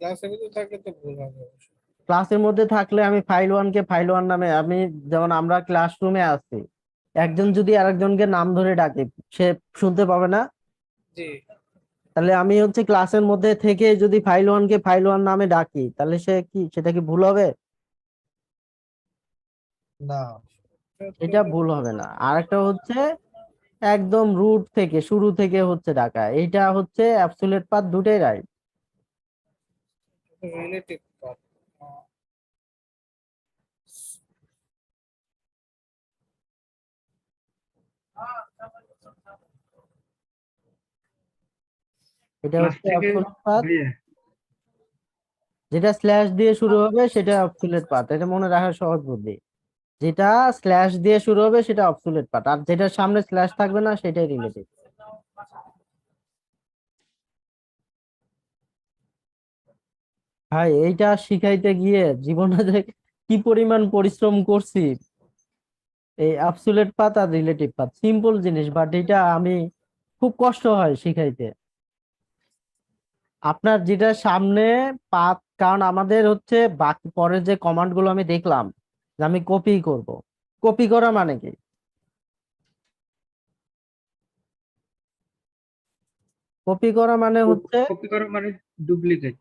S2: ক্লাসের ভিতরে থাকলে তো ভুল হবে অবশ্যই।
S1: ক্লাসের মধ্যে থাকলে আমি ফাইল 1 কে ফাইল 1 নামে, আমি যেমন আমরা ক্লাসরুমে আছি, একজন যদি আরেকজনকে নাম ধরে ডাকে সে শুনতে পাবে না?
S2: জি,
S1: তাহলে আমি হচ্ছে ক্লাসের মধ্যে থেকে যদি ফাইল 1 কে ফাইল 1 নামে ডাকি তাহলে সেটা কি ভুল হবে?
S2: না,
S1: এটা ভুল হবে না। আর একটা হচ্ছে একদম রুট থেকে শুরু থেকে হচ্ছে ডাকা, এইটা হচ্ছে অ্যাবসলিউট পাথ, দুটোই রাইট।
S2: Relative path.
S1: এটা
S5: ক্লাস
S1: হচ্ছে
S5: থেকে
S1: অ্যাবসলিউট পাথ,
S5: ভাইয়া
S1: যেটা স্ল্যাশ দিয়ে শুরু হবে সেটা অবসুলেট পাথ, এটা মনে রাখার সহজ বুদ্ধি। যেটা স্ল্যাশ দিয়ে শুরু হবে সেটা অবসুলেট পাথ, আর যেটার সামনে স্ল্যাশ থাকবে না সেটাই রিলেটিভ। ভাই এইটা শিখাইতে গিয়ে জীবনে যে কি পরিমাণ পরিশ্রম করছি। এই অ্যাবসুলেট পাথ আর রিলেটিভ পাথ সিম্পল জিনিস, বাট এটা আমি খুব কষ্ট হয় শিখাইতে। আপনার যেটা সামনে পাথ, কারণ আমাদের হচ্ছে বাকি পরের যে কমান্ড গুলো আমি দেখলাম যে আমি কপি করব। কপি করা মানে কি? কপি করা মানে হচ্ছে
S5: কপি করা মানে ডুপ্লিকেট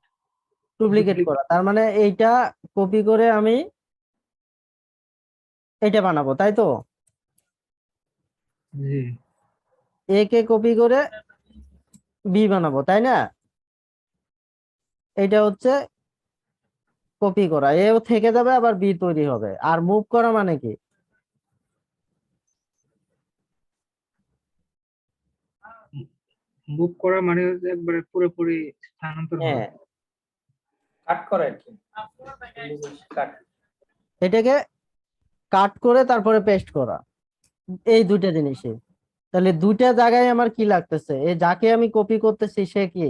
S1: ডুপ্লিকেট করা। তার মানে এইটা কপি করে আমি এটা বানাবো, তাই তো?
S5: জি
S1: এ কে কপি করে বি বানাবো, তাই না? এটা হচ্ছে কপি করা, এও থেকে যাবে আবার বি তৈরি হবে। আর মুভ করা মানে কি?
S5: মুভ করা মানে হচ্ছে একবারে পুরোপুরি স্থানান্তর হওয়া।
S1: হ্যাঁ,
S3: কাট করে আর কি, কাট।
S1: এটাকে কাট করে তারপরে পেস্ট করা, এই দুইটা জিনিসই। তাহলে দুইটা জায়গায় আমার কি লাগতেছে, এই যাকে আমি কপি করতেছি সে কি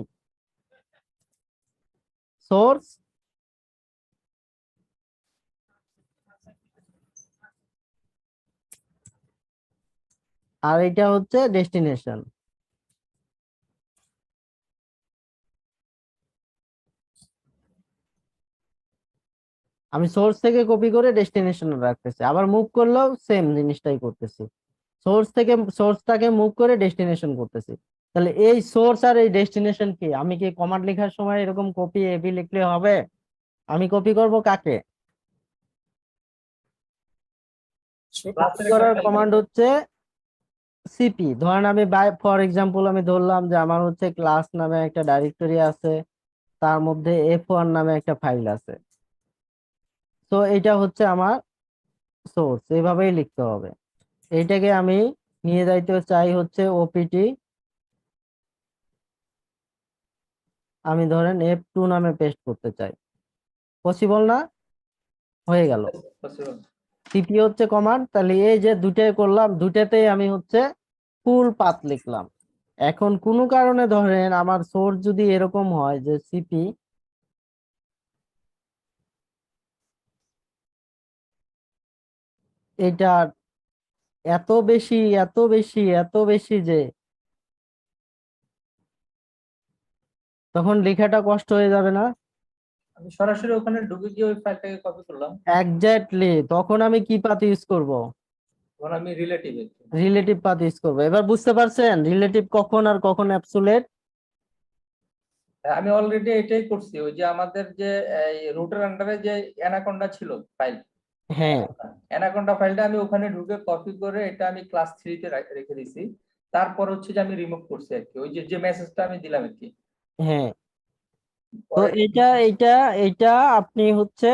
S1: সোর্স, আর এটা হচ্ছে ডেস্টিনেশন। আমি সোর্স থেকে কপি করে ডেস্টিনেশনে রাখতেছি, আবার মুভ করলেও সেম জিনিসটাই করতেছি। সোর্সটাকে মুভ করে ডেস্টিনেশন করতেছি। তাহলে এই সোর্স আর এই ডেস্টিনেশন কি, আমি কি কমান্ড লেখার সময় এরকম কপি এবি লিখলে হবে? আমি কপি করব কাকে? কপি
S3: ক্লাসের একটা
S1: করার
S3: ফাইল
S1: কমান্ড হচ্ছে সিপি। ধরেন আমি বাই ফর এক্সাম্পল আমি ধরলাম যে আমার হচ্ছে ক্লাস নামে একটা ডাইরেক্টরি আছে, তার মধ্যে F1 নামে একটা ফাইল আছে। তো এটা হচ্ছে আমার সোর্স, এইভাবেই লিখতে হবে। এইটাকে আমি নিয়ে যাইতে চাই হচ্ছে ওপিটি, আমি ধরেন F2 নামে পেস্ট করতে চাই, পসিবল না? হয়ে গেল।
S3: পসিবল।
S1: সিপি হচ্ছে কমান্ড, তাহলে এই যে দুটাই করলাম, দুটাতেই আমি হচ্ছে ফুল পাথ লিখলাম। এখন কোনো কারণে ধরেন আমার সোর্স যদি এরকম হয় যে সিপি, এটা এত বেশি যে তখন লেখাটা কষ্ট হয়ে যাবে না?
S3: আমি সরাসরি ওখানে ঢুকে গিয়ে ওই ফাইলটাকে কপি করলাম,
S1: এক্স্যাক্টলি, তখন আমি কি পাথ ইউজ করব?
S3: তখন আমি রিলেটিভ
S1: রিলেটিভ পাথ ইউজ করব। এবার বুঝতে পারছেন রিলেটিভ কখন আর কখন অ্যাবসোলিউট?
S3: আমি অলরেডি এটাই করছি। ওই যে আমাদের যে রুটের আন্ডারে যে অ্যানাকোন্ডা ছিল ফাইল,
S1: হ্যাঁ
S3: অ্যানাকোন্ডা ফাইলটা আমি ওখানে ঢুকে কপি করে এটা আমি ক্লাস 3 তে রেখে দিছি। তারপর হচ্ছে যে আমি রিমুভ করছি আর কি, ওই যে মেসেজটা আমি দিলাম আর কি।
S1: হ্যাঁ। তো
S3: পরে
S1: এইটা আপনি হচ্ছে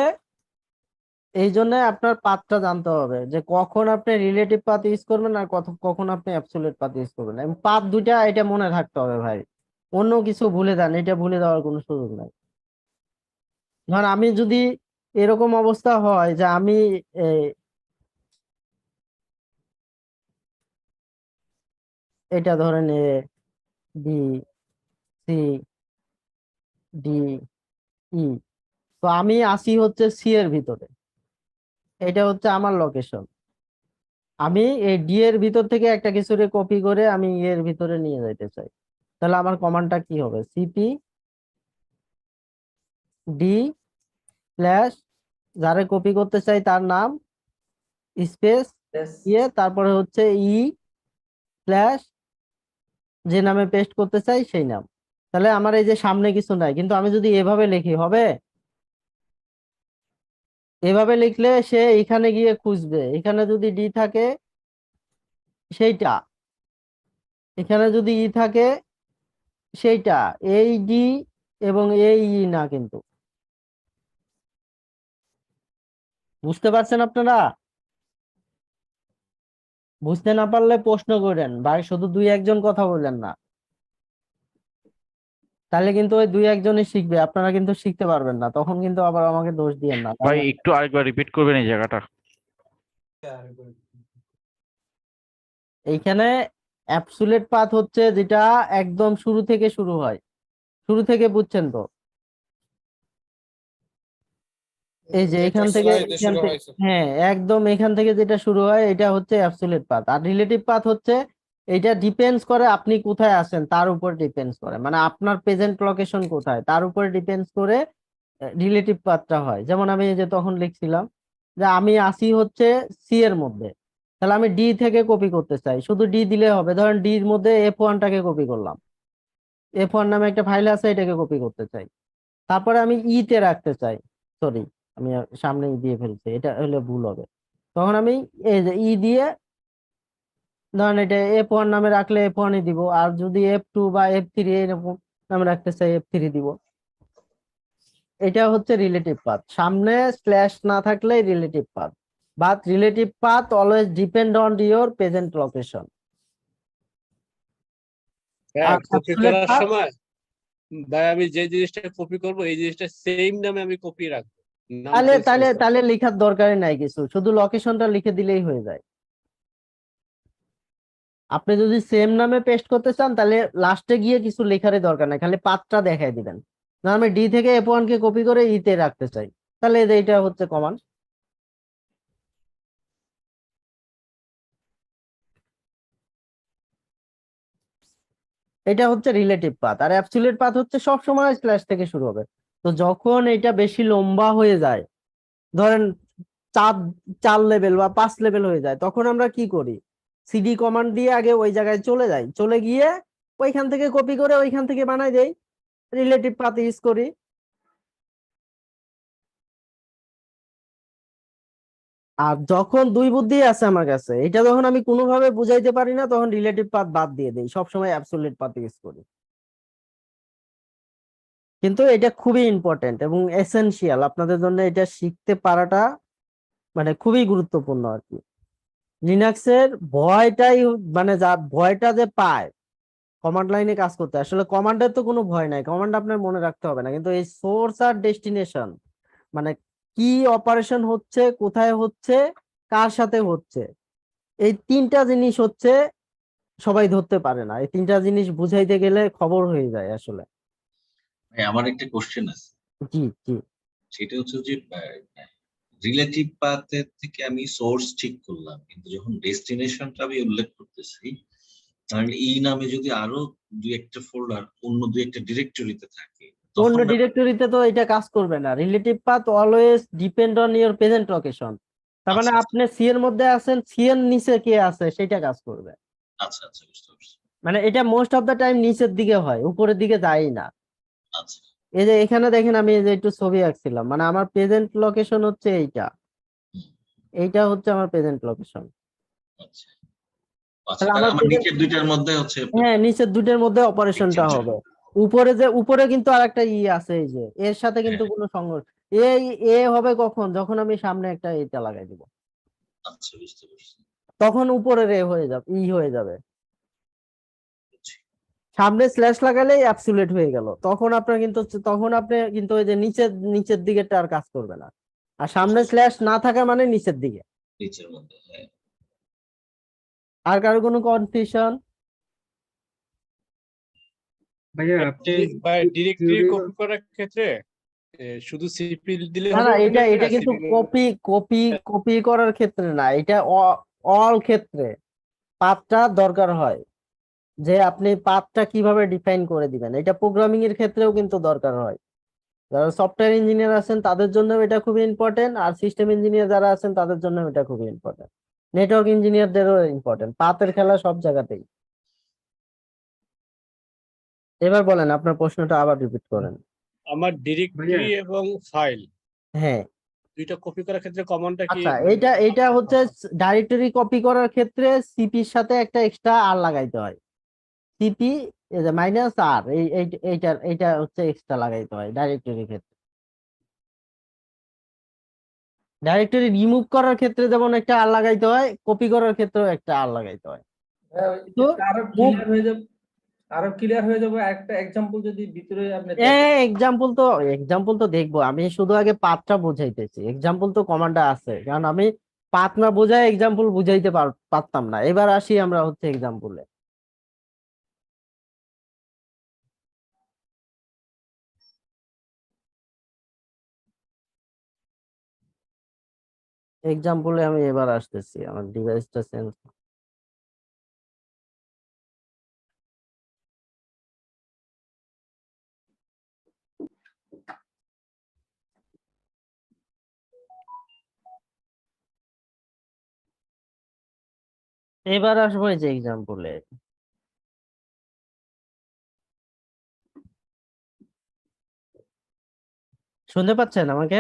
S1: এই জন্য আপনার পাথটা জানতে হবে যে কখন আপনি রিলেটিভ পাথ ইউজ করবেন আর কখন আপনি অ্যাবসলিউট পাথ ইউজ করবেন। এবং পাথ দুইটা এটা মনে থাকতে হবে ভাই, অন্য কিছু ভুলে যান, এটা ভুলে যাওয়ার কোনো সুযোগ নাই। ধর আমি যদি এরকম অবস্থা হয় যে আমি এটা ধরেন A B C D E, তো আমি আসি হচ্ছে সি এর ভিতরে, এটা হচ্ছে আমার লোকেশন। আমি এই ডি এর ভিতর থেকে একটা কিছুরে কপি করে আমি ই এর ভিতরে নিয়ে যাইতে চাই, তাহলে আমার কমান্ডটা কি হবে? সিপি ডি স্ল্যাশ যারে কপি করতে চাই তার নাম স্পেস দিয়ে তারপরে হচ্ছে ই স্ল্যাশ যে নামে পেস্ট করতে চাই সেই নাম। তাহলে আমার এই যে সামনে কিছু নাই, কিন্তু আমি যদি এভাবে লিখি হবে? এভাবে লিখলে সে এখানে গিয়ে খুঁজবে, এখানে যদি ডি থাকে সেইটা, এখানে যদি ই থাকে সেইটা, এই ডি এবং এই ই না। কিন্তু বুঝতে পারছেন আপনারা? বুঝতে না পারলে প্রশ্ন করেন ভাই, শুধু দুই একজন কথা বললেন না, তাহলে কিন্তু ওই দুই একজনই শিখবে, আপনারা কিন্তু শিখতে পারবেন না, তখন কিন্তু আবার আমাকে দোষ দিয়েন না।
S4: ভাই একটু আরেকবার রিপিট করবেন এই জায়গাটা?
S1: এইখানে অ্যাবসুলেট পাথ হচ্ছে যেটা একদম শুরু থেকে শুরু হয়, শুরু থেকে বুঝছেন তো? এই যে এখান থেকে হ্যাঁ একদম এখান থেকে যেটা শুরু হয় এটা হচ্ছে অ্যাবসুলেট পাথ। আর রিলেটিভ পাথ হচ্ছে এটা ডিপেন্ডস করে আপনি কোথায় আছেন তার উপর ডিপেন্ডস করে, মানে আপনার প্রেজেন্ট লোকেশন কোথায় তার উপর ডিপেন্ডস করে রিলেটিভ পাথটা হয়। যেমন আমি এই যে তখন লিখছিলাম যে আমি আসি হচ্ছে সি এর মধ্যে, তাহলে আমি ডি থেকে কপি করতে চাই, শুধু ডি দিলে হবে। ধরেন ডি এর মধ্যে F1টাকে কপি করলাম, F1 নামে একটা ফাইল আছে, এটাকে কপি করতে চাই। তারপরে আমি ই তে রাখতে চাই, সরি আমি সামনে দিয়ে ফেলছি, এটা হলে ভুল হবে। তখন আমি এই যে ই দিয়ে ধরেন এটা F1 নামে রাখলে F1 ই দিব, আর যদি F2 বা F3 এরকম নামে রাখতে চাই F3 দিব। এটা হচ্ছে রিলেটিভ পাথ, সামনে স্ল্যাশ না থাকলে relative path, but relative path always depend on your present location.
S7: হ্যাঁ,
S1: আর
S7: কপি
S1: অ্যাবসলিউট
S7: করার
S1: পাথ
S7: সময় ভাই আমি যে জিনিসটা কপি করব এই জিনিসটা সেম নামে আমি কপি রাখবো, নাম
S1: তাহলে
S7: চেঞ্জ
S1: তাহলে
S7: করব না।
S1: তাহলে লেখার দরকারই নাই কিছু, শুধু লোকেশনটা লিখে দিলেই হয়ে যায়। আপনি যদি সেম নামে পেস্ট করতে চান তাহলে লাস্টে গিয়ে কিছু লেখারই দরকার নাই, খালি পাথটা দেখাই দিবেন। না আমি ডি থেকে F1 কে কপি করে ই তে রাখতে চাই, তাহলে এইটা হচ্ছে কমান্ড। এটা হচ্ছে রিলেটিভ পাথ। আর অ্যাবসলিউট পাথ হচ্ছে সব সময় স্ল্যাশ থেকে শুরু হবে। তো যখন এটা বেশি লম্বা হয়ে যায়, ধরেন 4 লেভেল বা 5 লেভেল হয়ে যায়, তখন আমরা কি করি? সিডি কমান্ড দিয়ে আগে ওই জায়গায় চলে যাই, চলে গিয়ে ওইখান থেকে কপি করে ওইখান থেকে বানাই দেই, রিলেটিভ পাথ ইউজ করি। আর যখন দুই বুদ্ধি আছে আমার কাছে, এটা যখন আমি কোনোভাবে বুঝাইতে পারি না, তখন রিলেটিভ পাথ বাদ দিয়ে দেই, সবসময় অ্যাবসলিউট পাথ ইউজ করি। কিন্তু এটা খুবই ইম্পর্টেন্ট এবং এসেনশিয়াল আপনাদের জন্য, এটা শিখতে পারাটা মানে খুবই গুরুত্বপূর্ণ আর কি। লিনাক্সের ভয়টাই মানে যা ভয়টা যে পায় কমান্ড লাইনে কাজ করতে, আসলে কমান্ডের তো কোনো ভয় নাই, কমান্ড আপনার মনে রাখতে হবে না, কিন্তু এই সোর্স আর ডেস্টিনেশন মানে কি অপারেশন হচ্ছে, কোথায় হচ্ছে, কার সাথে হচ্ছে, এই তিনটা জিনিস হচ্ছে সবাই ধরতে পারে না। এই তিনটা জিনিস বুঝাইতে গেলে খবর হয়ে যায় আসলে।
S8: ভাই আমার একটা কোশ্চেন আছে,
S1: জি জি।
S8: সেটা হচ্ছে যে রিলেটিভ পাথের থেকে আমি সোর্স ঠিক করলাম, কিন্তু যখন ডেস্টিনেশনটা আমি উল্লেখ করতেছি তাহলে এই নামে যদি আরো দুই একটা ফোল্ডার অন্য দুই একটা ডিরেক্টরিতে থাকে
S1: অন্য
S8: তখন
S1: ডিরেক্টরিতে তো এটা কাজ করবে না। Relative path always depend on your present location. তার মানে
S8: আচ্ছা
S1: আপনি সি এর মধ্যে আছেন, সি এর নিচে কে আছে সেটা কাজ করবে।
S8: আচ্ছা আচ্ছা বুঝতে পারছি।
S1: মানে এটা মোস্ট অফ দ্য টাইম নিচের দিকে হয়, উপরের দিকে যায় না।
S8: আচ্ছা
S1: এই যে এখানে দেখেন আমি এই যে একটু ছবি আঁকছিলাম, মানে আমার প্রেজেন্ট লোকেশন হচ্ছে এইটা, এইটা হচ্ছে আমার প্রেজেন্ট লোকেশন।
S8: আচ্ছা আচ্ছা
S1: তাহলে
S8: তাহলে
S1: আমার
S8: আমার
S1: present-
S8: নিচের দুইটার মধ্যে হচ্ছে
S1: হ্যাঁ, নিচের দুটোর মধ্যে অপারেশনটা
S8: exchange
S1: হবে। উপরে কিন্তু আরেকটা আছে, এই যে এর সাথে কিন্তু
S8: হ্যাঁ
S1: কোনো সংঘর্ষ। এই এ হবে কখন, যখন আমি সামনে একটা এটা লাগাই দিব,
S8: আচ্ছা বুঝতে পারছি।
S1: তখন উপরের এ হয়ে যাবে, হয়ে যাবে। সামনে স্ল্যাশ লাগালেই অ্যাবসুলেট হয়ে গেল, তখন আপনার কিন্তু ওই যে নিচের দিকেটা আর কাজ করবে না। আর সামনে স্ল্যাশ না থাকা মানে নিচের দিকে।
S8: নিচের মধ্যে হ্যাঁ।
S1: আর কারো কোনো কনফিউশন?
S5: ভাইয়া আপনি
S7: ডিরেক্টরি
S5: theory-
S7: কপি করার ক্ষেত্রে শুধু সিপি দিলে
S1: না
S7: হবে
S1: না,
S7: ওখানে,
S1: এটা
S7: না
S1: কিন্তু
S7: সিপি
S1: কপি করার ক্ষেত্রে না, এটা অল ক্ষেত্রে পাথটা দরকার হয়। যে আপনি পাথটা কিভাবে ডিফাইন করে দিবেন, এটা প্রোগ্রামিং এর ক্ষেত্রেও কিন্তু দরকার হয়। যারা সফটওয়্যার ইঞ্জিনিয়ার আছেন তাদের জন্য এটা খুবই ইম্পর্টেন্ট, আর সিস্টেম ইঞ্জিনিয়ার যারা আছেন তাদের জন্য এটা খুবই ইম্পর্টেন্ট। নেটওয়ার্ক ইঞ্জিনিয়ারদেরও ইম্পর্টেন্ট, পাথের খেলা সব জায়গাতেই। এবার বলেন আপনার প্রশ্নটা আবার রিপিট করেন।
S7: আমার ডিরেক্টরি এবং ফাইল
S1: হ্যাঁ,
S7: দুইটা কপি করার ক্ষেত্রে কমান্ডটা কি?
S1: আচ্ছা, এইটা হচ্ছে ডাইরেক্টরি কপি করার ক্ষেত্রে সিপির সাথে একটা এক্সট্রা আর লাগাইতে হয়। সিপি মাইনাস আর এইটা হচ্ছে এক্সট্রা লাগাইতে হয় ডাইরেক্টরির ক্ষেত্রে। ডাইরেক্টরি রিমুভ করার ক্ষেত্রে যেমন একটা আর লাগাইতে হয়, কপি করার ক্ষেত্রেও একটা আর লাগাইতে হয়।
S3: হ্যাঁ,
S1: তো
S3: আরো ক্লিয়ার হয়ে যাবে, একটা এক্সাম্পল যদি ভিতরে আপনি দেখেন।
S1: এক্সাম্পল তো দেখবো, আমি শুধু আগে পাথটা বুঝাইতেছি, এক্সাম্পল তো কমান্ডটা আছে, কারণ আমি পাথ না বোঝায় এক্সাম্পল বুঝাইতে পারতাম না। এবার আসি আমরা হচ্ছে এক্সাম্পলে। এক্সাম্পলে আমি এবার আসতেছি, আমার ডিভাইসটা চেঞ্জ। এবার আসবো এই যে এক্সাম্পলে। শুনতে পাচ্ছেন আমাকে?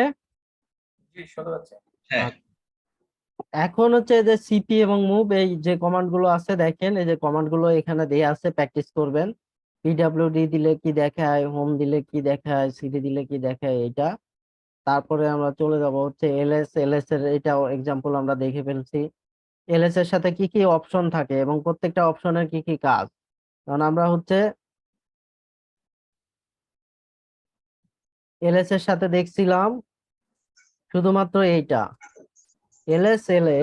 S3: জি, শুনতে পাচ্ছি।
S8: হ্যাঁ
S1: এখন হচ্ছে যে সিপি এবং মুভ, এই যে কমান্ড গুলো আছে দেখেন, এই যে কমান্ড গুলো এখানে দেয়া আছে, প্র্যাকটিস করবেন। পিডব্লিউডি দিলে কি দেখায়, হোম দিলে কি দেখায়, সিডি দিলে কি দেখায়, এটা। তারপরে আমরা চলে যাব হচ্ছে এলএস এর, এটাও এক্সাম্পল আমরা দেখে ফেলছি। এলএস এর সাথে কি কি অপশন থাকে এবং প্রত্যেকটা অপশনের কি কি কাজ, কারণ আমরা হচ্ছে এলএস এর সাথে দেখছিলাম শুধুমাত্র এইটা,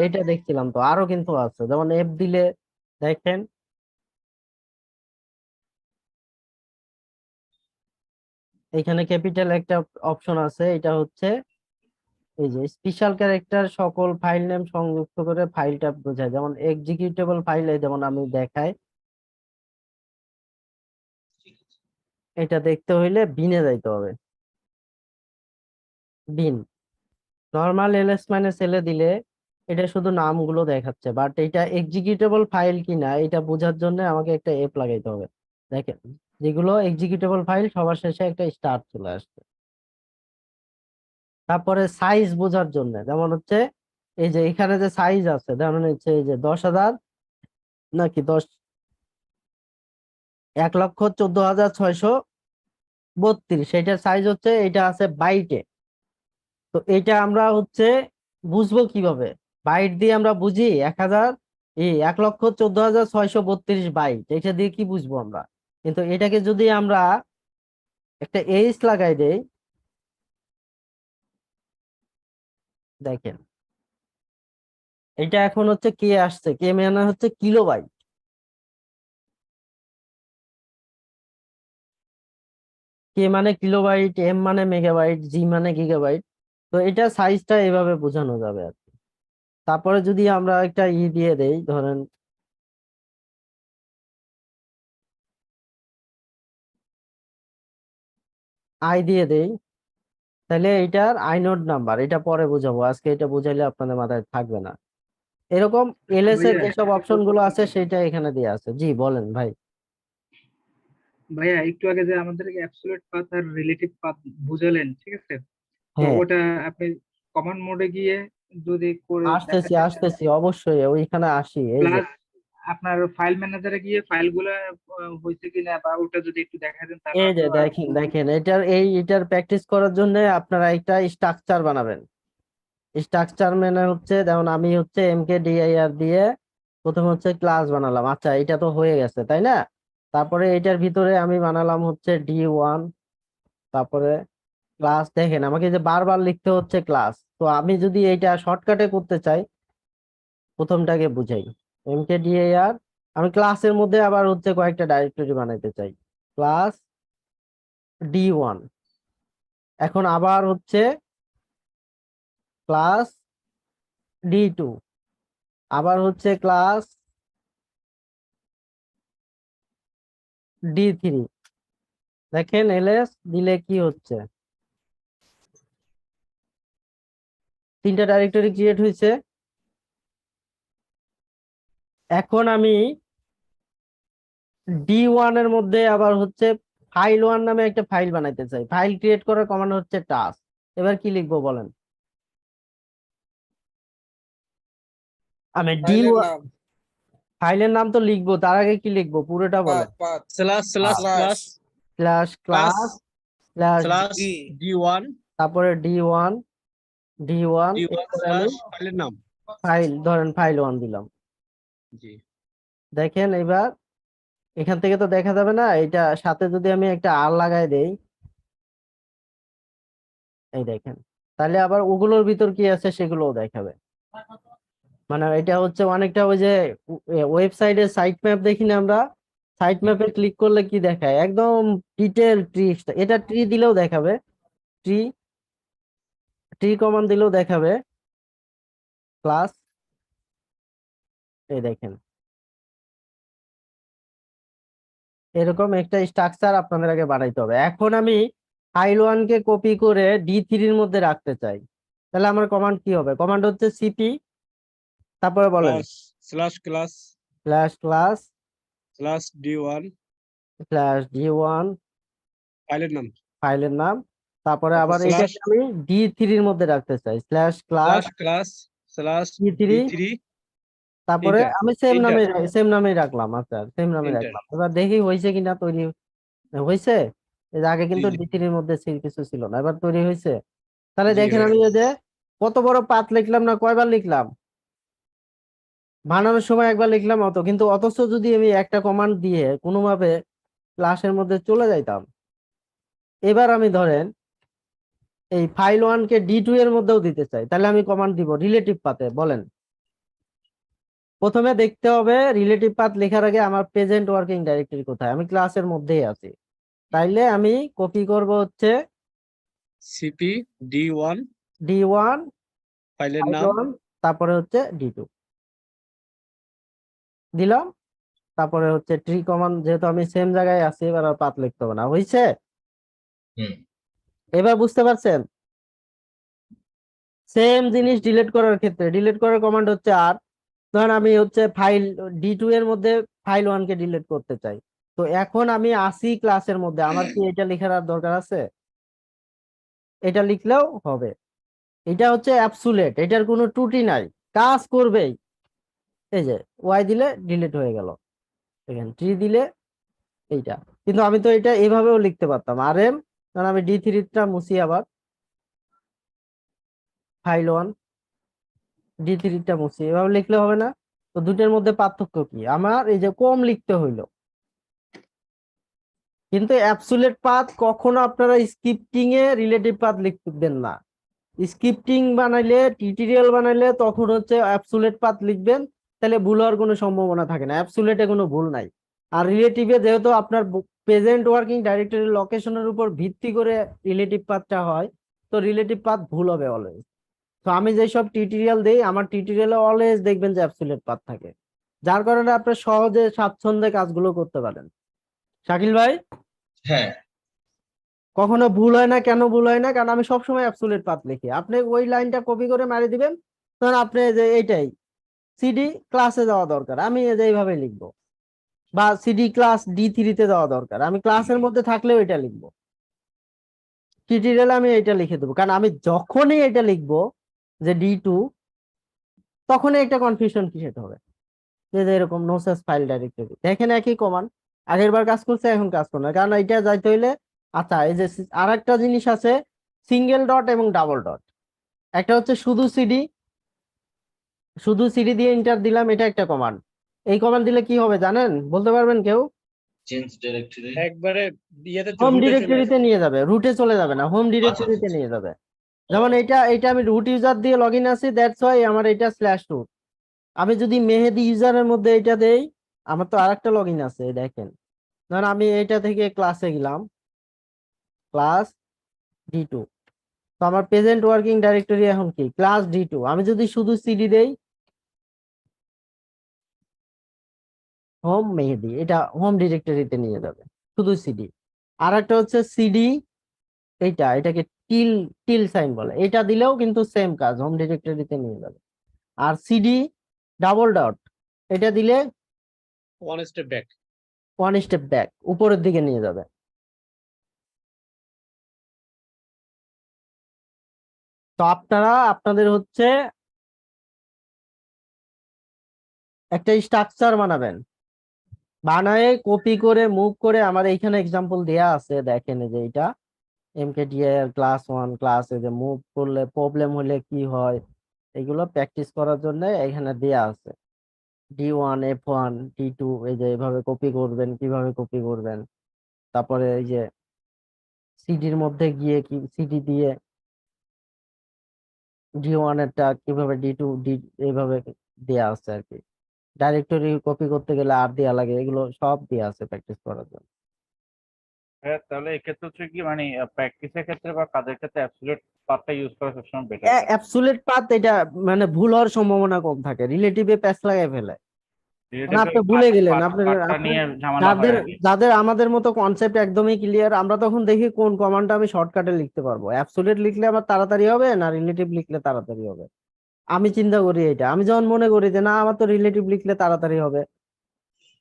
S1: এইটা দেখছিলাম, তো আরো কিন্তু আছে, যেমন এফ দিলে দেখেন এখানে ক্যাপিটাল একটা অপশন আছে, এটা হচ্ছে এই যে স্পেশাল ক্যারেক্টার সকল ফাইল নেম সংযুক্ত করে ফাইলটা বোঝায়, যেমন এক্সিকিউটেবল ফাইলে যেমন আমি দেখাই, এটা দেখতে হইলে বিনে যাইতে হবে। বিন নর্মাল এলএস মাইনাস এল এ দিলে এটা শুধু নামগুলো দেখাচ্ছে, বাট এটা এক্সিকিউটেবল ফাইল কিনা এটা বোঝার জন্য আমাকে একটা এফ লাগাইতে হবে। দেখেন, যেগুলো এক্সিকিউটেবল ফাইল সবার শেষে একটা স্টার চলে আসছে। তারপরে সাইজ বোঝার জন্য, যেমন হচ্ছে এই যে এখানে যে সাইজ আছে, যেমন হচ্ছে এই যে 10,000 নাকি 1,14,632, সেটার সাইজ হচ্ছে এটা আছে বাইটে। তো এটা আমরা হচ্ছে বুঝবো কিভাবে, বাইট দিয়ে আমরা বুঝি 1,14,632 বাইট, এটা দিয়ে কি বুঝবো আমরা? কিন্তু এটাকে যদি আমরা একটা এইচ লাগাই দেই, দেখেন এটা এখন হচ্ছে কে আসছে, কে মানে হচ্ছে কিলোবাইট। কে মানে কিলোবাইট, এম মানে মেগাবাইট, জি মানে গিগাবাইট। তো এটা সাইজটা এভাবে বোঝানো যাবে আর কি। তারপরে যদি আমরা একটা দিয়ে দেই, ধরেন আই দিয়ে দেই, তাহলে এইটার আইনোড নাম্বার, এটা পরে বুঝাবো, আজকে এটা বুঝাইলে আপনাদের মাথায় থাকবে না। এরকম এলএস এর
S5: ভাইয়া
S1: যেসব অপশন গুলো আছে সেটা এখানে দিয়ে আছে। জি বলেন ভাই।
S5: ভাইয়া একটু আগে যে আমাদেরকে অ্যাবসলিউট পাথ আর রিলেটিভ পাথ বুঝালেন, ঠিক আছে? তো
S1: হ্যাঁ,
S5: ওটা আপনি কমান্ড মোডে গিয়ে যদি করে
S1: আসতেছি
S5: দেখাতে চান,
S1: আসতেছি অবশ্যই ওইখানে আসি। এই যে
S5: প্লাস আপনার ফাইল ম্যানেজারে গিয়ে ফাইলগুলো হয়েছে কিনা বা ওটা যদি একটু দেখা দেন তাহলে
S1: এই যে
S5: হয়তো আরো
S1: দেখেন দেখেন এটার প্র্যাকটিস করার জন্য আপনারা একটা স্ট্রাকচার বানাবেন। স্ট্রাকচার মানে হচ্ছে, যেমন আমি হচ্ছে mkdir দিয়ে প্রথমে হচ্ছে ক্লাস বানালাম, আচ্ছা এটা তো হয়ে গেছে তাই না। তারপরে এটার ভিতরে আমি বানালাম হচ্ছে d1, তারপরে ক্লাস। দেখেন আমাকে যে বারবার লিখতে হচ্ছে ক্লাস, তো আমি যদি এইটা শর্টকাটে করতে চাই, প্রথমটাকে বুঝাই। mkdir, আমি ক্লাসের মধ্যে আবার হচ্ছে কয়েকটা ডাইরেক্টরি বানাইতে চাই। ক্লাস d1, এখন আবার হচ্ছে ক্লাস d2, আবার হচ্ছে ক্লাস d3। দেখেন এলএস দিলে কি হচ্ছে, তিনটা ডাইরেক্টরি ক্রিয়েট হয়েছে। এখন আমি d1 এর মধ্যে আবার হচ্ছে ফাইল1 নামে একটা ফাইল বানাইতে চাই। ফাইল ক্রিয়েট করার কমান্ড হচ্ছে টাস্ক। এবার কি লিখবো বলেন? আমি
S2: ফাইলের নাম
S1: ফাইলের নাম তো লিখবো, তার আগে কি লিখবো পুরোটা বলেন।
S2: Path
S7: slash slash
S2: slash
S7: slash
S1: class slash
S7: slash
S2: D
S7: d1
S1: তারপরে d1
S7: d1
S1: এরপরে আমি
S7: স্ল্যাশ ফাইলের নাম।
S1: ফাইল, ধরেন ফাইল1 দিলাম।
S7: জি
S1: দেখেন এবার এখান থেকে তো দেখা যাবে না, এটা সাথে যদি আমি একটা আর লাগাই দেই, এই দেখেন, তাহলে আবার ওগুলোর ভিতর কি আছে সেগুলোও দেখাবে। মানে এটা হচ্ছে অনেকটা ওই যে ওয়েবসাইটে সাইট ম্যাপ দেখি না আমরা, সাইট ম্যাপে ক্লিক করলে কি দেখায় একদম ডিটেল ট্রি। এটা ট্রি দিলেও দেখাবে, ট্রি ট্রি কমান্ড দিলেও দেখাবে ক্লাস। এই দেখেন এরকম একটা স্ট্রাকচার আপনাদের আগে বানাইতে হবে। এখন আমি ফাইল1 কে কপি করে d3 এর মধ্যে রাখতে চাই, তাহলে আমার কমান্ড কি হবে? কমান্ড হচ্ছে সিপি, তারপরে বলেন
S7: slash class
S1: slash class
S7: slash d1
S1: slash d1
S7: ফাইলের নাম,
S1: ফাইলের নাম, তারপরে
S7: তারপর
S1: আবার
S7: স্ল্যাশ
S1: এটাকে আমি d3 এর মধ্যে রাখতে চাই, slash class
S7: slash class slash
S1: d3,
S7: d3
S1: তারপরে
S7: এন্টার
S1: আমি
S7: এন্টার
S1: সেম নামে রাখলাম। আচ্ছা সেম নামে
S7: এন্টার।
S1: রাখলাম, এবার দেখি হয়েছে কিনা তৈরি হয়েছে। এই যে আগে
S7: জি
S1: কিন্তু
S7: জি
S1: d3 এর মধ্যে কিছু ছিল না, এবার তৈরি হয়েছে। তাহলে
S7: জি
S1: দেখেন আমি এই যে কত বড় পাত লিখলাম না, কয়বার লিখলাম, বানানোর সময় একবার লিখলাম অত, কিন্তু অথচ যদি আমি একটা কমান্ড দিয়ে কোনোভাবে ক্লাসের মধ্যে চলে যাইতাম, এবার আমি ধরেন এই ফাইল1 কে d2 এর মধ্যেও দিতে চাই, তাহলে আমি কমান্ড দিব রিলেটিভ পাতে। বলেন, প্রথমে দেখতে হবে রিলেটিভ পাথ লেখার আগে আমার প্রেজেন্ট ওয়ার্কিং ডাইরেক্টরি কোথায়, আমি ক্লাসের মধ্যেই আছি। তাইলে আমি কপি করব হচ্ছে
S7: সিপি d1
S1: d1
S7: ফাইলের নাম,
S1: ফাইল1, তারপরে হচ্ছে d2 দিলাম। তারপরে হচ্ছে ট্রি কমান্ড, যেহেতু আমি সেম জায়গায় আছি এবার আর পাথ লিখতে হবে না, হয়েছে? এবার বুঝতে পারছেন? সেম জিনিস ডিলিট করার ক্ষেত্রে ডিলিট করার কমান্ড হচ্ছে আর। ধরেন আমি হচ্ছে ফাইল d2 এর মধ্যে ফাইল1 কে ডিলিট করতে চাই, তো এখন আমি আসি ক্লাসের মধ্যে, আমার কি এটা লেখার আর দরকার আছে? এটা লিখলেও হবে। এটা হচ্ছে অ্যাবসুলেট, এটার কোনো ত্রুটি নাই, কাজ করবেই। এই যে ওয়াই দিলে ডিলিট হয়ে গেল, এখানে ট্রি দিলে এইটা। কিন্তু আমি তো এটা এভাবেও লিখতে পারতাম আর এম, কারণ আমি d3টা মুছি, আবার ফাইল1 d3টা মুছি, এভাবে লিখলে হবে না? তো দুটোর মধ্যে পার্থক্য কি? আমার এই যে কম লিখতে হইলো। কিন্তু অ্যাবসুলেট পাথ কখনো আপনারা স্ক্রিপ্টিং এ রিলেটিভ পাথ লিখবেন না। স্ক্রিপ্টিং বানাইলে, টিউটোরিয়াল বানাইলে তখন হচ্ছে অ্যাবসুলেট পাথ লিখবেন, তাহলে ভুল হওয়ার কোনো সম্ভাবনা থাকে না, অ্যাবসুলেটে কোনো ভুল নাই। আর রিলেটিভে যেহেতু আপনার প্রেজেন্ট ওয়ার্কিং ডাইরেক্টরি লোকেশনের উপর ভিত্তি করে রিলেটিভ পাথটা হয়, তো রিলেটিভ পাথ ভুল হবে অলওয়েজ। তো আমি যেসব টিউটোরিয়াল দেই, আমার টিউটোরিয়ালে অলওয়েজ দেখবেন যে অ্যাবসুলেট পাথ থাকে, যার কারণে আপনি সহজে স্বাচ্ছন্দ্যে কাজগুলো করতে পারেন। শাকিল ভাই,
S8: হ্যাঁ
S1: কখনো ভুল হয় না, কেন ভুল হয় না? কারণ আমি সবসময় অ্যাবসলিউট পাথ লিখি। আপনি ওই লাইনটা কপি করে মারি দিবেন, তখন আপনি যে এইটাই সিডি ক্লাসে যাওয়া দরকার, আমি এই যে এইভাবে লিখবো, বা সিডি ক্লাস D3 তে যাওয়া দরকার, আমি ক্লাসের মধ্যে থাকলেও এটা লিখবো, টিউটোরিয়ালে আমি এটা লিখে দেবো। কারণ আমি যখনই এটা লিখবো যে D2, তখনই একটা কনফিউশন ক্রিয়েট হবে যে এরকম নোসেস ফাইল ডাইরেক্টরি। দেখেন একই কমান্ড, আগের বার কাজ করছে এখন কাজ করে না, কারণ এটা যাইতে হইলে। আচ্ছা, এই যে আর একটা জিনিস আছে, সিঙ্গেল ডট এবং ডাবল ডট। একটা হচ্ছে শুধু সিডি দিয়ে এন্টার দিলাম, এটা একটা কমান্ড। এই কমান্ড দিলে কি হবে জানেন? বলতে পারবেন কেউ?
S8: Change directory.
S7: একবারে ইয়েতে
S1: হোম
S7: root এ চলে
S1: ডিরেক্টরিতে
S7: আসবে।
S1: নিয়ে যাবে, রুটে চলে যাবে না, হোম
S8: আচ্ছা,
S1: ডিরেক্টরিতে
S8: আচ্ছা।
S1: নিয়ে যাবে। যেমন এটা আমি রুট ইউজার দিয়ে লগ ইন আছি, দ্যাটস ওয়াই আমার এটা /root। আমি যদি মেহেদি ইউজারের মধ্যে এটা দেই, আমার তো আরেকটা লগ ইন আছে, এই দেখেন। ধরেন আমি এটা থেকে ক্লাসে গেলাম, ক্লাস D2, তো আমার প্রেজেন্ট ওয়ার্কিং ডাইরেক্টরি এখন কি? Class D2। আমি যদি শুধু সিডি দেই, হোম মেহেদি, এটা হোম ডিরেক্টরিতে নিয়ে যাবে, শুধু সিডি। আর একটা হচ্ছে সিডি, এটাকে টিল টিল সাইন বলে, এটা দিলেও কিন্তু সেম কাজ, হোম ডিরেক্টরিতে নিয়ে যাবে। আর সিডি ডাবল ডট, এটা দিলে
S7: one step back.
S1: 1 step back, উপরের দিকে নিয়ে যাবে। তো আপনাদের হচ্ছে একটা স্ট্রাকচার বানাবেন, বানায় কপি করে মুভ করে। আমার এইখানে এক্সাম্পল দেয়া আছে, দেখেন এই যে এটা mkdir ক্লাস 1 ক্লাসে যে মুভ করলে প্রবলেম হলে কি হয়, এগুলো প্র্যাকটিস করার জন্য এখানে দেয়া আছে। D1 F1 D2, এই যে এইভাবে কপি করবেন, কিভাবে কপি করবেন। তারপরে এই যে সিডির মধ্যে গিয়ে কি সিডি দিয়ে D1 এরটা কিভাবে D2 এইভাবে দেয়া আছে আর কি। ডাইরেক্টরি কপি করতে গেলে আর দেয়া লাগে, এগুলো সব দেয়া আছে প্র্যাকটিস করার জন্য।
S4: হ্যাঁ, তাহলে এক্ষেত্রে হচ্ছে কি মানে প্র্যাকটিসের ক্ষেত্রে বা কাজের ক্ষেত্রে অ্যাবসলিউট পাথটা ইউজ করা সবসময় বেটার।
S1: অ্যাবসলিউট পাথ এটা মানে ভুল হওয়ার সম্ভাবনা কম থাকে, রিলেটিভে প্যাচ লাগাই ফেলে। মানে আপনি ভুলে গেলেন, আপনার
S4: পাথটা
S1: আপনি
S4: নিয়ে ঝামেলা হয়
S1: যাদের
S4: আর কি।
S1: যাদের আমাদের মতো কনসেপ্ট একদমই ক্লিয়ার, আমরা তখন দেখি কোন কমান্ডটা আমি শর্টকাটে লিখতে পারবো। অ্যাবসলিউট লিখলে আমার তাড়াতাড়ি হবে না রিলেটিভ লিখলে তাড়াতাড়ি হবে? আমি চিন্তা করি এটা, আমি যখন মনে করি যে না আমার তো রিলেটিভ লিখলে তাড়াতাড়ি হবে,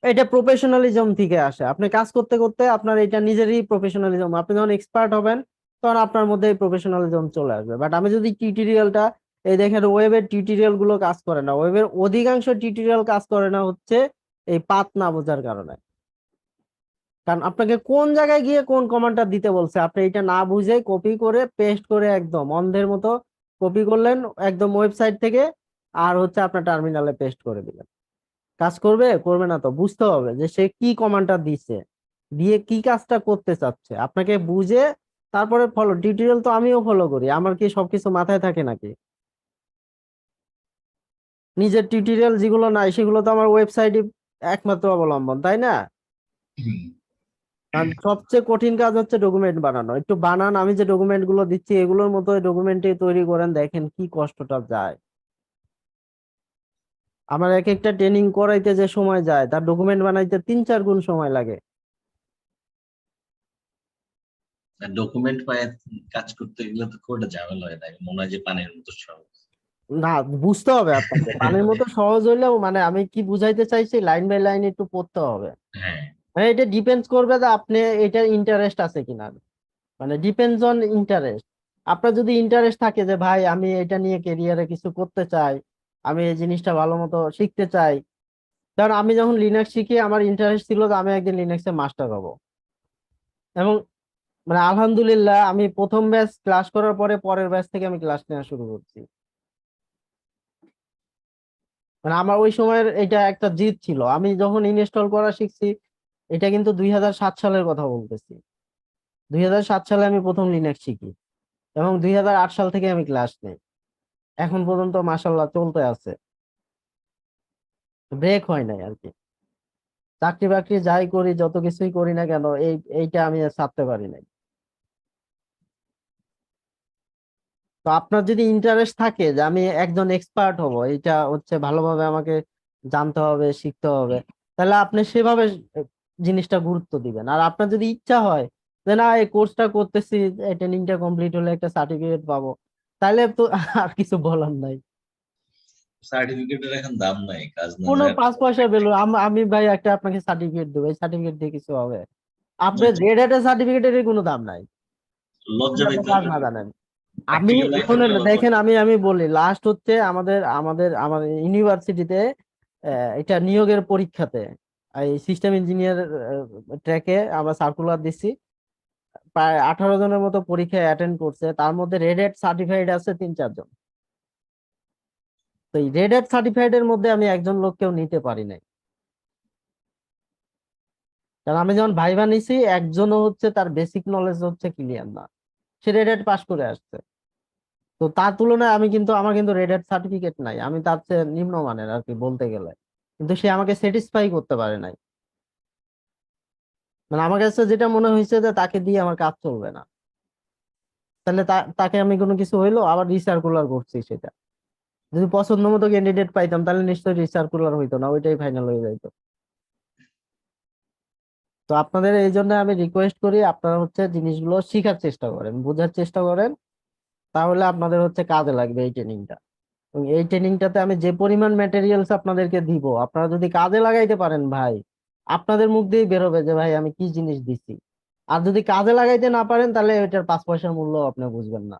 S1: এটা প্রফেশনালিজম থেকে আসে। আপনি কাজ করতে করতে আপনার এটা নিজেরই প্রফেশনালিজম, আপনি যখন এক্সপার্ট হবেন তখন আপনার মধ্যে এই প্রফেশনালিজম চলে আসবে। বাট আমি যদি টিউটোরিয়ালটা, এই দেখেন ওয়েবের টিউটোরিয়াল গুলো কাজ করে না, ওয়েবের অধিকাংশ টিউটোরিয়াল কাজ করে না হচ্ছে এই পাথ না বোঝার কারণে। কারণ আপনাকে কোন জায়গায় গিয়ে কোন কমান্ডটা দিতে বলছে, আপনি এটা না বুঝে কপি করে পেস্ট করে একদম অন্ধের মতো কপি করলেন একদম ওয়েবসাইট থেকে, আর হচ্ছে আপনার টার্মিনালে পেস্ট করে দিলেন। কাজ করবে করবে না? তো বুঝতে হবে যে সে কি কমান্ডটা দিচ্ছে, দিয়ে কি কাজটা করতে চাচ্ছে, আপনাকে বুঝে তারপরে ফলো। টিউটোরিয়াল তো আমিও ফলো করি, আমার কি সবকিছু মাথায় থাকে নাকি? নিজের টিউটোরিয়াল যেগুলো নাই সেগুলো তো আমার ওয়েবসাইটে একমাত্র অবলম্বন, তাই না? কারণ সবচেয়ে কঠিন কাজ হচ্ছে ডকুমেন্ট বানানো। একটু বানান, আমি যে ডকুমেন্ট গুলো দিচ্ছি এগুলোর মতো ডকুমেন্টে তৈরি করেন, দেখেন কি কষ্টটা যায়। আমার এক একটা ট্রেনিং করাইতে যে সময় যায়, তার ডকুমেন্ট বানাইতে 3-4 গুণ সময় লাগে।
S8: ডকুমেন্ট পায় কাজ করতে গেলে তো খুব একটা ঝামেলা হয় না, মনে হয় যে পানির মতো সহজ।
S1: না, বুঝতে হবে আপনাকে, পানির মতো সহজ হইলেও মানে আমি কি বুঝাইতে চাইছি, লাইন বাই লাইন একটু পড়তে হবে।
S8: হ্যাঁ,
S1: মানে এটা ডিপেন্ডস করবে যে আপনি এটা ইন্টারেস্ট আছে কিনা, মানে ডিপেন্ডস অন ইন্টারেস্ট। আপনার যদি ইন্টারেস্ট থাকে যে ভাই আমি এটা নিয়ে কেরিয়ারে কিছু করতে চাই, আমি এই জিনিসটা ভালো মতো শিখতে চাই। কারণ আমি যখন লিনাক্স শিখি আমার ইন্টারেস্ট ছিল যে আমি একদিন লিনাক্সে মাস্টার হব। এবং মানে আলহামদুলিল্লাহ আমি প্রথম ব্যাচ ক্লাস করার পরে পরের ব্যাচ থেকে আমি ক্লাস নেওয়া শুরু করছি। মানে আমার ওই সময়ের এটা একটা জিদ ছিল। আমি যখন ইনস্টল করা শিখছি, এটা কিন্তু 2007 সালের কথা বলতেছি। 2007 সালে আমি প্রথম লিনাক্স শিখি এবং 2008 সাল থেকে আমি ক্লাস নেই, এখন পর্যন্ত মাশাআল্লাহ চলতে আছে, ব্রেক হয় নাই আর কি। চাকরি বাকরি যাই করি, যত কিছুই করি না কেন, এইটা আমি আর ছাড়তে পারি নাই। তো আপনার যদি ইন্টারেস্ট থাকে যে আমি একজন এক্সপার্ট হব, এটা হচ্ছে ভালোভাবে আমাকে জানতে হবে শিখতে হবে, তাহলে আপনি সেভাবে জিনিসটা গুরুত্ব দিবেন। আর আপনার যদি ইচ্ছা হয় যে না এই কোর্সটা করতেছি, এই ট্রেনিংটা কমপ্লিট হলে একটা সার্টিফিকেট পাবো, তাহলে তো আর কিছু বলার নাই।
S8: সার্টিফিকেটের এখন দাম নাই, কাজ না
S1: কোনো
S8: যায়
S1: 5 পয়সা ভ্যালু, আমি ভাই একটা আপনাকে সার্টিফিকেট দেবো, এই সার্টিফিকেট দিয়ে কিছু হবে? আপনার রেড হ্যাটের সার্টিফিকেটের কোনো দাম নাই
S8: লজ্জা
S1: যদি আপনি
S8: পেতে
S1: কাজ
S8: হবে।
S1: না জানেন। আমি
S8: প্র্যাকটিক্যাল লাইফে
S1: শোনেন,
S8: লজ্জা
S1: দেখেন
S8: পেতে
S1: আমি আমি বলি, লাস্ট হচ্ছে আমাদের ইউনিভার্সিটিতে এটা নিয়োগের পরীক্ষাতে এই সিস্টেম ইঞ্জিনিয়ার ট্র্যাকে আমরা সার্কুলার দিচ্ছি, প্রায় 18 জনের মতো পরীক্ষায় অ্যাটেন্ড করছে, তার মধ্যে রেড হ্যাট সার্টিফাইড আছে 3-4 জন। তো এই রেড হ্যাট সার্টিফাইড এর মধ্যে আমি একজন লোককেও নিতে পারি নাই, কারণ আমি যখন ভাইভা নিছি একজনও হচ্ছে তার বেসিক নলেজ হচ্ছে ক্লিয়ার না, সে রেড হ্যাট পাস করে আসছে। তো তার তুলনায় আমার কিন্তু রেড হ্যাট সার্টিফিকেট নাই, আমি তার চেয়ে নিম্নমানের আর কি বলতে গেলে, কিন্তু সে আমাকে স্যাটিসফাই করতে পারে নাই। মানে আমার কাছে যেটা মনে হয়েছে যে তাকে দিয়ে আমার কাজ চলবে না, তাহলে তাকে আমি কোনো কিছু হইলো আবার রিসার্কুলার করছি সেটা, যদি পছন্দ মতো ক্যান্ডিডেট পাইতাম তাহলে নিশ্চয়ই রিসার্কুলার হইতো না, ওইটাই ফাইনাল হয়ে যাইতো। তো আপনাদের এই জন্য আমি রিকোয়েস্ট করি, আপনারা হচ্ছে জিনিসগুলো শিখার চেষ্টা করেন, বোঝার চেষ্টা করেন, তাহলে আপনাদের হচ্ছে কাজে লাগবে এই ট্রেনিংটা। এবং এই ট্রেনিংটাতে আমি যে পরিমাণ ম্যাটেরিয়ালস আপনাদেরকে দিব, আপনারা যদি কাজে লাগাইতে পারেন ভাই, আপনাদের মুখ দিয়েই বেরোবে যে ভাই আমি কি জিনিস দিছি। আর যদি কাজে লাগাইতে না পারেন তাহলে এটার 5 পয়সার মূল্য আপনি বুঝবেন না।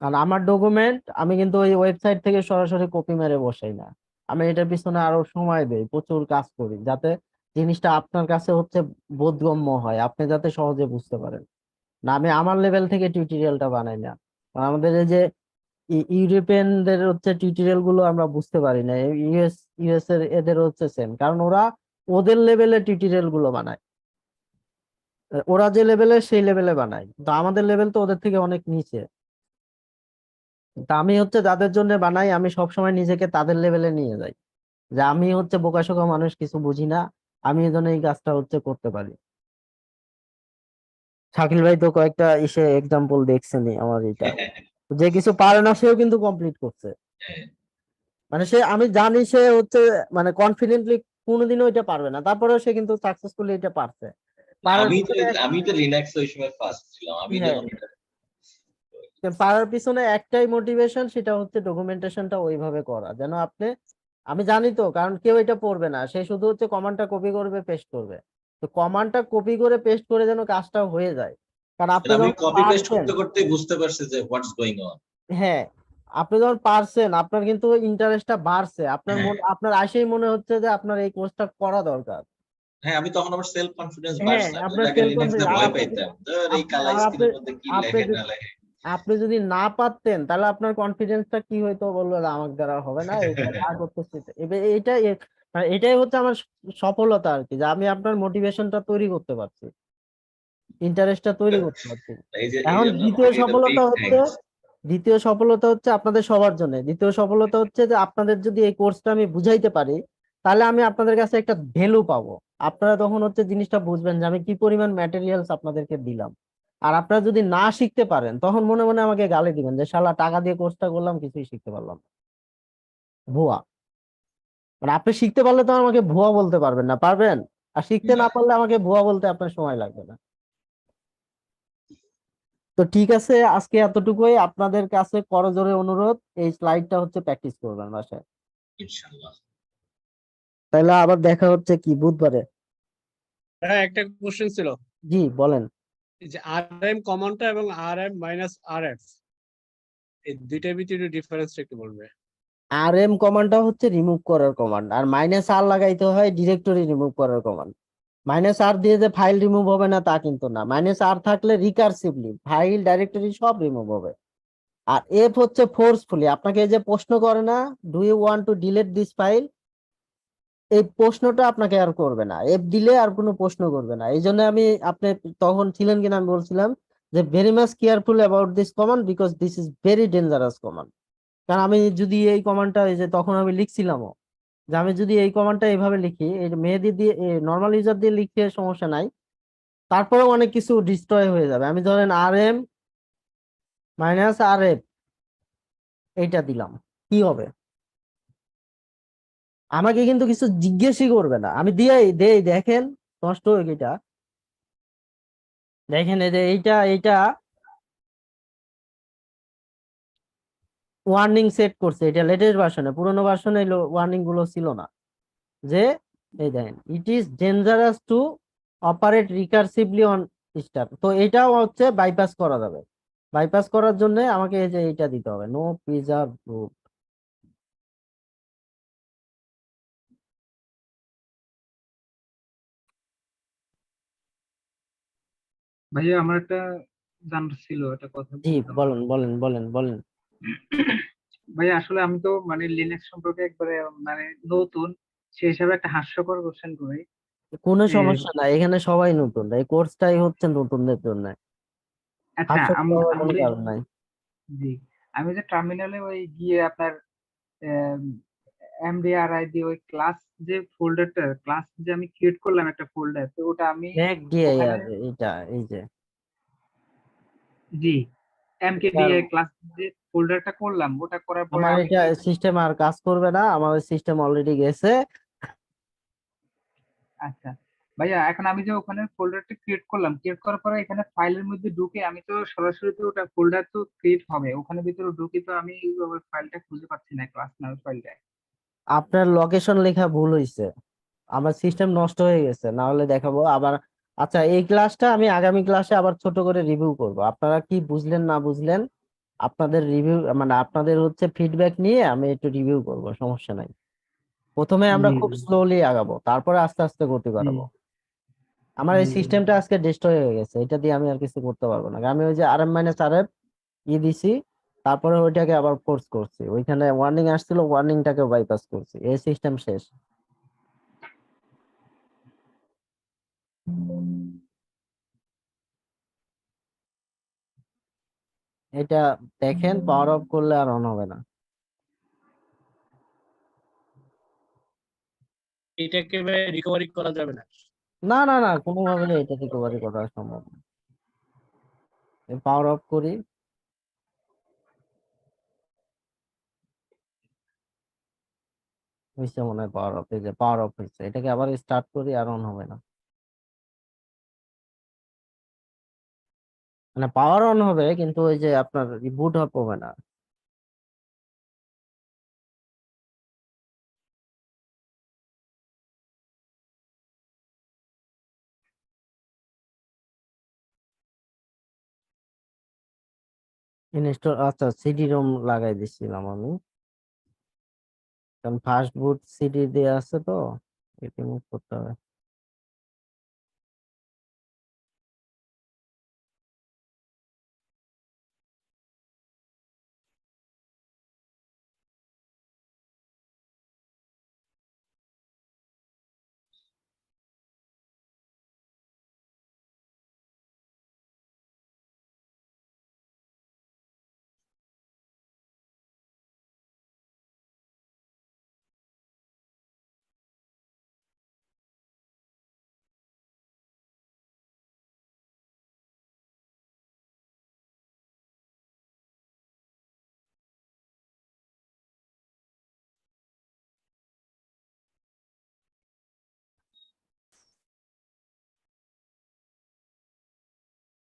S1: কারণ আমার ডকুমেন্ট আমি কিন্তু ওই ওয়েবসাইট থেকে সরাসরি কপি মেরে বসাই না, আমি এটার পিছনে আরো সময় দেই, প্রচুর কাজ করি, যাতে জিনিসটা আপনার কাছে হচ্ছে বোধগম্য হয়, আপনি যাতে সহজে বুঝতে পারেন। না আমি আমার লেভেল থেকে টিউটোরিয়ালটা বানাই না, আর আমাদের এই যে ইউরোপিয়ানদের হচ্ছে টিউটোরিয়াল গুলো আমরা বুঝতে পারি না, ইউএস এর এদের হচ্ছে সেম, কারণ ওরা ওদের লেভেলে টিউটোরিয়াল গুলো বানায়, ওরা যে লেভেলে সেই লেভেলে বানায়, তো আমাদের লেভেল তো ওদের থেকে অনেক নিচে। তা আমি হচ্ছে যাদের জন্য বানাই আমি সবসময় নিজেকে তাদের লেভেলে নিয়ে যাই, যে আমি হচ্ছে বোকাশোকা মানুষ, কিছু বুঝি না, আমি এই জন্য এই কাজটা হচ্ছে করতে পারি। শাকিল ভাই তো কয়েকটা এক্সাম্পল দেখছেনই আমার, এটা যে কিছু পারে না সেও কিন্তু কমপ্লিট করছে। মানে আমি জানি সে হচ্ছে মানে কনফিডেন্টলি কোনোদিনও এটা পারবে না, তারপরেও সে কিন্তু সাকসেসফুলি এটা পারছে। পারার পিছনে
S8: আমি তো লিনাক্স ওই সময় ফার্স্ট ছিলাম, আমি
S1: হ্যাঁ,
S8: যখন এটা
S1: পারার পিছনে একটাই মোটিভেশন, সেটা হচ্ছে ডকুমেন্টেশনটা ওইভাবে করা যেন আপনি, আমি জানি তো, কারণ কেউ এটা পড়বে না, সে শুধু হচ্ছে কমান্ডটা কপি করবে পেস্ট করবে, তো কমান্ডটা কপি করে পেস্ট করে যেন কাজটা হয়ে যায়। কারণ আপনি
S8: আমি
S1: যখন
S8: কপি পেস্ট
S1: পারছেন,
S8: করতে করতে বুঝতে পারছি যে হোয়াটস গোইং অন।
S1: হ্যাঁ আপনি যখন পারছেন আপনার কিন্তু ইন্টারেস্টটা বাড়ছে, আপনার আপনার আসেই মনে হচ্ছে যে আপনার এই কোর্সটা করা দরকার।
S8: হ্যাঁ, আমি তখন আমার সেলফ কনফিডেন্স
S1: হ্যাঁ
S8: বাড়ছে, আমি
S1: আপনার
S8: আগে
S1: সেলফ
S8: লিনাক্স
S1: কনফিডেন্স,
S8: দিয়ে
S1: আর
S8: ভয়
S1: আপনি
S8: পাইতাম, ধর এই কালা
S1: আর আপনি
S8: স্ক্রিনের মধ্যে কি
S1: আপনি
S8: লেখে না
S1: যদি-
S8: লেখে।
S1: আপনি যদি না পারতেন তাহলে আপনার কনফিডেন্সটা কি হইতো, বললো যে আমার দ্বারা হবে না, এটা যা করতেছি মানে এটাই হচ্ছে আমার সফলতা আর কি, যে আমি আপনার মোটিভেশনটা তৈরি করতে পারছি, ইন্টারেস্টটা তৈরি করতে পারছি।
S8: এই
S1: এখন
S8: জন্য আপনাকে এটা বিগ থ্যাঙ্কস।
S1: দ্বিতীয় সফলতা হচ্ছে আপনাদের সবার জন্য, দ্বিতীয় সফলতা হচ্ছে যে আপনাদের যদি এই কোর্সটা আমি বুঝাইতে পারি, তাহলে আমি আপনাদের কাছে একটা ভ্যালু পাবো, আপনারা তখন হচ্ছে জিনিসটা বুঝবেন যে আমি কি পরিমাণ ম্যাটেরিয়ালস আপনাদেরকে দিলাম। আর আপনারা যদি না শিখতে পারেন তখন মনে মনে আমাকে গালি দিবেন যে শালা টাকা দিয়ে কোর্সটা করলাম কিছুই শিখতে পারলাম না। ভুয়া। মানে আপনি শিখতে পারলে তো আমাকে ভুয়া বলতে পারবেন না, পারবেন? আর শিখতে না পারলে আমাকে ভুয়া বলতে আপনার সময় লাগবে না। তো ঠিক আছে, আজকে এতটুকুই, আপনাদের কাছে করজোরে অনুরোধ এই স্লাইডটা হচ্ছে প্র্যাকটিস করবেন বাসায়।
S8: ইনশাআল্লাহ।
S1: তাহলে আবার দেখা হচ্ছে কি বুধবারে।
S7: হ্যাঁ, একটা কোশ্চেন ছিল,
S1: জি বলেন।
S7: এই যে RM কমনটা এবং RM মাইনাস RF, এই দুইটার ভিতরে ডিফারেন্সটা একটু বলবে?
S1: RM কমান্ডটা হচ্ছে রিমুভ করার কমান্ড, আর -R লাগাইতে হয় ডিরেক্টরি রিমুভ করার কমান্ড। -R দিয়ে যে ফাইল রিমুভ হবে না তা কিন্তু না, -R থাকলে রিকারসিভলি ফাইল ডাইরেক্টরি সব রিমুভ হবে। আর F হচ্ছে ফোর্সফুলি, আপনাকে এই যে প্রশ্ন করে না, do you want to delete this file, এই প্রশ্নটা আপনাকে আর করবে না, F দিলে আর কোনো প্রশ্ন করবে না। এই জন্য আমি, আপনি তখন ছিলেন কিনা আমি বলছিলাম যে very much careful about this command because this is very dangerous command. কারণ আমি যদি এই কমান্ডটা, এই যে তখন আমি লিখছিলামও যে আমি যদি এই কমান্ডটা এইভাবে লিখি, এই মেহেদি দিয়ে নর্মাল ইউজার দিয়ে লিখতে সমস্যা নাই, তারপরেও অনেক কিছু ডিস্ট্রয় হয়ে যাবে। আমি ধরেন RM -RF এইটা দিলাম, কি হবে? আমাকে কিন্তু কিছু জিজ্ঞেসই করবে না, আমি দিয়েই দেই, দেখেন নষ্ট হয়ে গেটা দেখেন এই যে এইটা ওয়ার্নিং সেট করছে, এটা লেটেস্ট ভার্সনে, পুরোনো ভার্সনে ওয়ার্নিং গুলো ছিল না। যে এই দেখেন it is dangerous to operate recursively on star, তো এটাও হচ্ছে বাইপাস করা যাবে। বাইপাস করার জন্য আমাকে এই যে এইটা দিতে হবে, নো প্রিজার্ভ রুট।
S5: ভাইয়া আমার একটা জানার ছিল, একটা কথা
S1: জি
S5: বলতাম।
S1: বলেন বলেন বলেন বলেন।
S5: ভাইয়া আসলে আমি তো মানে লিনাক্স সম্পর্কে একবারে মানে নতুন, সেই হিসাবে একটা হাস্যকর কোশ্চেন করি।
S1: কোনো
S5: এ,
S1: সমস্যা নাই, এখানে সবাই নতুন, এই কোর্সটাই হচ্ছে নতুনদের জন্য,
S5: আচ্ছা
S1: হাস্যকর হওয়ার কোনো
S5: আমি
S1: কারণ নাই।
S5: জি, আমি যে টার্মিনালে ওই গিয়ে আপনার এমডিআরআই দিয়ে ওই ক্লাস যে ফোল্ডারটা, ক্লাস যে আমি ক্রিয়েট করলাম একটা ফোল্ডার, তো ওটা আমি
S1: ম্যাক দিয়ে
S5: ওখানে
S1: এটা এই যে
S5: জি
S1: এটার
S5: এমকেডিআই ক্লাস যে ফোল্ডারটা করলাম, ওটা করার পরে
S1: আমার
S5: আমি
S1: এটা
S5: কি
S1: সিস্টেম আর কাজ করবে না, আমার সিস্টেম অলরেডি গেছে।
S5: আচ্ছা ভাইয়া, এখন আমি যে ওখানে ফোল্ডারটা ক্রিয়েট করলাম, ক্রিয়েট করার পরে এখানে ফাইলের মধ্যে ঢুকে আমি তো সরাসরি তো ওটা ফোল্ডার তো ক্রিয়েট হবে, ওখানে ভিতরে ঢুকে তো আমি ওই ফাইলটা খুঁজে পাচ্ছি না, ক্লাস নামের ফাইলটা।
S1: আপনার লোকেশন লেখা ভুল হয়েছে, আমার সিস্টেম নষ্ট হয়ে গেছে, না হলে দেখাবো আবার। আচ্ছা এই ক্লাসটা আমি আগামী ক্লাসে আবার ছোট করে রিভিউ করব, আপনারা কি বুঝলেন না বুঝলেন আপনাদের রিভিউ মানে আপনাদের হচ্ছে ফিডব্যাক নিয়ে আমি একটু রিভিউ করব, সমস্যা নাই। প্রথমে আমরা
S5: জি
S1: খুব স্লোলি আগাবো, তারপরে আস্তে আস্তে গতি
S5: জি
S1: বাড়াবো। আমার এই
S5: জি
S1: সিস্টেমটা আজকে ডিস্ট্রয় হয়ে গেছে, এটা দিয়ে আমি আর কিছু করতে পারবো না। আমি ওই যে RM-RF দিছি, তারপরে ওইটাকে আবার ফোর্স করছি, ওইখানে ওয়ার্নিং আসছিল, ওয়ার্নিংটাকে বাইপাস করছি, এই সিস্টেম শেষ। এটা দেখেন পাওয়ার অফ করলে আর অন হবে না।
S7: এটাকে রিকভারি করা যাবে না?
S1: না না না, কোনোভাবে এটা রিকভারি করা সম্ভব না। পাওয়ার অফ করি, হয়েছে মনে হয় পাওয়ার অফ, এই যে পাওয়ার অফ হয়েছে, এটাকে আবার স্টার্ট করি আর অন হবে না। মানে পাওয়ার অন হবে কিন্তু ওই যে আপনার বুট আপ হবে না। ইনস্টল, আচ্ছা সিডি রোম লাগাই দিছিলাম আমি, কারণ ফার্স্ট বুট সিডি দেয়া আছে তো, এটি মুভ করতে হবে।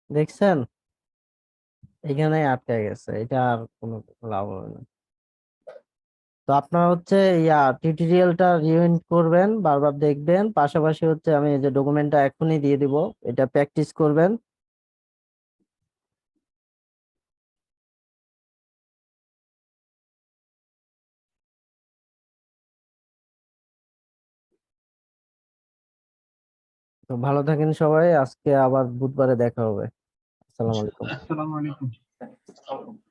S1: দেখছেন এখানে আটকে গেছে, এটা আর কোনো লাভ হবে না। তো আপনারা হচ্ছে টিউটোরিয়ালটা রিউইন্ড করবেন, বারবার দেখবেন, পাশাপাশি হচ্ছে আমি এই যে ডকুমেন্টটা এখনই দিয়ে দিব, এটা প্র্যাকটিস করবেন। তো ভালো থাকেন সবাই, আজকে আবার বুধবারে দেখা হবে। আসসালামু আলাইকুম।
S5: আসসালামু আলাইকুম।
S3: আসসালামু আলাইকুম।